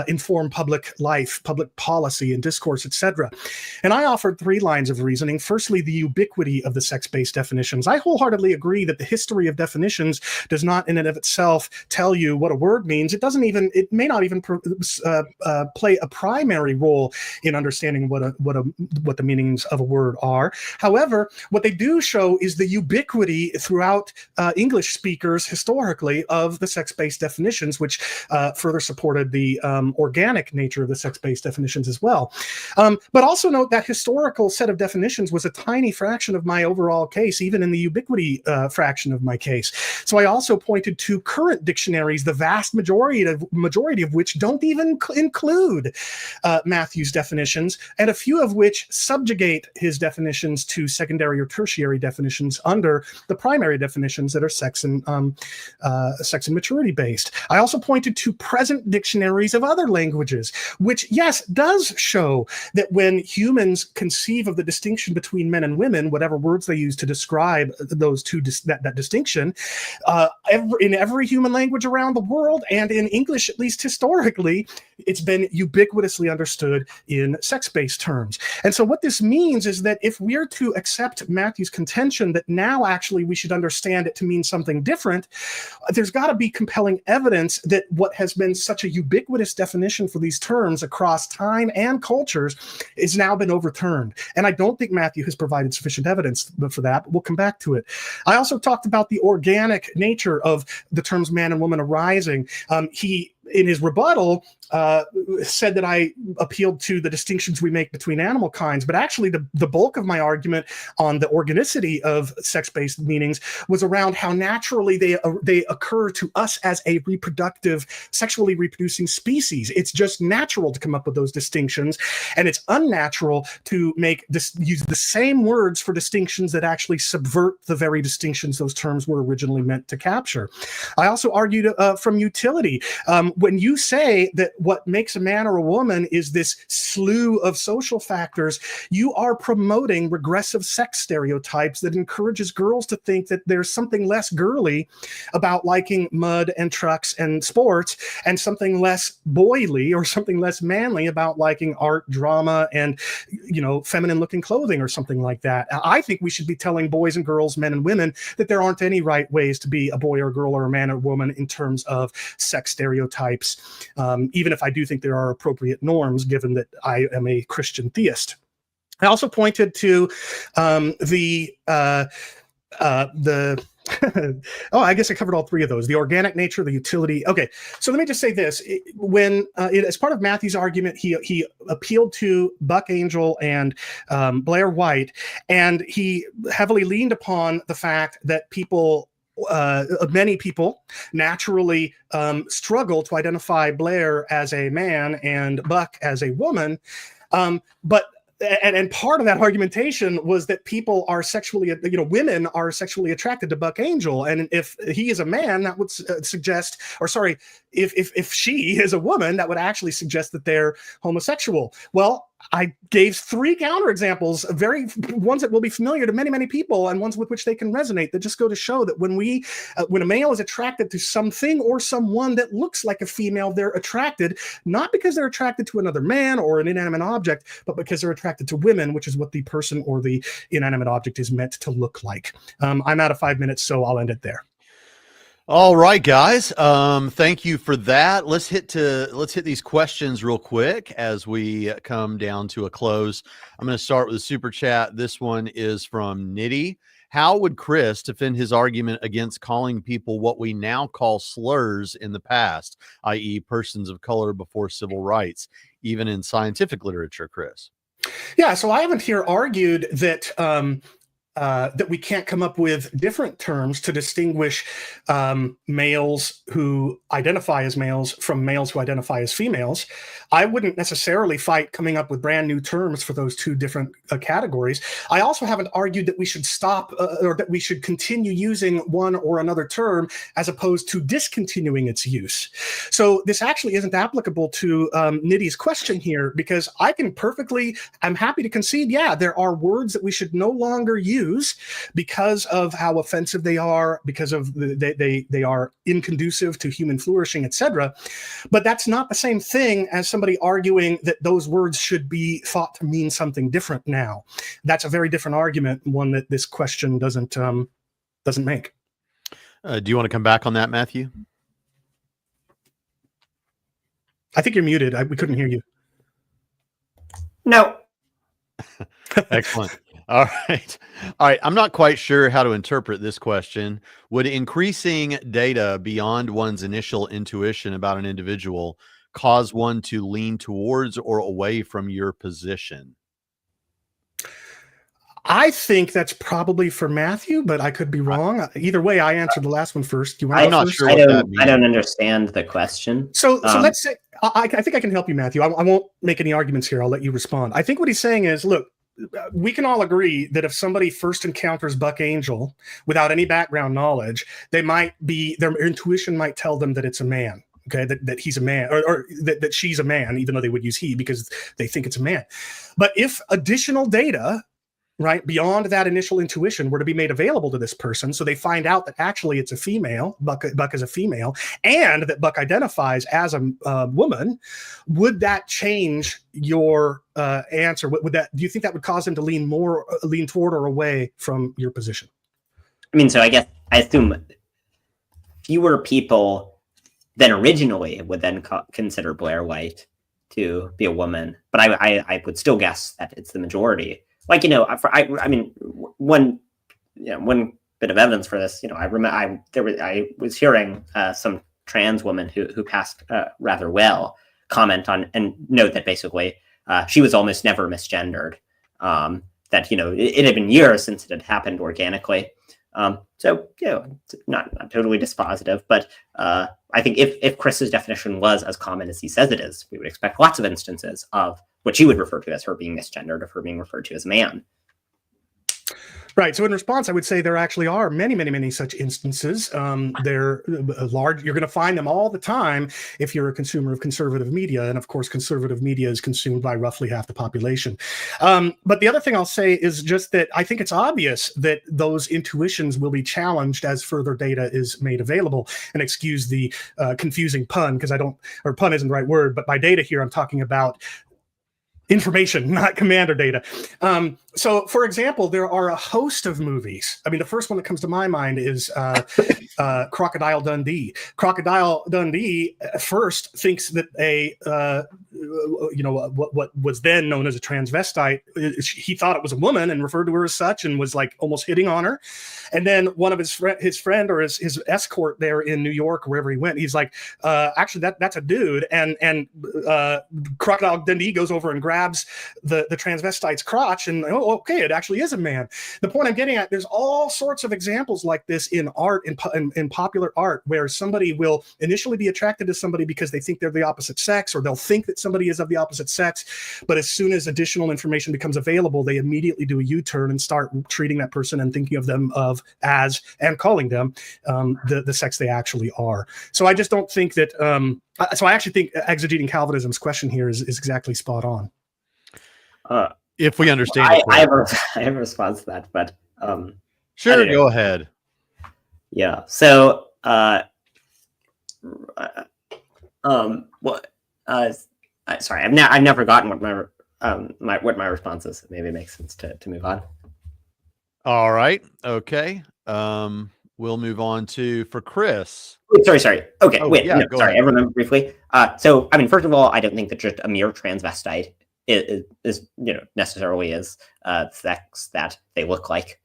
inform public life, public policy, and discourse, etc. And I offered 3 lines of reasoning. Firstly, the ubiquity of the sex-based definitions. I wholeheartedly agree that the history of definitions does not, in and of itself, tell you what a word means. It may not even play a primary role in understanding what the meanings of a word are. However, what they do show is the ubiquity throughout English speakers historically of the sex-based definitions, which further supported the organic nature of the sex-based definitions as well. But also note that historical set of definitions was a tiny fraction of my overall case, even in the ubiquity fraction of my case. So I also pointed to current dictionaries, the vast majority of which don't even include Matthew's definitions, and a few of which subjugate his definitions to secondary or tertiary definitions under the primary definitions that are sex and maturity based. I also pointed to present dictionaries of other languages, which, yes, does show that when humans conceive of the distinction between men and women, whatever words they use to describe those two that distinction, in every human language around the world, and in English, at least historically, it's been ubiquitously understood in sex-based terms. And so what this means is that if we're to accept Matthew's contention that now actually we should understand it to mean something different, there's got to be compelling evidence that what has been such a ubiquitous definition for these terms across time and cultures has now been overturned. And I don't think Matthew has provided sufficient evidence for that, but we'll come back to it. I also talked about the organic nature of the terms man and woman arising. He, in his rebuttal, said that I appealed to the distinctions we make between animal kinds, but actually the bulk of my argument on the organicity of sex-based meanings was around how naturally they occur to us as a reproductive, sexually reproducing species. It's just natural to come up with those distinctions, and it's unnatural to use the same words for distinctions that actually subvert the very distinctions those terms were originally meant to capture. I also argued from utility. When you say that what makes a man or a woman is this slew of social factors, you are promoting regressive sex stereotypes that encourages girls to think that there's something less girly about liking mud and trucks and sports, and something less boyly or something less manly about liking art, drama, and feminine looking clothing or something like that. I think we should be telling boys and girls, men and women, that there aren't any right ways to be a boy or girl or a man or woman in terms of sex stereotypes. Even if I do think there are appropriate norms, given that I am a Christian theist. I also pointed to the I guess I covered all 3 of those: the organic nature, the utility. Okay, so let me just say this: as part of Matthew's argument, he appealed to Buck Angel and Blair White, and he heavily leaned upon the fact that many people naturally struggle to identify Blair as a man and Buck as a woman, but and part of that argumentation was that people are women are sexually attracted to Buck Angel, and if he is a man, that would suggest, or sorry, if she is a woman, that would actually suggest that they're homosexual. Well, I gave 3 counterexamples, ones that will be familiar to many, many people, and ones with which they can resonate, that just go to show that when a male is attracted to something or someone that looks like a female, they're attracted, not because they're attracted to another man or an inanimate object, but because they're attracted to women, which is what the person or the inanimate object is meant to look like. I'm out of 5 minutes, so I'll end it there. All right, guys. Thank you for that. Let's hit these questions real quick as we come down to a close. I'm going to start with a super chat. This one is from Nitty. How would Chris defend his argument against calling people what we now call slurs in the past, i.e., persons of color before civil rights, even in scientific literature, Chris? Yeah, so I haven't here argued that that we can't come up with different terms to distinguish males who identify as males from males who identify as females. I wouldn't necessarily fight coming up with brand new terms for those two different categories. I also haven't argued that we should stop or that we should continue using one or another term as opposed to discontinuing its use. So this actually isn't applicable to Niddy's question here, because I'm happy to concede, yeah, there are words that we should no longer use because of how offensive they are, because of they are inconducive to human flourishing, etc. But that's not the same thing as somebody arguing that those words should be thought to mean something different now. That's a very different argument, one that this question doesn't make. Do you want to come back on that, Matthew? I think you're muted. We couldn't hear you. No. Excellent. All right. I'm not quite sure how to interpret this question. Would increasing data beyond one's initial intuition about an individual cause one to lean towards or away from your position? I think that's probably for Matthew, but I could be wrong. Either way, I answered the last one first. Do you want to I'm not first? sure what that means. I don't understand the question. So let's say, I think I can help you, Matthew. I won't make any arguments here. I'll let you respond. I think what he's saying is, look, we can all agree that if somebody first encounters Buck Angel without any background knowledge, their intuition might tell them that it's a man. Okay, that he's a man, or that she's a man, even though they would use he because they think it's a man. But if additional data, right, beyond that initial intuition were to be made available to this person, so they find out that actually it's a female, Buck is a female, and that Buck identifies as a woman, would that change your answer? Do you think that would cause them to lean toward or away from your position? I mean, so I assume fewer people than originally would then consider Blair White to be a woman, but I would still guess that it's the majority. Like, I mean, one bit of evidence for this, I was hearing some trans woman who passed rather well comment on and note that basically she was almost never misgendered. That it had been years since it had happened organically. So it's not totally dispositive, but I think if Chris's definition was as common as he says it is, we would expect lots of instances of what you would refer to as her being misgendered, of her being referred to as a man. Right. So in response, I would say there actually are many, many, many such instances. They're large. You're going to find them all the time if you're a consumer of conservative media. And of course, conservative media is consumed by roughly half the population. But the other thing I'll say is just that I think it's obvious that those intuitions will be challenged as further data is made available. And excuse the confusing pun, because pun isn't the right word, but by data here, I'm talking about information, not commander data. So, for example, there are a host of movies. I mean, the first one that comes to my mind is Crocodile Dundee. Crocodile Dundee first thinks that what was then known as a transvestite, he thought it was a woman and referred to her as such and was like almost hitting on her. And then one of his friend or his escort there in New York, wherever he went, he's like, actually, that's a dude. And Crocodile Dundee goes over and grabs the transvestite's crotch and, okay, it actually is a man. The point I'm getting at, there's all sorts of examples like this in art, in popular art, where somebody will initially be attracted to somebody because they think they're the opposite sex, or they'll think that somebody is of the opposite sex. But as soon as additional information becomes available, they immediately do a U-turn and start treating that person and thinking of them as and calling them the sex they actually are. So I just don't think that. So I actually think exegeting Calvinism's question here is exactly spot on. If we understand, I have a response to that, but sure, go ahead. Yeah. So, sorry, I've never forgotten what my response is. Maybe it makes sense to move on. All right. Okay. we'll move on to for Chris. Sorry. Okay, Oh, wait. yeah, No, go sorry. ahead. I remember briefly. So, I mean, first of all, I don't think that just a mere transvestite is necessarily is sex that they look like.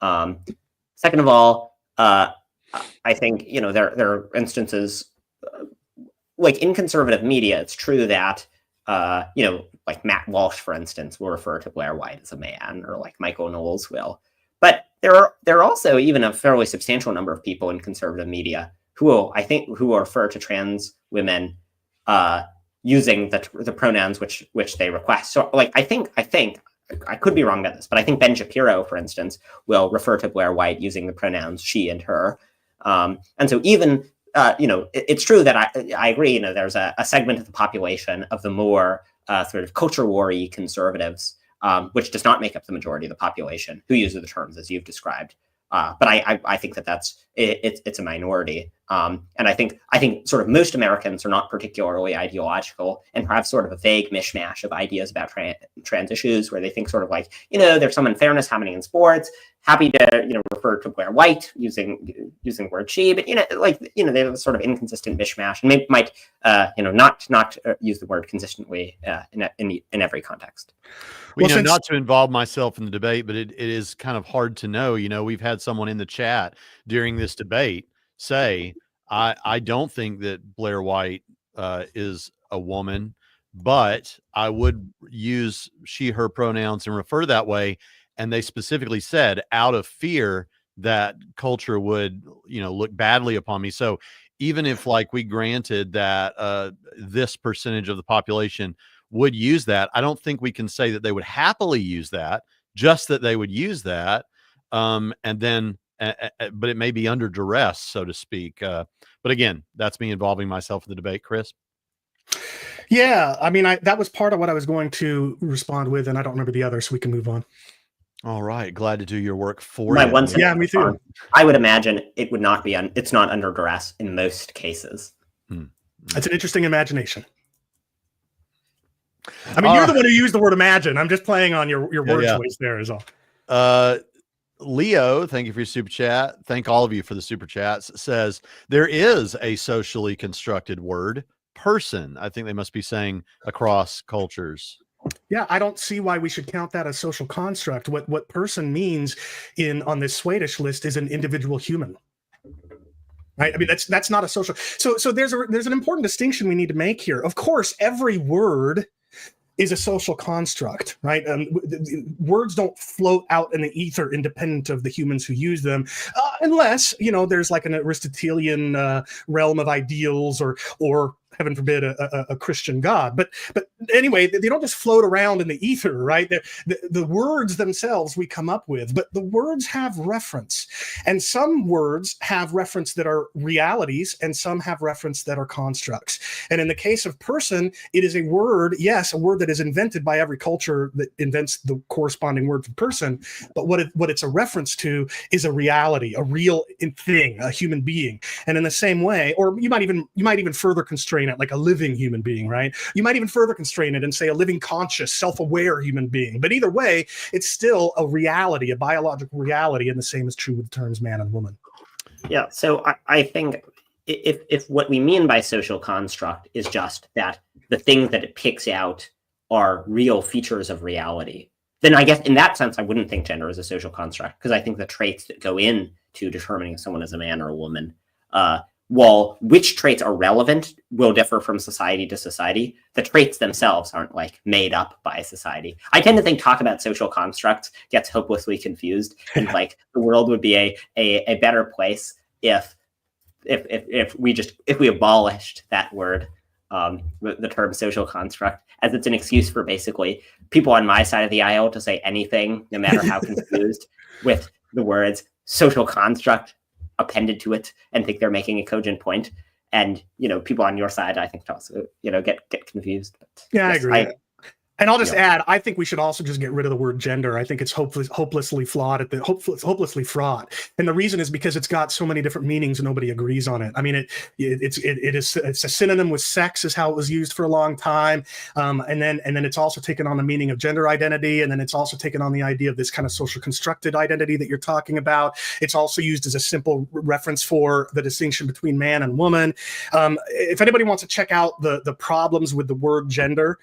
Second of all, I think there are instances like in conservative media. It's true that like Matt Walsh, for instance, will refer to Blair White as a man, or like Michael Knowles will. But there are also even a fairly substantial number of people in conservative media who will refer to trans women using the pronouns which they request. So, like, I think I could be wrong about this, but I think Ben Shapiro, for instance, will refer to Blair White using the pronouns she and her. And so even it's true that I agree. There's a segment of the population of the more sort of culture war-y conservatives, which does not make up the majority of the population, who uses the terms as you've described. But I think it's a minority. And I think sort of most Americans are not particularly ideological and have sort of a vague mishmash of ideas about trans issues, where they think sort of like, there's some unfairness happening in sports. Happy to refer to Blair White using the word she, but they have a sort of inconsistent mishmash, and might not use the word consistently in every context. Well, not to involve myself in the debate, but it is kind of hard to know. We've had someone in the chat during this debate say, I don't think that Blair White is a woman, but I would use she, her pronouns and refer that way. And they specifically said, out of fear that culture would, look badly upon me. So even if, like, we granted that this percentage of the population would use that, I don't think we can say that they would happily use that, just that they would use that. And then, but it may be under duress, so to speak. But again, that's me involving myself in the debate, Chris. Yeah, I mean, that was part of what I was going to respond with, and I don't remember the other, so we can move on. All right, glad to do your work for you. Yeah, me too. I would imagine it would not be it's not under duress in most cases. That's an interesting imagination. I mean, you're the one who used the word imagine. I'm just playing on your word choice there is all. Leo, thank you for your super chat. Thank all of you for the super chats. Says there is a socially constructed word, person. I think they must be saying across cultures. Yeah, I don't see why we should count that as social construct. What person means on this Swedish list is an individual human. Right? I mean, that's not a social. So there's an important distinction we need to make here. Of course, every word is a social construct, right? Words don't float out in the ether independent of the humans who use them, unless there's like an Aristotelian realm of ideals, or heaven forbid, a Christian God. But anyway, they don't just float around in the ether, right? The words themselves we come up with, but the words have reference. And some words have reference that are realities, and some have reference that are constructs. And in the case of person, it is a word, yes, a word that is invented by every culture that invents the corresponding word for person. But what it's a reference to is a reality, a real thing, a human being. And in the same way, or you might even further constrain it, like a living human being, right? You might even further constrain it and say a living, conscious, self-aware human being. But either way, it's still a reality, a biological reality, and the same is true with the terms man and woman. Yeah, so I think if what we mean by social construct is just that the things that it picks out are real features of reality, then I guess in that sense, I wouldn't think gender is a social construct, because I think the traits that go into determining if someone is a man or a woman, while which traits are relevant will differ from society to society, the traits themselves aren't like made up by society. I tend to think talk about social constructs gets hopelessly confused, and like the world would be a better place if we abolished that word, the term social construct, as it's an excuse for basically people on my side of the aisle to say anything, no matter how confused, with the words social construct appended to it, and think they're making a cogent point. And people on your side, I think, also get confused. But yeah, yes, I agree. And I'll just add, I think we should also just get rid of the word gender. I think it's hopelessly flawed hopelessly fraught. And the reason is because it's got so many different meanings and nobody agrees on it. I mean, it's a synonym with sex is how it was used for a long time. And then it's also taken on the meaning of gender identity. And then it's also taken on the idea of this kind of social constructed identity that you're talking about. It's also used as a simple reference for the distinction between man and woman. If anybody wants to check out the problems with the word gender,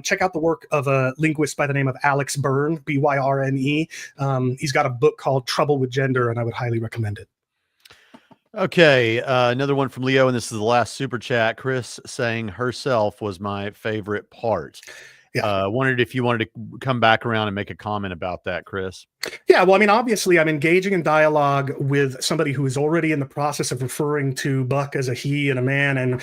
check out the work of a linguist by the name of Alex Byrne, Byrne. He's got a book called Trouble with Gender, and I would highly recommend it. Okay, another one from Leo, and this is the last super chat. Chris saying herself was my favorite part. Yeah. Wondered if you wanted to come back around and make a comment about that, Chris. Yeah, well, I mean, obviously, I'm engaging in dialogue with somebody who is already in the process of referring to Buck as a he and a man, and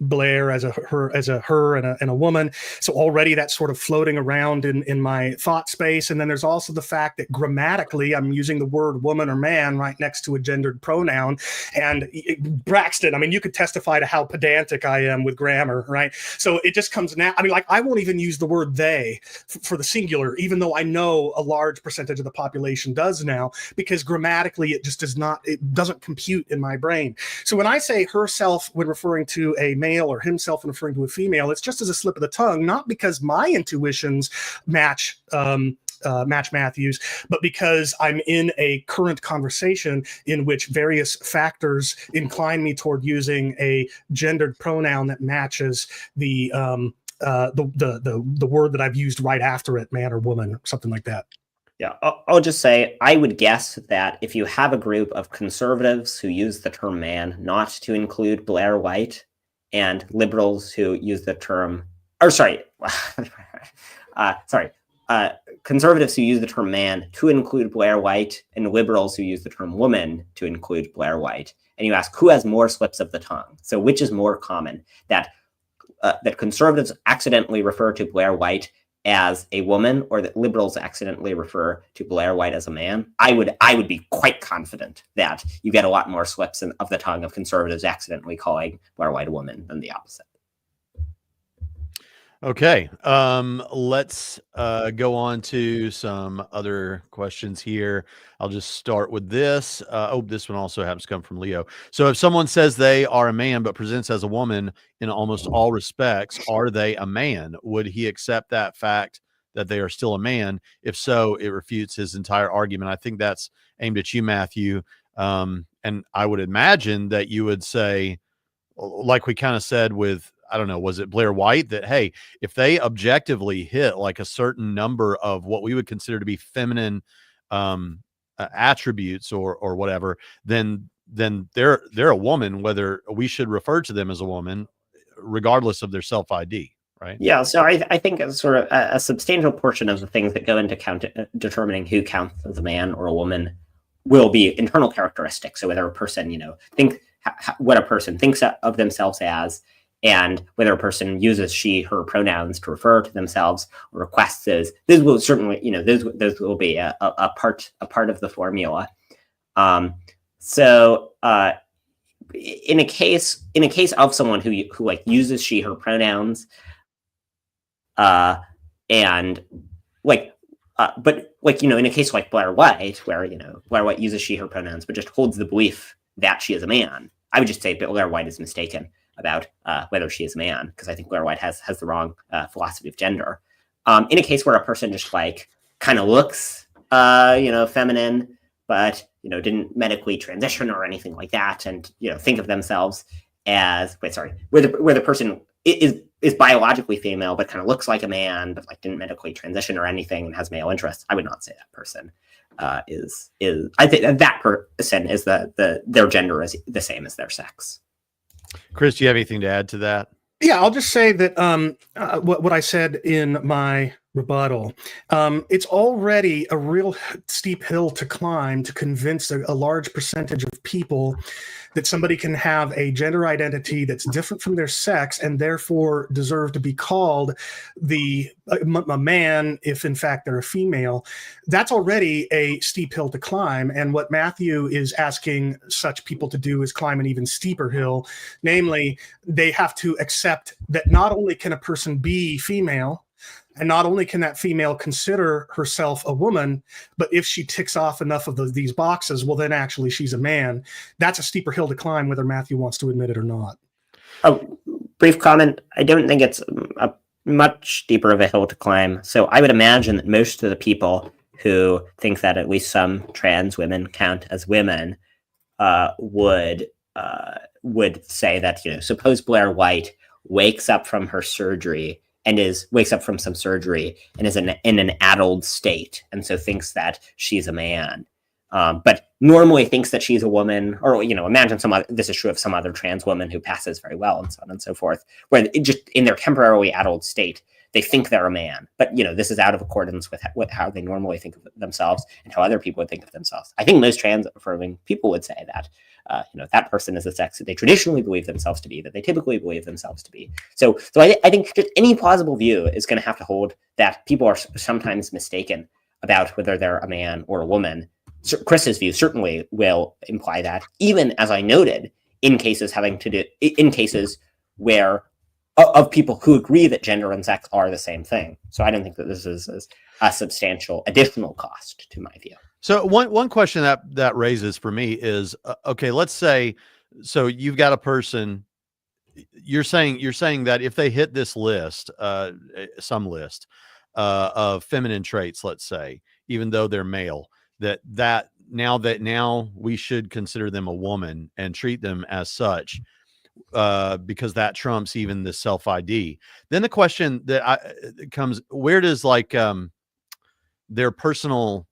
Blair as a her and a woman. So already that's sort of floating around in my thought space. And then there's also the fact that grammatically, I'm using the word woman or man right next to a gendered pronoun. And Braxton, I mean, you could testify to how pedantic I am with grammar, right? So it just comes now. I mean, like, I won't even use the word they for the singular, even though I know a large percentage of the population does now, because grammatically it just doesn't compute in my brain. So when I say herself when referring to a male or himself when referring to a female, it's just as a slip of the tongue, not because my intuitions match Matthew's, but because I'm in a current conversation in which various factors incline me toward using a gendered pronoun that matches the word that I've used right after it, man or woman, or something like that. Yeah, I'll just say, I would guess that if you have a group of conservatives who use the term man not to include Blair White, and liberals who use the term, conservatives who use the term man to include Blair White, and liberals who use the term woman to include Blair White, and you ask who has more slips of the tongue, so which is more common, that conservatives accidentally refer to Blair White as a woman, or that liberals accidentally refer to Blair White as a man, I would be quite confident that you get a lot more slips of the tongue of conservatives accidentally calling Blair White a woman than the opposite. Okay, let's go on to some other questions here. I'll just start with this. This one also happens to come from Leo. So if someone says they are a man but presents as a woman in almost all respects, are they a man? Would he accept that fact that they are still a man? If so, it refutes his entire argument. I think that's aimed at you, Matthew. And I would imagine that you would say, like we kind of said with, I don't know, was it Blair White, that, hey, if they objectively hit like a certain number of what we would consider to be feminine attributes or whatever, then they're a woman, whether we should refer to them as a woman, regardless of their self-ID, right? Yeah, so I think it's sort of a substantial portion of the things that go into determining who counts as a man or a woman will be internal characteristics. So whether a person, what a person thinks of themselves as, and whether a person uses she, her pronouns to refer to themselves or requests those, this will certainly, those will be a part of the formula. In a case of someone who like uses she, her pronouns, but in a case like Blair White, where Blair White uses she, her pronouns, but just holds the belief that she is a man, I would just say Blair White is mistaken about whether she is a man, because I think Blair White has the wrong philosophy of gender. In a case where a person just like kind of looks feminine, but didn't medically transition or anything like that, and think of themselves as where the person is biologically female but kind of looks like a man, but like didn't medically transition or anything and has male interests, I would not say that person is I think that person is their gender is the same as their sex. Chris, do you have anything to add to that? Yeah, I'll just say that what I said in my rebuttal, it's already a real steep hill to climb to convince a large percentage of people that somebody can have a gender identity that's different from their sex and therefore deserve to be called a man if in fact they're a female. That's already a steep hill to climb. And what Matthew is asking such people to do is climb an even steeper hill. Namely, they have to accept that not only can a person be female, And not only can that female consider herself a woman, but if she ticks off enough of these boxes, well, then actually she's a man. That's a steeper hill to climb, whether Matthew wants to admit it or not. Oh, brief comment. I don't think it's a much deeper of a hill to climb. So I would imagine that most of the people who think that at least some trans women count as women would say that, suppose Blair White wakes up from her surgery and wakes up from some surgery and is in an addled state, and so thinks that she's a man, but normally thinks that she's a woman, or imagine this is true of some other trans woman who passes very well, and so on and so forth, where just in their temporarily addled state they think they're a man, but this is out of accordance with how they normally think of themselves and how other people would think of themselves. I think most trans affirming people would say that that person is the sex that they traditionally believe themselves to be, that they typically believe themselves to be. So I think just any plausible view is going to have to hold that people are sometimes mistaken about whether they're a man or a woman. So Chris's view certainly will imply that, even as I noted, in cases where of people who agree that gender and sex are the same thing. So I don't think that this is a substantial additional cost to my view. So one question that raises for me is, okay, let's say, so you've got a person, you're saying that if they hit this list, some list of feminine traits, let's say, even though they're male, that now we should consider them a woman and treat them as such, because that trumps even the self-ID. Then the question that comes, where does their personal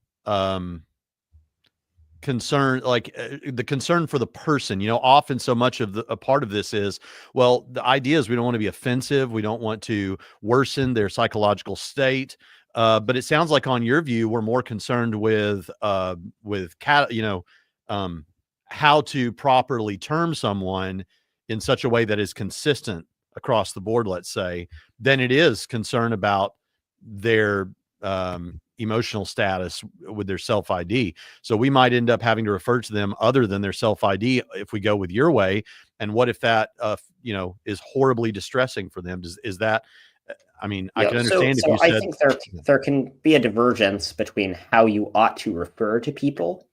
concern, the concern for the person, often so much of a part of this is, well, the idea is we don't want to be offensive. We don't want to worsen their psychological state. But it sounds like on your view, we're more concerned with how to properly term someone in such a way that is consistent across the board, let's say, than it is concern about their emotional status with their self-ID. So we might end up having to refer to them other than their self-ID if we go with your way. And what if that, is horribly distressing for them? Is that, I can understand if you said. I think there can be a divergence between how you ought to refer to people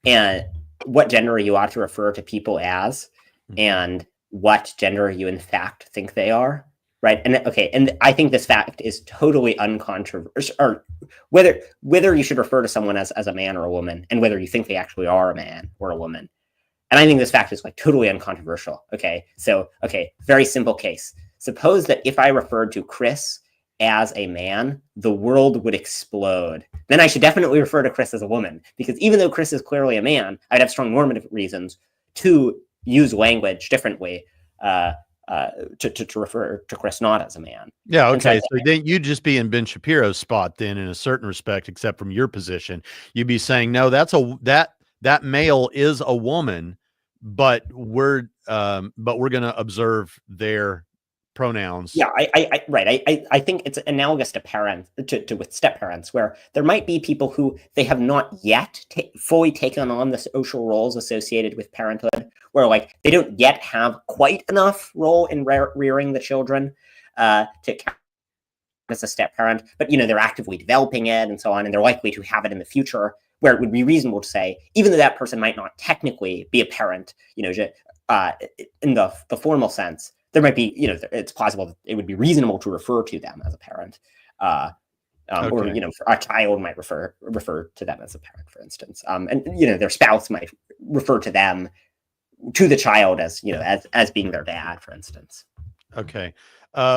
and what gender you ought to refer to people as, and what gender you in fact think they are, right? And I think this fact is totally uncontroversial, or whether you should refer to someone as a man or a woman, and whether you think they actually are a man or a woman. And I think this fact is totally uncontroversial. Very simple case. Suppose that if I referred to Chris as a man, the world would explode. Then I should definitely refer to Chris as a woman, because even though Chris is clearly a man, I'd have strong normative reasons to use language differently to refer to Chris not as a man. Yeah, okay. So then you'd just be in Ben Shapiro's spot then, in a certain respect, except from your position. You'd be saying, no, that male is a woman, but we're going to observe their pronouns. Yeah, I think it's analogous to parents, with step parents, where there might be people who they have not yet fully taken on the social roles associated with parenthood, where they don't yet have quite enough role in rearing the children to count as a step parent, but they're actively developing it and so on, and they're likely to have it in the future, where it would be reasonable to say, even though that person might not technically be a parent, in the formal sense, there might be, it's possible that it would be reasonable to refer to them as a parent, or a child might refer to them as a parent, for instance, and their spouse might refer to them, to the child, as as being their dad, for instance. Okay.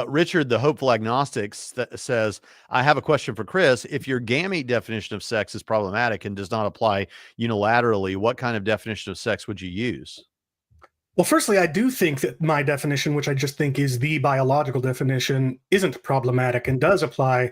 Richard, the hopeful agnostic, says, I have a question for Chris. If your gamete definition of sex is problematic and does not apply unilaterally, what kind of definition of sex would you use? Well, firstly, I do think that my definition, which I just think is the biological definition, isn't problematic and does apply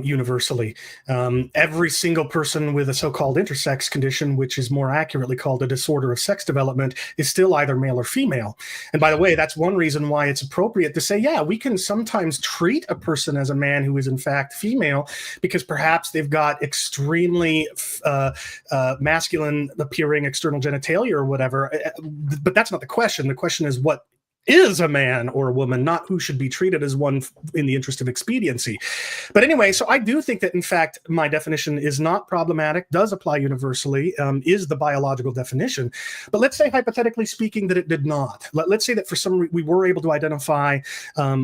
universally. Every single person with a so-called intersex condition, which is more accurately called a disorder of sex development, is still either male or female. And by the way, that's one reason why it's appropriate to say, yeah, we can sometimes treat a person as a man who is in fact female, because perhaps they've got extremely masculine appearing external genitalia or whatever. But that's not the question. The question is, what is a man or a woman, not who should be treated as one in the interest of expediency. But anyway, so I do think that, in fact, my definition is not problematic, does apply universally, is the biological definition. But let's say, hypothetically speaking, that it did not. Let's say that for some reason we were able to identify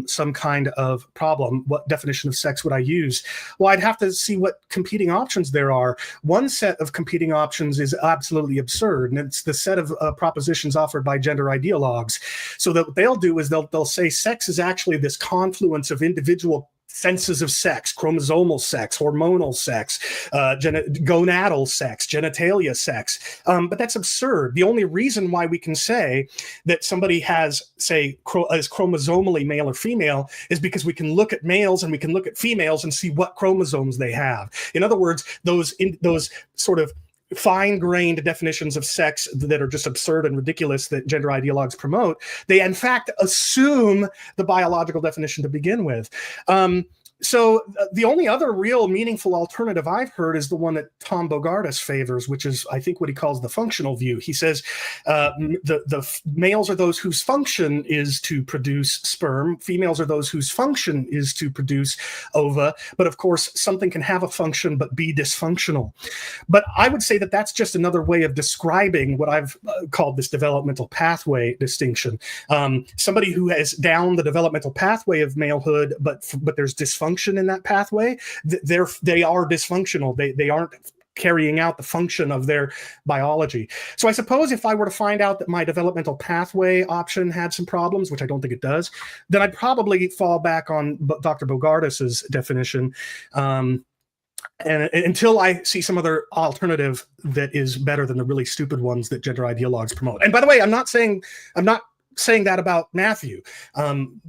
some kind of problem. What definition of sex would I use? Well, I'd have to see what competing options there are. One set of competing options is absolutely absurd, and it's the set of propositions offered by gender ideologues. So that what they'll do is they'll say sex is actually this confluence of individual senses of sex, chromosomal sex, hormonal sex, gonadal sex, genitalia sex. But that's absurd. The only reason why we can say that somebody has, say, is chromosomally male or female is because we can look at males and we can look at females and see what chromosomes they have. In other words, those sort of fine-grained definitions of sex that are just absurd and ridiculous that gender ideologues promote, they in fact assume the biological definition to begin with. So the only other real meaningful alternative I've heard is the one that Tom Bogardus favors, which is, I think, what he calls the functional view. He says the males are those whose function is to produce sperm. Females are those whose function is to produce ova. But of course, something can have a function but be dysfunctional. But I would say that that's just another way of describing what I've called this developmental pathway distinction. Somebody who has down the developmental pathway of malehood, but there's dysfunction in that pathway, they are dysfunctional. They aren't carrying out the function of their biology. So I suppose if I were to find out that my developmental pathway option had some problems, which I don't think it does, then I'd probably fall back on Dr. Bogardus's definition. And until I see some other alternative that is better than the really stupid ones that gender ideologues promote. And by the way, I'm not saying that about Matthew. I'm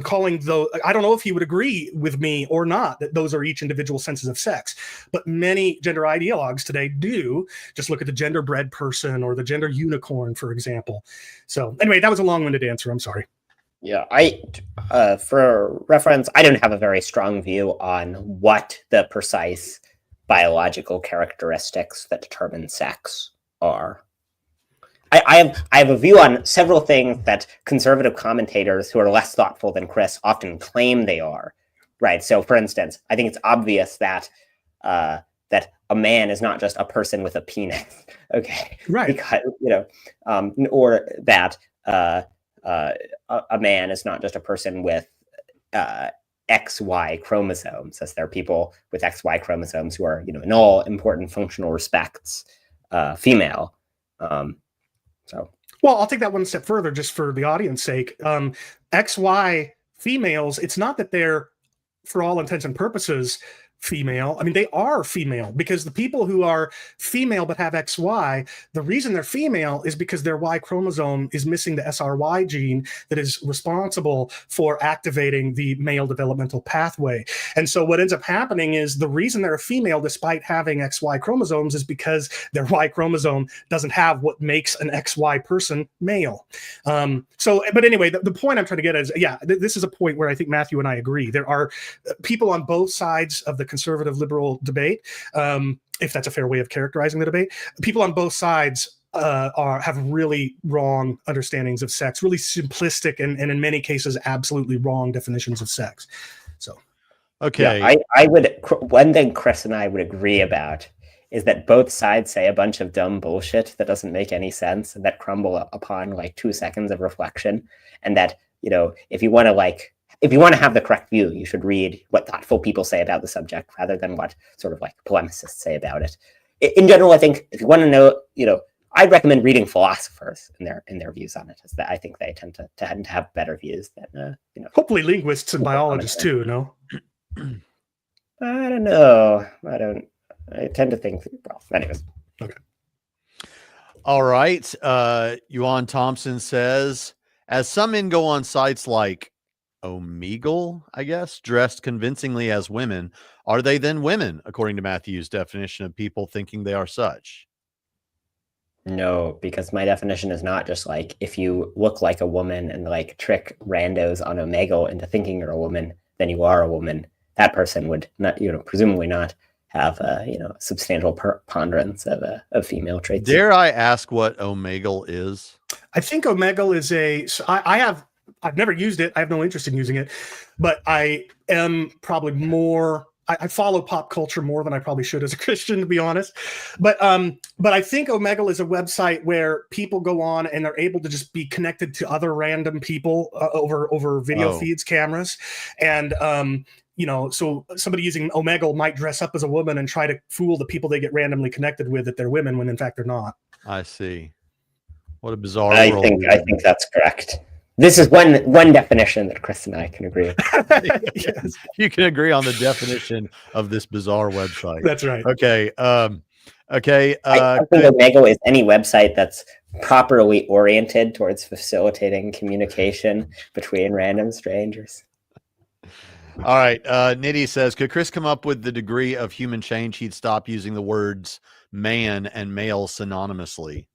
calling those, I don't know if he would agree with me or not, that those are each individual senses of sex, but many gender ideologues today do. Just look at the gender-bred person or the gender unicorn, for example. So anyway, that was a long-winded answer. I'm sorry. Yeah, for reference, I don't have a very strong view on what the precise biological characteristics that determine sex are. I have a view on several things that conservative commentators who are less thoughtful than Chris often claim they are, right? So, for instance, I think it's obvious that that a man is not just a person with a penis, okay? Right. Because or that a man is not just a person with XY chromosomes, as there are people with XY chromosomes who are, in all important functional respects, female. Well, I'll take that one step further just for the audience sake. XY females, it's not that they're, for all intents and purposes, female. I mean, they are female because the people who are female but have XY, the reason they're female is because their Y chromosome is missing the SRY gene that is responsible for activating the male developmental pathway. And so what ends up happening is the reason they're a female despite having XY chromosomes is because their Y chromosome doesn't have what makes an XY person male. But anyway, the point I'm trying to get at is, this is a point where I think Matthew and I agree. There are people on both sides of the conservative liberal debate, if that's a fair way of characterizing the debate. People on both sides have really wrong understandings of sex, really simplistic and in many cases absolutely wrong definitions of sex. So, okay, yeah, I would. One thing Chris and I would agree about is that both sides say a bunch of dumb bullshit that doesn't make any sense and that crumble upon like 2 seconds of reflection, and that if you want to have the correct view, you should read what thoughtful people say about the subject rather than what sort of like polemicists say about it. In general, I think if you want to know, I'd recommend reading philosophers in their views on it. As that I think they tend to have better views than hopefully linguists and biologists too. No, I don't know. I tend to think. Well, anyways. Okay. All right. Yuan Thompson says, as some men go on sites like Omegle, I guess, dressed convincingly as women, are they then women, according to Matthew's definition of people thinking they are such? No, because my definition is not just like if you look like a woman and like trick randos on Omegle into thinking you're a woman, then you are a woman. That person would not, presumably not have a substantial preponderance of female traits. Dare I ask what Omegle is? I think Omegle is I have I've never used it. I have no interest in using it, but I am probably more. I follow pop culture more than I probably should as a Christian, to be honest. But I think Omegle is a website where people go on and they're able to just be connected to other random people over video feeds, cameras, and so somebody using Omegle might dress up as a woman and try to fool the people they get randomly connected with that they're women when in fact they're not. I see. What a bizarre world. I think that's correct. This is one definition that Chris and I can agree on. Yes. You can agree on the definition of this bizarre website. That's right. Okay. I think Omegle is any website that's properly oriented towards facilitating communication between random strangers. All right. Nitty says, could Chris come up with the degree of human change he'd stop using the words man and male synonymously?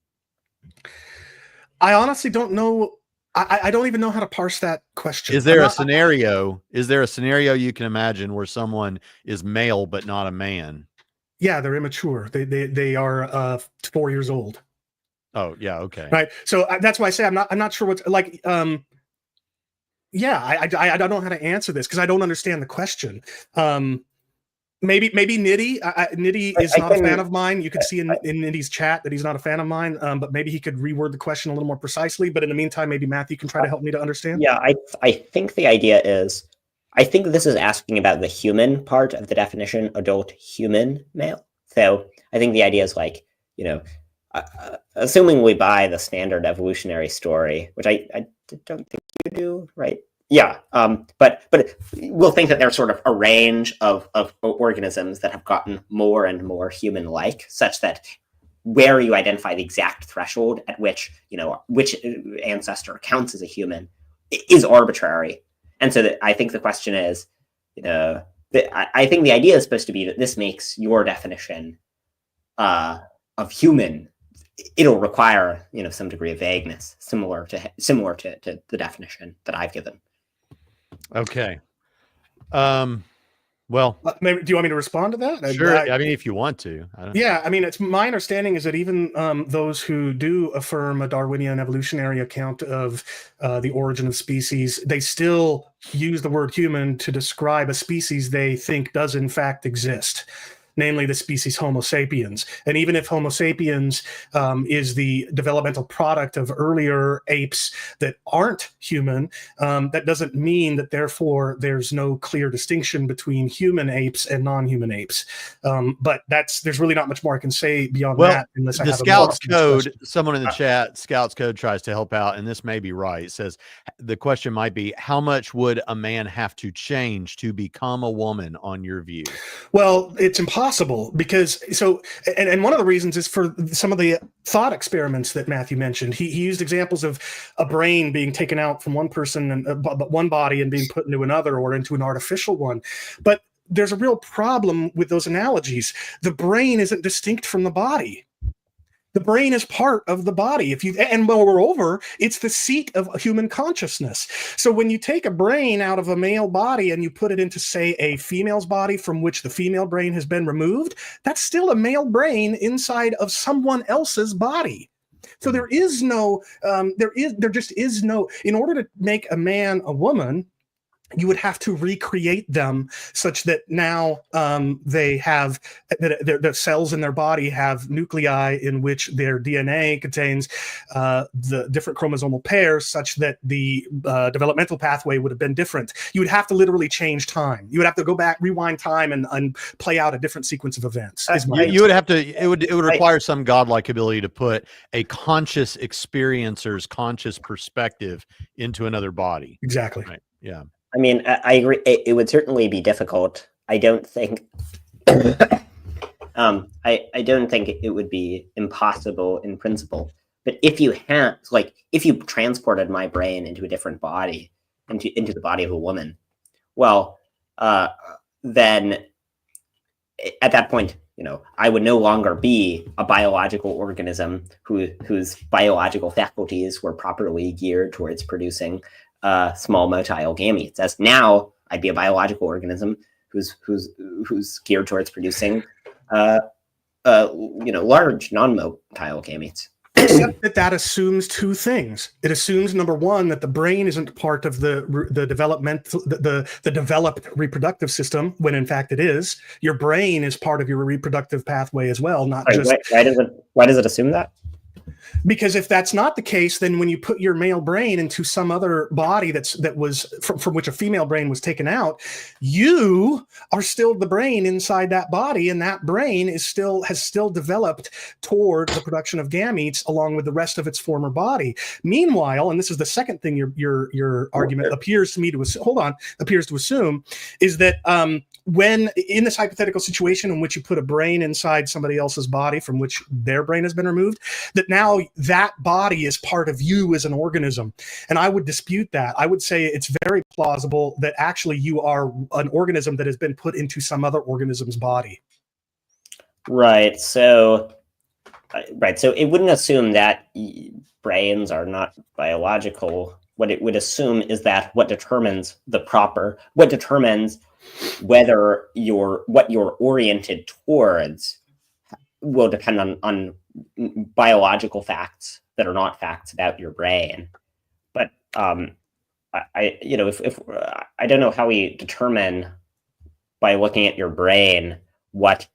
I honestly don't know. I don't even know how to parse that question. Is there a scenario you can imagine where someone is male but not a man? Yeah, they're immature. They are 4 years old. Oh, yeah, okay. Right. So that's why I say I'm not sure what's like. I don't know how to answer this because I don't understand the question. Maybe Nitty. Nitty is not a fan of mine. You can see in Nitty's chat that he's not a fan of mine. But maybe he could reword the question a little more precisely. But in the meantime, maybe Matthew can try to help me to understand. Yeah, I think the idea is, I think this is asking about the human part of the definition, adult human male. So I think the idea is like, assuming we buy the standard evolutionary story, which I don't think you do, right? Yeah, but we'll think that there's sort of a range of organisms that have gotten more and more human-like, such that where you identify the exact threshold at which which ancestor counts as a human is arbitrary. And so I think the question is, I think the idea is supposed to be that this makes your definition of human. It'll require some degree of vagueness, similar to the definition that I've given. Okay. Well, maybe, do you want me to respond to that? Sure. I mean, if you want to. It's my understanding is that even those who do affirm a Darwinian evolutionary account of the origin of species, they still use the word human to describe a species they think does in fact exist, namely the species Homo sapiens. And even if Homo sapiens is the developmental product of earlier apes that aren't human, that doesn't mean that therefore there's no clear distinction between human apes and non-human apes. But there's really not much more I can say beyond that. Unless the Scouts Code, someone in the chat, Scouts Code tries to help out, and this may be right. It says the question might be, how much would a man have to change to become a woman on your view? Well, it's impossible because and one of the reasons is for some of the thought experiments that Matthew mentioned. He used examples of a brain being taken out from one person and one body and being put into another or into an artificial one. But there's a real problem with those analogies. The brain isn't distinct from the body. The brain is part of the body. And moreover, it's the seat of human consciousness. So when you take a brain out of a male body and you put it into, say, a female's body from which the female brain has been removed, that's still a male brain inside of someone else's body. So there just is no, in order to make a man a woman, you would have to recreate them such that now they have the cells in their body have nuclei in which their DNA contains the different chromosomal pairs, such that the developmental pathway would have been different. You would have to literally change time. You would have to go back, rewind time, and play out a different sequence of events. You would have to. It would require some godlike ability to put a conscious experiencer's conscious perspective into another body. Exactly. Right. Yeah. I mean, I agree. It would certainly be difficult. I don't think. I don't think it would be impossible in principle. But if you transported my brain into a different body, into the body of a woman, well, then at that point, I would no longer be a biological organism whose biological faculties were properly geared towards producing small motile gametes. As now, I'd be a biological organism who's geared towards producing large non-motile gametes. Except that assumes two things. It assumes, number one, that the brain isn't part of the developmental, the developed reproductive system, when in fact it is. Your brain is part of your reproductive pathway as well, not just. Why does it assume that? Because if that's not the case, then when you put your male brain into some other body that was from which a female brain was taken out, you are still the brain inside that body, and that brain has still developed toward the production of gametes along with the rest of its former body. Meanwhile, and this is the second thing your argument appears to assume, is that when in this hypothetical situation in which you put a brain inside somebody else's body from which their brain has been removed, that now that body is part of you as an organism. And I would dispute that. I would say it's very plausible that actually you are an organism that has been put into some other organism's body. Right. So it wouldn't assume that brains are not biological. What it would assume is that what determines whether what you're oriented towards will depend on biological facts that are not facts about your brain. But if I don't know how we determine by looking at your brain what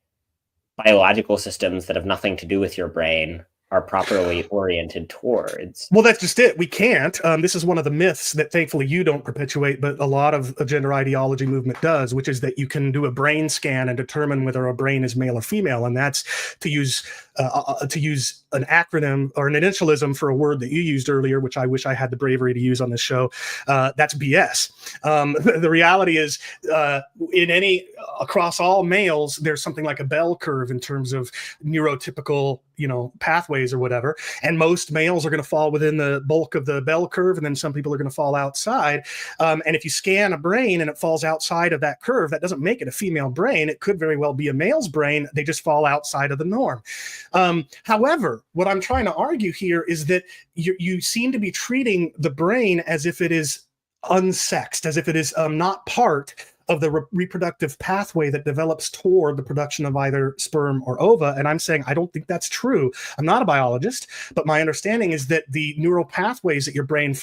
biological systems that have nothing to do with your brain are properly oriented towards. Well, that's just it. We can't. This is one of the myths that thankfully you don't perpetuate, but a lot of a gender ideology movement does, which is that you can do a brain scan and determine whether a brain is male or female. And that's to use an acronym or an initialism for a word that you used earlier, which I wish I had the bravery to use on this show. That's BS. The reality is across all males, there's something like a bell curve in terms of neurotypical, pathways or whatever. And most males are going to fall within the bulk of the bell curve. And then some people are going to fall outside. And if you scan a brain and it falls outside of that curve, that doesn't make it a female brain. It could very well be a male's brain. They just fall outside of the norm. However, what I'm trying to argue here is that you seem to be treating the brain as if it is unsexed, as if it is not part of the reproductive pathway that develops toward the production of either sperm or ova. And I'm saying I don't think that's true. I'm not a biologist, but my understanding is that the neural pathways that your brain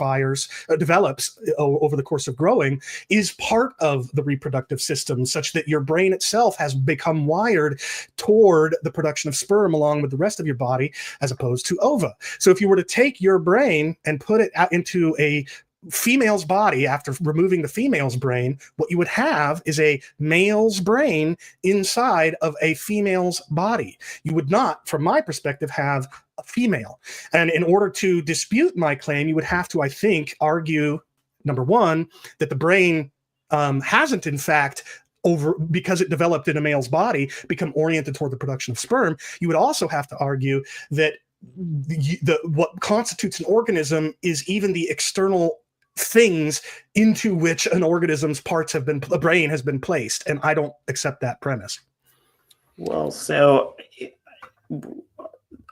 develops over the course of growing is part of the reproductive system, such that your brain itself has become wired toward the production of sperm along with the rest of your body, as opposed to ova. So if you were to take your brain and put it out into a female's body after removing the female's brain, what you would have is a male's brain inside of a female's body. You would not, from my perspective, have a female. And in order to dispute my claim, you would have to, I think, argue, number one, that the brain hasn't, in fact, because it developed in a male's body, become oriented toward the production of sperm. You would also have to argue that what constitutes an organism is even the external things into which an organism's a brain has been placed, and I don't accept that premise. Well, so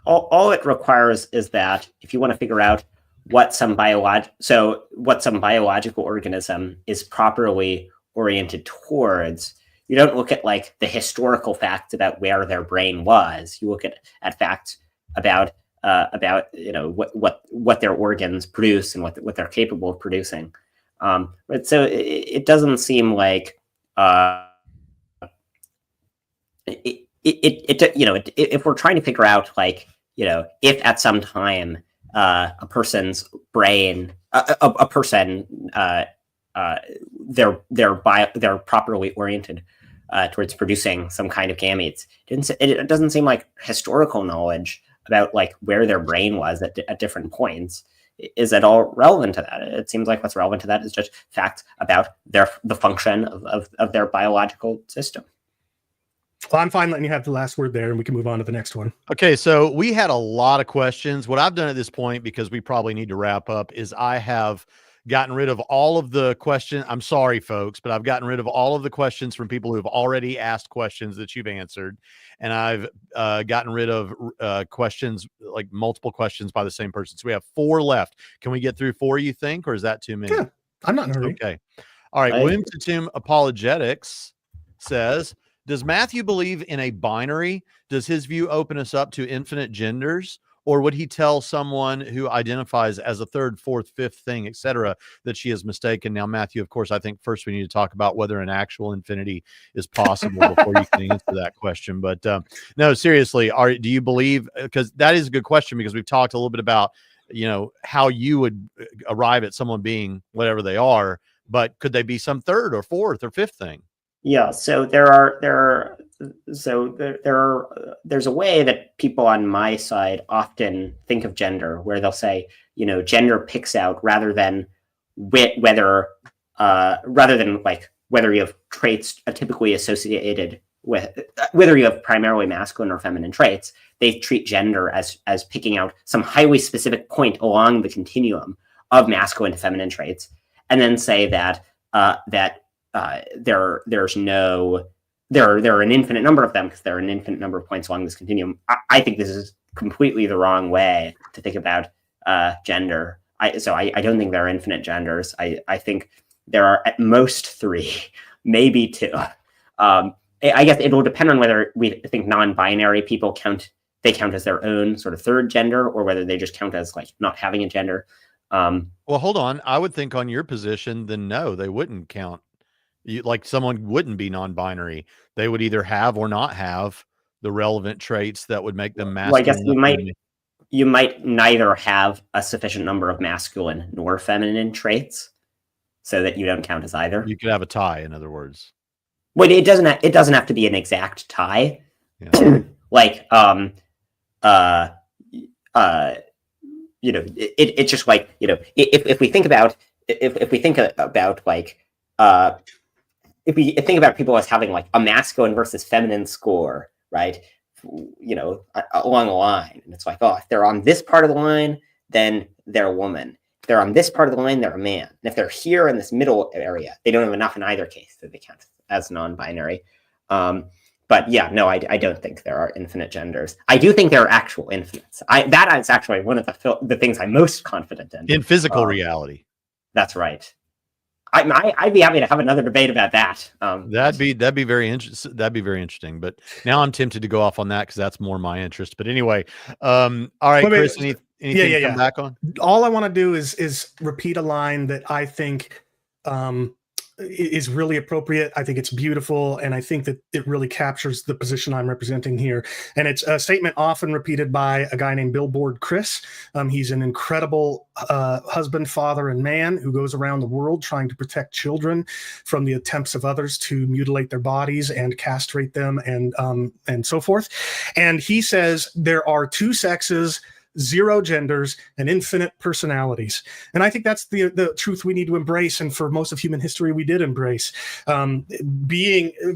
all it requires is that if you want to figure out what some biological organism is properly oriented towards, you don't look at like the historical facts about where their brain was. You look at facts about what their organs produce and what they're capable of producing. But so it doesn't seem like if we're trying to figure out if at some time a person's brain, they're properly oriented towards producing some kind of gametes. It doesn't seem like historical knowledge about where their brain was at different points is at all relevant to that. It seems like what's relevant to that is just facts about the function of their biological system. Well, I'm fine letting you have the last word there, and we can move on to the next one. Okay, so we had a lot of questions. What I've done at this point, because we probably need to wrap up, is I have gotten rid of all of the questions. I'm sorry, folks, but I've gotten rid of all of the questions from people who have already asked questions that you've answered. And I've gotten rid of questions, like multiple questions by the same person. So we have 4 left. Can we get through 4, you think, or is that too many? Yeah, I'm not in a hurry. Okay. All right. William Tatum Apologetics says, does Matthew believe in a binary? Does his view open us up to infinite genders? Or would he tell someone who identifies as a third, fourth, fifth thing, etc., that she is mistaken? Now, Matthew, of course, I think first we need to talk about whether an actual infinity is possible before you can answer that question. But no, seriously, do you believe, because that is a good question, because we've talked a little bit about, how you would arrive at someone being whatever they are, but could they be some third or fourth or fifth thing? Yeah, so there's a way that people on my side often think of gender, where they'll say, gender picks out rather than whether you have traits typically associated with whether you have primarily masculine or feminine traits. They treat gender as picking out some highly specific point along the continuum of masculine to feminine traits, and then say that there are an infinite number of them because there are an infinite number of points along this continuum. I think this is completely the wrong way to think about gender. I don't think there are infinite genders. I think there are at most 3, maybe 2. I guess it will depend on whether we think non-binary people count as their own sort of third gender, or whether they just count as like not having a gender. Well, hold on. I would think on your position, then no, they wouldn't count. Like someone wouldn't be non-binary. They would either have or not have the relevant traits that would make them masculine. Well, I guess you might neither have a sufficient number of masculine nor feminine traits, so that you don't count as either. You could have a tie, in other words. Well, it doesn't have to be an exact tie. Yeah. Like it's just like, if we think about people as having like a masculine versus feminine score, right? Along the line, and it's like, oh, if they're on this part of the line, then they're a woman. If they're on this part of the line, they're a man. And if they're here in this middle area, they don't have enough in either case that they count as non-binary. But yeah, no, I don't think there are infinite genders. I do think there are actual infinites. That is actually one of the things I'm most confident in physical reality. That's right. I'd be happy to have another debate about that. That'd be very interesting. That'd be very interesting. But now I'm tempted to go off on that because that's more my interest. But anyway, all right, Chris, anything to come back on? All I want to do is repeat a line that I think is really appropriate. I think it's beautiful, and I think that it really captures the position I'm representing here. And it's a statement often repeated by a guy named Billboard Chris. He's an incredible husband, father, and man who goes around the world trying to protect children from the attempts of others to mutilate their bodies and castrate them and so forth. And he says there are 2 sexes, 0 genders, and infinite personalities. And I think that's the truth we need to embrace. And for most of human history, we did embrace.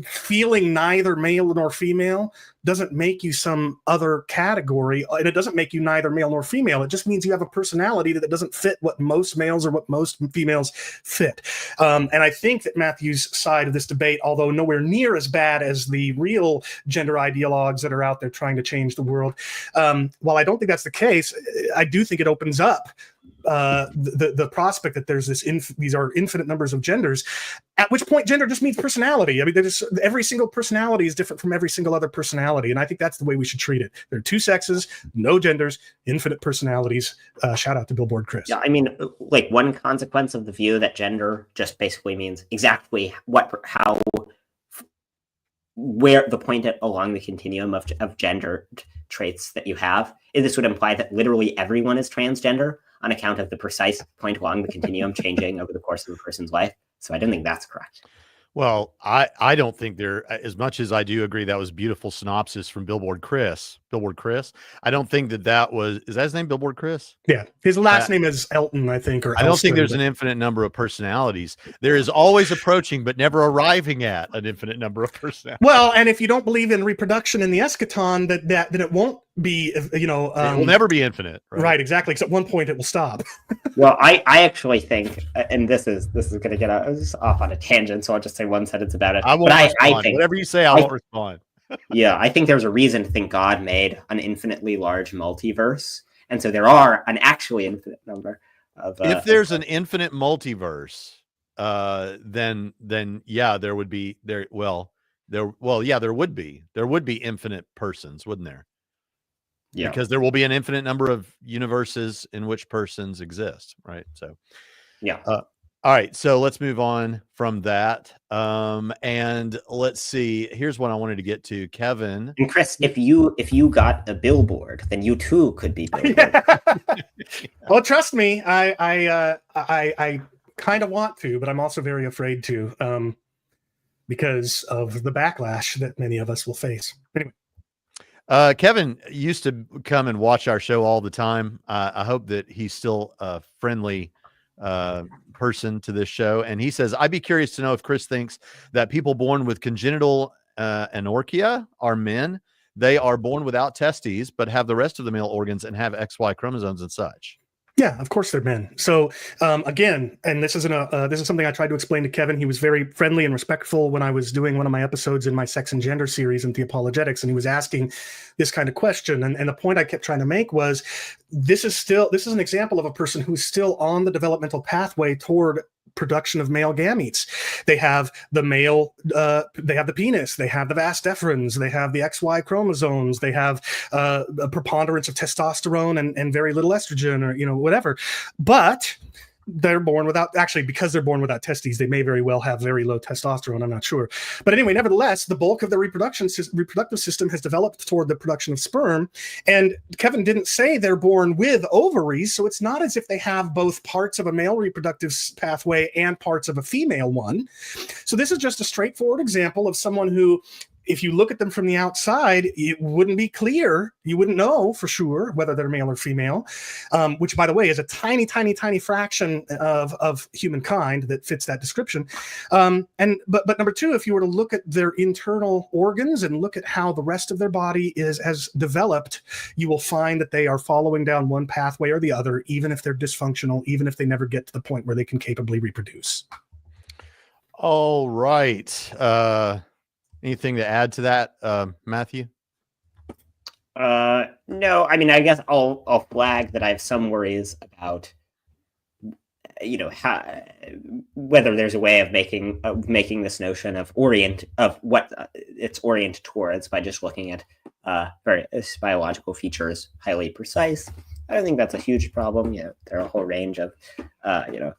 Feeling neither male nor female doesn't make you some other category, and it doesn't make you neither male nor female. It just means you have a personality that doesn't fit what most males or what most females fit. And I think that Matthew's side of this debate, although nowhere near as bad as the real gender ideologues that are out there trying to change the world, while I don't think that's the case, I do think it opens up the prospect that there's these are infinite numbers of genders, at which point gender just means personality. I mean, every single personality is different from every single other personality, and I think that's the way we should treat it. There are 2 sexes, no genders, infinite personalities. Shout out to Billboard Chris. Yeah, I mean, like one consequence of the view that gender just basically means exactly where the point along the continuum of gender traits that you have is this would imply that literally everyone is transgender on account of the precise point along the continuum changing over the course of a person's life. So I don't think that's correct. Well, I don't think as much as I do agree that was beautiful synopsis from Billboard Chris. I don't think is that his name, Billboard Chris? Yeah. His last name is Elton, I think. Or I don't think there's an infinite number of personalities. There is always approaching, but never arriving at an infinite number of personalities. Well, and if you don't believe in reproduction in the eschaton, then it won't be, it will never be infinite. Right, exactly. Because at one point it will stop. Well, I actually think, and this is going to get off on a tangent, so I'll just say one sentence about it. I think whatever you say, I won't respond. Yeah, I think there's a reason to think God made an infinitely large multiverse, and so there are an actually infinite number of. If there's an infinite multiverse, then yeah, there would be there. Well, there would be infinite persons, wouldn't there? because there will be an infinite number of universes in which persons exist, right? So, all right, so let's move on from that. And let's see. Here's what I wanted to get to, Kevin. And Chris, if you got a billboard, then you too could be billboard. Well, trust me, I kind of want to, but I'm also very afraid to, because of the backlash that many of us will face. Anyway. Kevin used to come and watch our show all the time. I hope that he's still a friendly person to this show. And he says, I'd be curious to know if Chris thinks that people born with congenital anorchia are men. They are born without testes, but have the rest of the male organs and have XY chromosomes and such. Yeah, of course they're men. So again, and this is something I tried to explain to Kevin. He was very friendly and respectful when I was doing one of my episodes in my sex and gender series in The Apologetics, and he was asking this kind of question. And the point I kept trying to make was, this is an example of a person who's still on the developmental pathway toward production of male gametes. They have the male, they have the penis, they have the vas deferens, they have the XY chromosomes, they have a preponderance of testosterone and very little estrogen, or whatever. But they're born without, actually, because they're born without testes, they may very well have very low testosterone. I'm not sure. But anyway, nevertheless, the bulk of the reproductive system has developed toward the production of sperm. And Kevin didn't say they're born with ovaries, so it's not as if they have both parts of a male reproductive pathway and parts of a female one. So this is just a straightforward example of someone who, if you look at them from the outside, it wouldn't be clear. You wouldn't know for sure whether they're male or female, which, by the way, is a tiny, tiny, tiny fraction of humankind that fits that description. But number two, if you were to look at their internal organs and look at how the rest of their body has developed, you will find that they are following down one pathway or the other, even if they're dysfunctional, even if they never get to the point where they can capably reproduce. All right. Anything to add to that, Matthew? No, I mean, I guess I'll flag that I have some worries about, whether there's a way of making this notion of what it's oriented towards by just looking at various biological features highly precise. I don't think that's a huge problem. There are a whole range of, I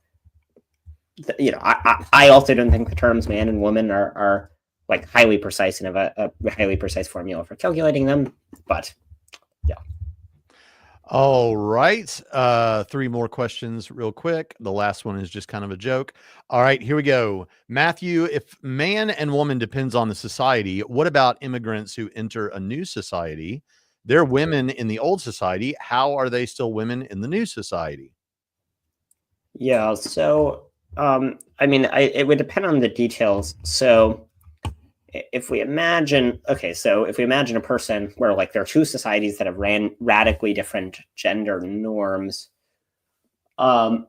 also don't think the terms man and woman are like highly precise and have a highly precise formula for calculating them, but yeah. All right. 3 more questions real quick. The last one is just kind of a joke. All right, here we go. Matthew, if man and woman depends on the society, what about immigrants who enter a new society? They're women in the old society. How are they still women in the new society? Yeah, so, it would depend on the details. So if we imagine a person where like there are two societies that have radically different gender norms, I'm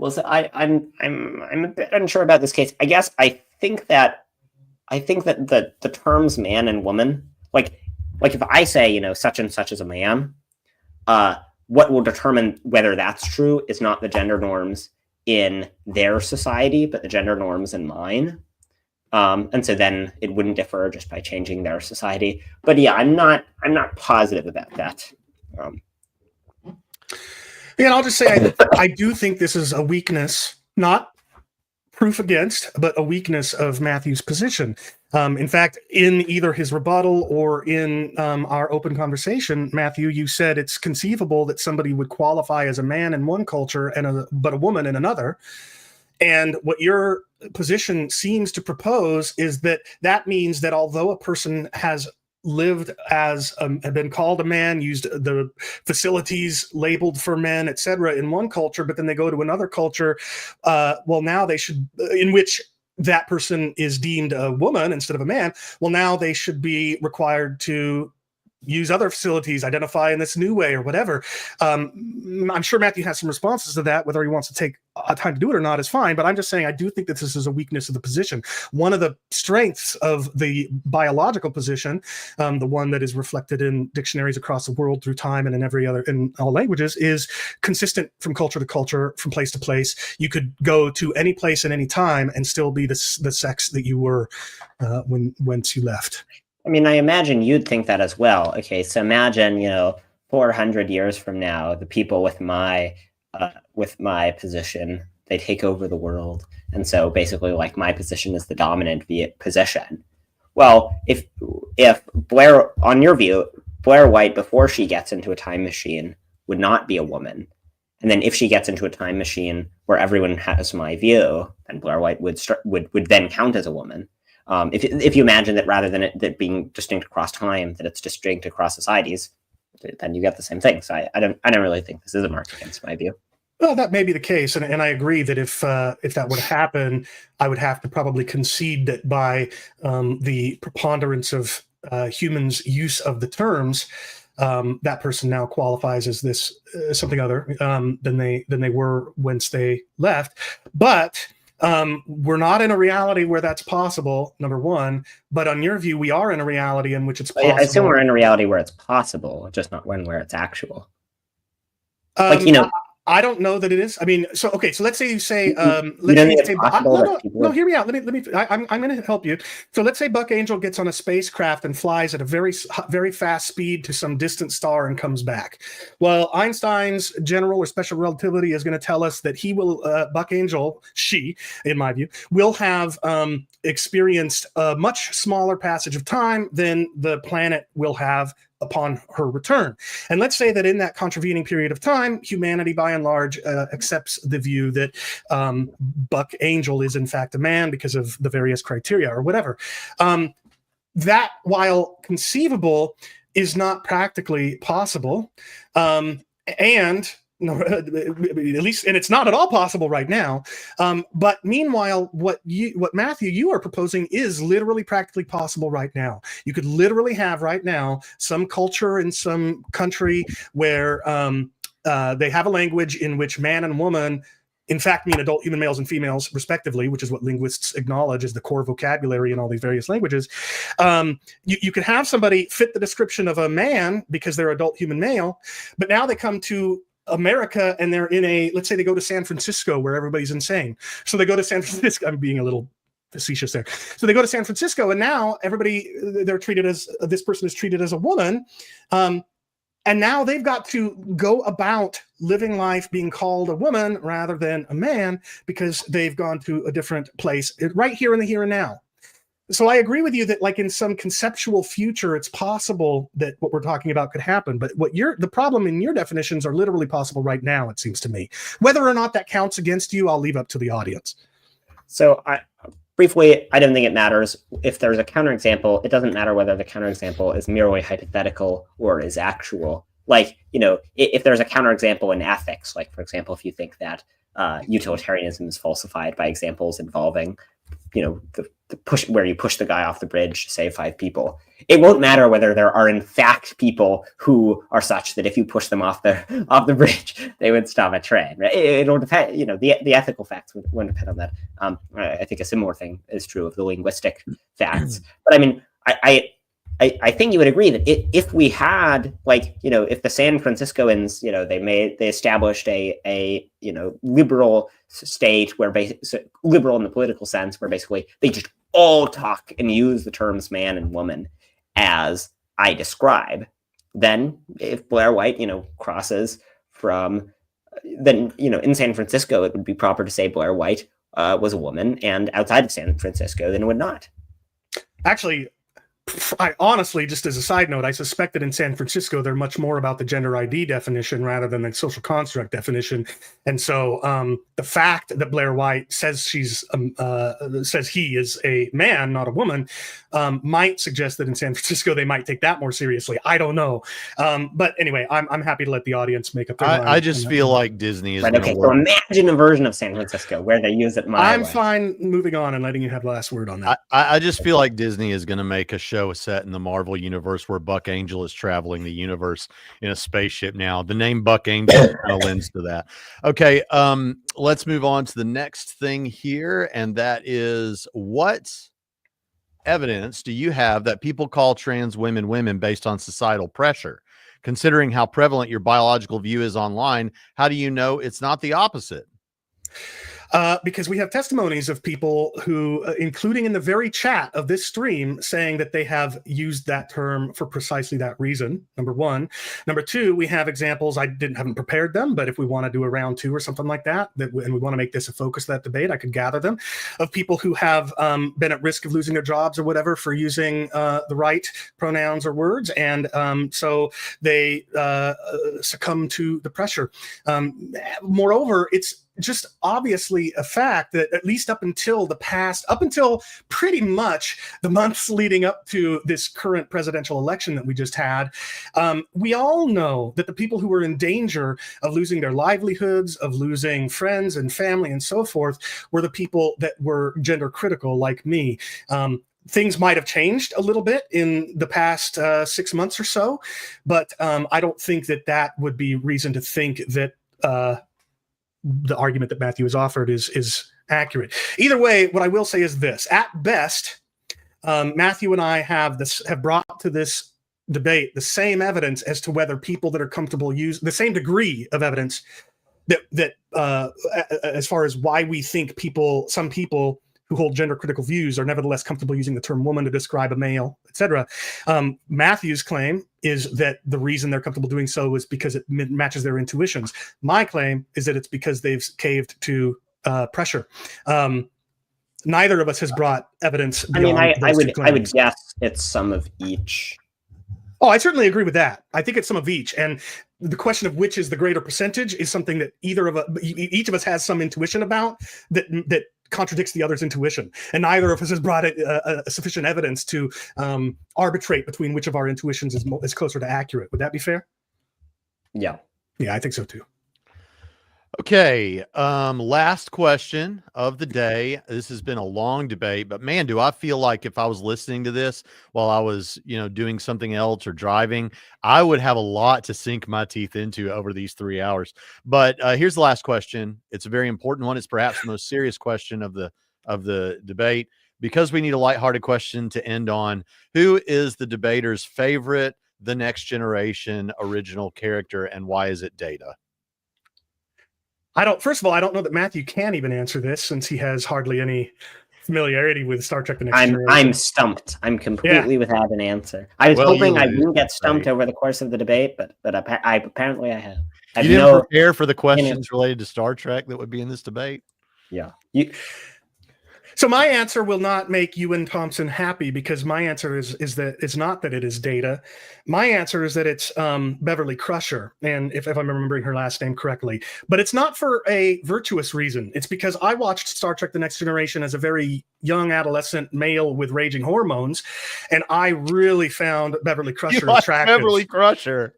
a bit unsure about this case. I guess I think that the terms man and woman, like if I say, such and such is a man, what will determine whether that's true is not the gender norms in their society, but the gender norms in mine. And so then it wouldn't differ just by changing their society. But yeah, I'm not positive about that. Yeah, and I'll just say I do think this is a weakness, not proof against, but a weakness of Matthew's position. In fact, in either his rebuttal or in our open conversation, Matthew, you said it's conceivable that somebody would qualify as a man in one culture but a woman in another. And what your position seems to propose is that means that although a person has lived as been called a man, used the facilities labeled for men, etc., in one culture, but then they go to another culture, now they should, in which that person is deemed a woman instead of a man, now they should be required to use other facilities, identify in this new way or whatever. I'm sure Matthew has some responses to that. Whether he wants to take time to do it or not is fine, but I'm just saying I do think that this is a weakness of the position. One of the strengths of the biological position, the one that is reflected in dictionaries across the world through time and in all languages, is consistent from culture to culture, from place to place. You could go to any place at any time and still be the sex that you were once you left. I mean, I imagine you'd think that as well. Okay, so imagine, 400 years from now, the people with my position, they take over the world. And so basically, like, my position is the dominant position. Well, if Blair, on your view, Blair White, before she gets into a time machine, would not be a woman. And then if she gets into a time machine where everyone has my view, then Blair White would then count as a woman. If you imagine that rather than it being distinct across time, that it's distinct across societies, then you get the same thing. So I don't really think this is a mark against my view. Well, that may be the case, and I agree that if that would happen, I would have to probably concede that by the preponderance of humans' use of the terms, that person now qualifies as this something other than they were whence they left. But we're not in a reality where that's possible, number one. But on your view, we are in a reality in which it's possible. I assume we're in a reality where it's possible, just not one where it's actual. I don't know that it is. I mean, so let's say you say, hear me out. I'm going to help you. So let's say Buck Angel gets on a spacecraft and flies at a very, very fast speed to some distant star and comes back. Well, Einstein's general or special relativity is going to tell us that he will, Buck Angel, she, in my view, will have experienced a much smaller passage of time than the planet will have upon her return. And let's say that in that contravening period of time, humanity by and large accepts the view that Buck Angel is in fact a man because of the various criteria or whatever. That, while conceivable, is not practically possible. No, at least, and it's not at all possible right now. But meanwhile, what Matthew, you are proposing is literally practically possible right now. You could literally have right now some culture in some country where they have a language in which man and woman in fact mean adult human males and females respectively, which is what linguists acknowledge as the core vocabulary in all these various languages. You could have somebody fit the description of a man because they're adult human male, but now they come to America and they're let's say they go to San Francisco where everybody's insane. So they go to San Francisco. I'm being a little facetious there. So they go to San Francisco and now this person is treated as a woman. And now they've got to go about living life being called a woman rather than a man because they've gone to a different place right here in the here and now. So I agree with you that, like, in some conceptual future, it's possible that what we're talking about could happen. But the problem in your definitions are literally possible right now, it seems to me. Whether or not that counts against you, I'll leave up to the audience. So briefly, I don't think it matters. If there's a counterexample, it doesn't matter whether the counterexample is merely hypothetical or is actual. Like, if there's a counterexample in ethics, like, for example, if you think that utilitarianism is falsified by examples involving, the push where you push the guy off the bridge to save 5 people. It won't matter whether there are in fact people who are such that if you push them off the bridge, they would stop a train. Right? It'll depend. The ethical facts won't depend on that. I think a similar thing is true of the linguistic facts. But I mean, I think you would agree that if we had, like, if the San Franciscoans, they established a liberal state where liberal in the political sense, where basically they just all talk and use the terms man and woman as I describe, then if Blair White, crosses from, then, in San Francisco, it would be proper to say Blair White was a woman, and outside of San Francisco, then it would not. Actually, I honestly, just as a side note, I suspect that in San Francisco, they're much more about the gender ID definition rather than the social construct definition. And so the fact that Blair White says he is a man, not a woman, might suggest that in San Francisco, they might take that more seriously. I don't know. But anyway, I'm happy to let the audience make up their mind. I just feel like Disney is okay. So imagine a version of San Francisco where they use it. I'm fine moving on and letting you have the last word on that. I just feel like Disney is going to make a show set in the Marvel universe where Buck Angel is traveling the universe in a spaceship now. The name Buck Angel kind of lends to that. Okay, let's move on to the next thing here, and that is, what evidence do you have that people call trans women women based on societal pressure? Considering how prevalent your biological view is online, how do you know it's not the opposite? Because we have testimonies of people who, including in the very chat of this stream, saying that they have used that term for precisely that reason, number one. Number two, we have examples, haven't prepared them, but if we want to do a round two or something like that, and we want to make this a focus of that debate, I could gather them, of people who have been at risk of losing their jobs or whatever for using the right pronouns or words, and so they succumb to the pressure. Moreover, it's just obviously a fact that at least up until pretty much the months leading up to this current presidential election that we just had, we all know that the people who were in danger of losing their livelihoods, of losing friends and family and so forth, were the people that were gender critical, like me. Things might have changed a little bit in the past 6 months or so, but I don't think that would be reason to think that the argument that Matthew has offered is accurate. Either way, what I will say is this: at best, Matthew and I have brought to this debate the same evidence as to whether people that are comfortable use the same degree of evidence that as far as why we think some people who hold gender critical views are nevertheless comfortable using the term woman to describe a male, etc. Matthew's claim is that the reason they're comfortable doing so is because it matches their intuitions. My claim is that it's because they've caved to pressure. Neither of us has brought evidence. I mean, I would guess it's some of each. Oh, I certainly agree with that. I think it's some of each. And the question of which is the greater percentage is something that each of us has some intuition about that contradicts the other's intuition. And neither of us has brought sufficient evidence to arbitrate between which of our intuitions is closer to accurate. Would that be fair? Yeah. Yeah, I think so too. Okay. Last question of the day. This has been a long debate, but man, do I feel like if I was listening to this while I was, doing something else or driving, I would have a lot to sink my teeth into over these 3 hours. But here's the last question. It's a very important one. It's perhaps the most serious question of the debate, because we need a lighthearted question to end on. Who is the debater's favorite The Next Generation original character, and why is it Data? First of all, I don't know that Matthew can even answer this, since he has hardly any familiarity with Star Trek: The Next Generation. I'm stumped. I'm completely without an answer. I was hoping I wouldn't get stumped over the course of the debate, but apparently I have. You didn't prepare for the questions related to Star Trek that would be in this debate? Yeah. So my answer will not make Ewan Thompson happy, because my answer is that it's not that it is Data. My answer is that it's Beverly Crusher, and if I'm remembering her last name correctly. But it's not for a virtuous reason. It's because I watched Star Trek: The Next Generation as a very young adolescent male with raging hormones, and I really found Beverly Crusher attractive. Beverly Crusher.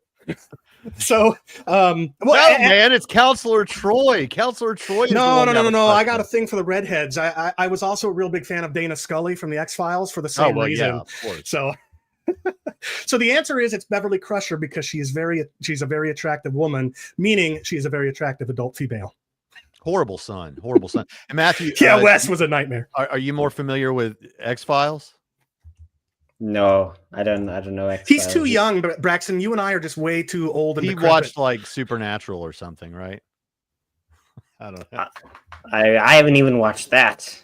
So, man, it's Counselor Troy. Counselor Troy. No. I got a thing for the redheads. I was also a real big fan of Dana Scully from the X-Files for the same reason. Yeah, of course. So the answer is it's Beverly Crusher, because she's a very attractive woman, meaning she is a very attractive adult female. Horrible son. And Matthew. Yeah, Wes was a nightmare. Are you more familiar with X-Files? No, I don't know. X-Files. He's too young, but Braxton, you and I are just way too old. And he watched like Supernatural or something, right? I don't know. I haven't even watched that.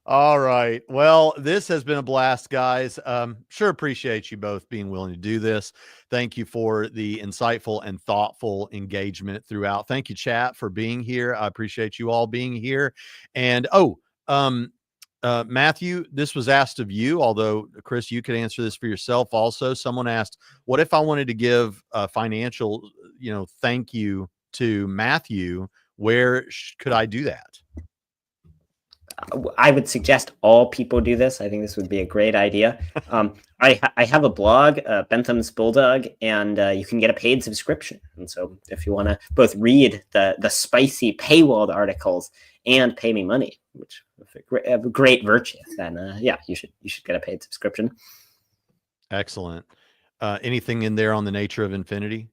All right. Well, this has been a blast, guys. Sure appreciate you both being willing to do this. Thank you for the insightful and thoughtful engagement throughout. Thank you, chat, for being here. I appreciate you all being here. And Matthew, this was asked of you, although Chris, you could answer this for yourself also. Someone asked, what if I wanted to give a financial, thank you to Matthew? Where could I do that? I would suggest all people do this. I think this would be a great idea. I have a blog, Bentham's Bulldog, and you can get a paid subscription. And so if you want to both read the spicy paywalled articles and pay me money, which have a great virtue, then you should get a paid subscription. Excellent. Anything in there on the nature of infinity?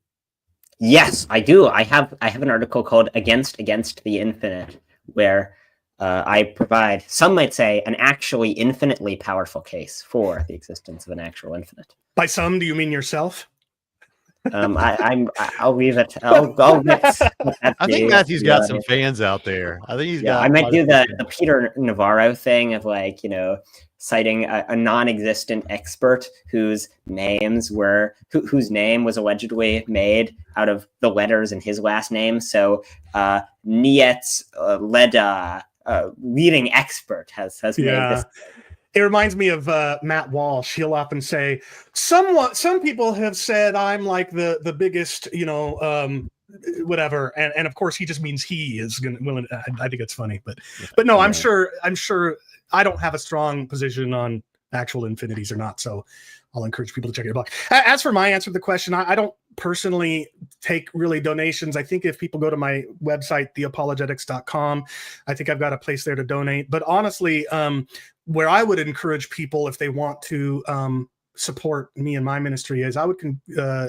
Yes, I do. I have an article called Against the Infinite, where I provide, some might say, an actually infinitely powerful case for the existence of an actual infinite. By some, do you mean yourself? I'll leave it. I'll mix. I think Matthew's got some fans out there. I think he's got. I might do the Peter Navarro thing of like, citing a non-existent expert whose name was allegedly made out of the letters in his last name. So Nietz Leda, leading expert, has made this. It reminds me of Matt Walsh. He'll often say, some people have said I'm like the biggest, whatever. And of course he just means he is willing. I think it's funny, but no, I'm sure I don't have a strong position on actual infinities or not. So I'll encourage people to check your blog. As for my answer to the question, I don't personally take really donations. I think if people go to my website, theapologetics.com, I think I've got a place there to donate. But honestly, where I would encourage people, if they want to support me and my ministry, is I would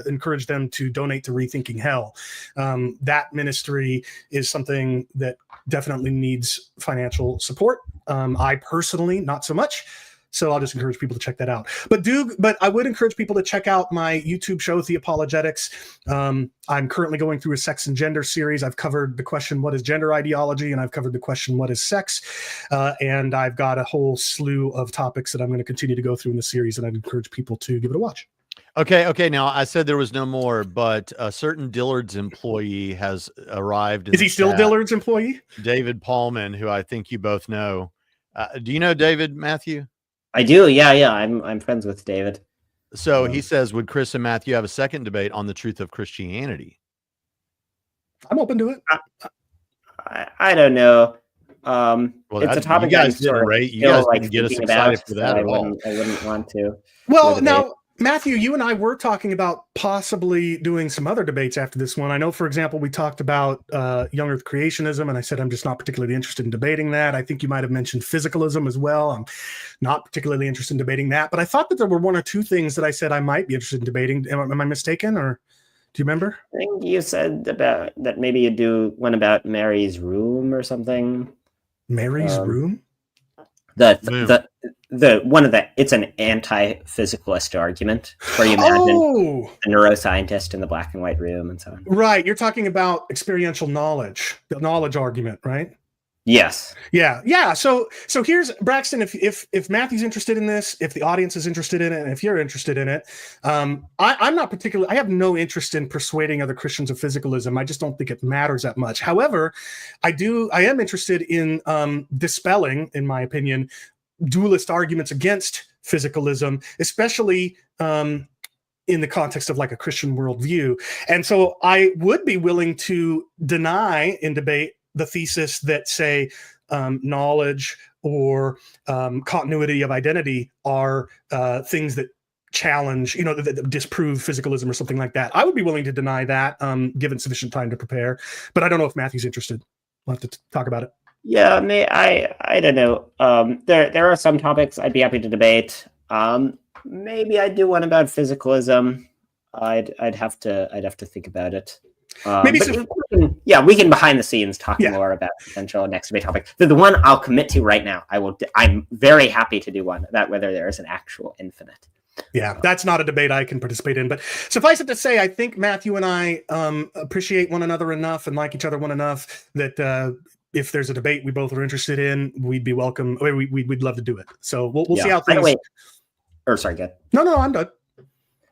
encourage them to donate to Rethinking Hell. That ministry is something that definitely needs financial support. I personally, not so much. So I'll just encourage people to check that out. But I would encourage people to check out my YouTube show, The Apologetics. I'm currently going through a sex and gender series. I've covered the question, what is gender ideology? And I've covered the question, what is sex? And I've got a whole slew of topics that I'm going to continue to go through in the series. And I'd encourage people to give it a watch. Okay. Now, I said there was no more, but a certain Dillard's employee has arrived. Is he still Dillard's employee? David Paulman, who I think you both know. Do you know David, Matthew? I do. Yeah. I'm friends with David. So he says, would Chris and Matthew have a second debate on the truth of Christianity? I'm open to it. I don't know. Well, it's a topic you guys didn't get us excited for that at all. I wouldn't want to. Well, now, Matthew, you and I were talking about possibly doing some other debates after this one. I know, for example, we talked about young earth creationism, and I said I'm just not particularly interested in debating that. I think you might have mentioned physicalism as well. I'm not particularly interested in debating that. But I thought that there were one or two things that I said I might be interested in debating. Am I mistaken, or do you remember? I think you said about that maybe you do one about Mary's room or something. Mary's room? It's an anti-physicalist argument where you imagine a neuroscientist in the black and white room and so on. Right. You're talking about experiential knowledge, the knowledge argument, right? Yes. Yeah. So here's Braxton. If Matthew's interested in this, if the audience is interested in it, and if you're interested in it, I'm not particularly. I have no interest in persuading other Christians of physicalism. I just don't think it matters that much. However, I am interested in dispelling, in my opinion, dualist arguments against physicalism, especially in the context of like a Christian worldview. And so I would be willing to deny in debate the thesis that say knowledge or continuity of identity are things that challenge, that disprove physicalism or something like that. I would be willing to deny that given sufficient time to prepare, but I don't know if Matthew's interested. We'll have to talk about it. Yeah, I don't know. There are some topics I'd be happy to debate. Maybe I'd do one about physicalism. I'd have to think about it. We can behind the scenes talk more about potential next debate topic. The one I'll commit to right now, I'm very happy to do one about whether there is an actual infinite. Yeah, that's not a debate I can participate in, but suffice it to say, I think Matthew and I appreciate one another enough and like each other one enough that if there's a debate we both are interested in, we'd be welcome. We'd love to do it. So we'll see how things. By the way, sorry, go ahead. No, I'm done.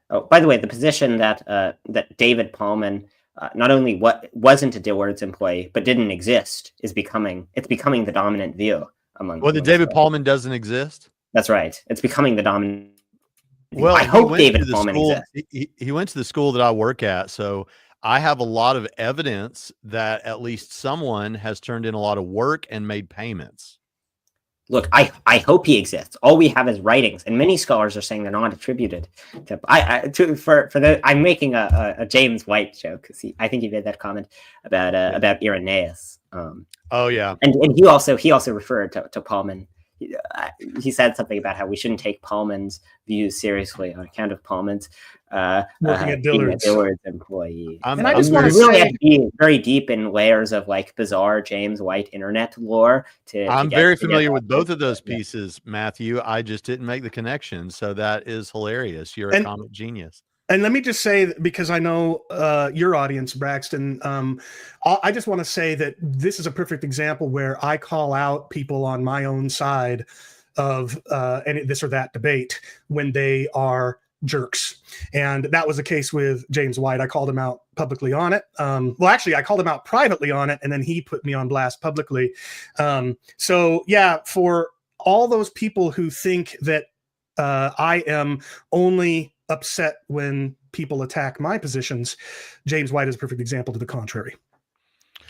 Oh, by the way, the position that David Paulman not only wasn't a Dillard's employee but didn't exist is becoming the dominant view among. Well, the David Paulman doesn't exist. That's right. It's becoming the dominant. Well, I hope David Paulman exists. He went to the school that I work at, so I have a lot of evidence that at least someone has turned in a lot of work and made payments. Look, I hope he exists. All we have is writings, and many scholars are saying they're not attributed to. I'm making a James White joke. I think he made that comment about Irenaeus. Oh yeah, and he also referred to Paulman. He said something about how we shouldn't take Paulman's views seriously on account of Paulman's working at Dillard's employee. I just want to really have to be very deep in layers of like bizarre James White internet lore. I'm very familiar with both of those pieces, Matthew. I just didn't make the connection, so that is hilarious. You're a comic genius. And let me just say, because I know your audience, Braxton, I just want to say that this is a perfect example where I call out people on my own side of any this or that debate when they are jerks. And that was the case with James White. I called him out publicly on it. Well, actually, I called him out privately on it, and then he put me on blast publicly. So yeah, for all those people who think that I am only upset when people attack my positions, James White is a perfect example to the contrary.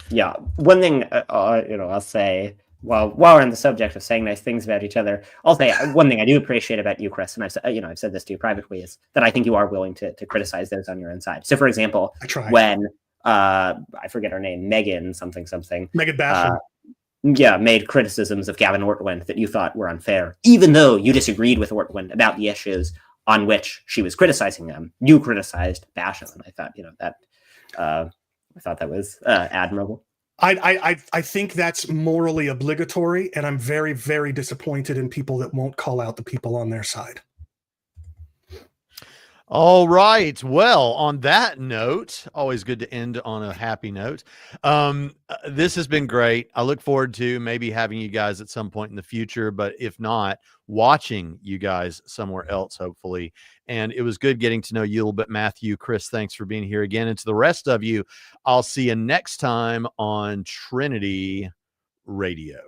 Yeah, one thing I'll say, while we're on the subject of saying nice things about each other, I'll say one thing I do appreciate about you, Chris, and I've said this to you privately, is that I think you are willing to criticize those on your own side. So, for example, when I forget her name, Megan Basham, made criticisms of Gavin Ortwin that you thought were unfair, even though you disagreed with Ortwin about the issues on which she was criticizing them. You criticized Basham, and I thought that was admirable. I think that's morally obligatory, and I'm very, very disappointed in people that won't call out the people on their side. All right. Well, on that note, always good to end on a happy note. This has been great. I look forward to maybe having you guys at some point in the future, but if not, watching you guys somewhere else, hopefully. And it was good getting to know you a little bit, Matthew. Chris, thanks for being here again. And to the rest of you, I'll see you next time on Trinity Radio.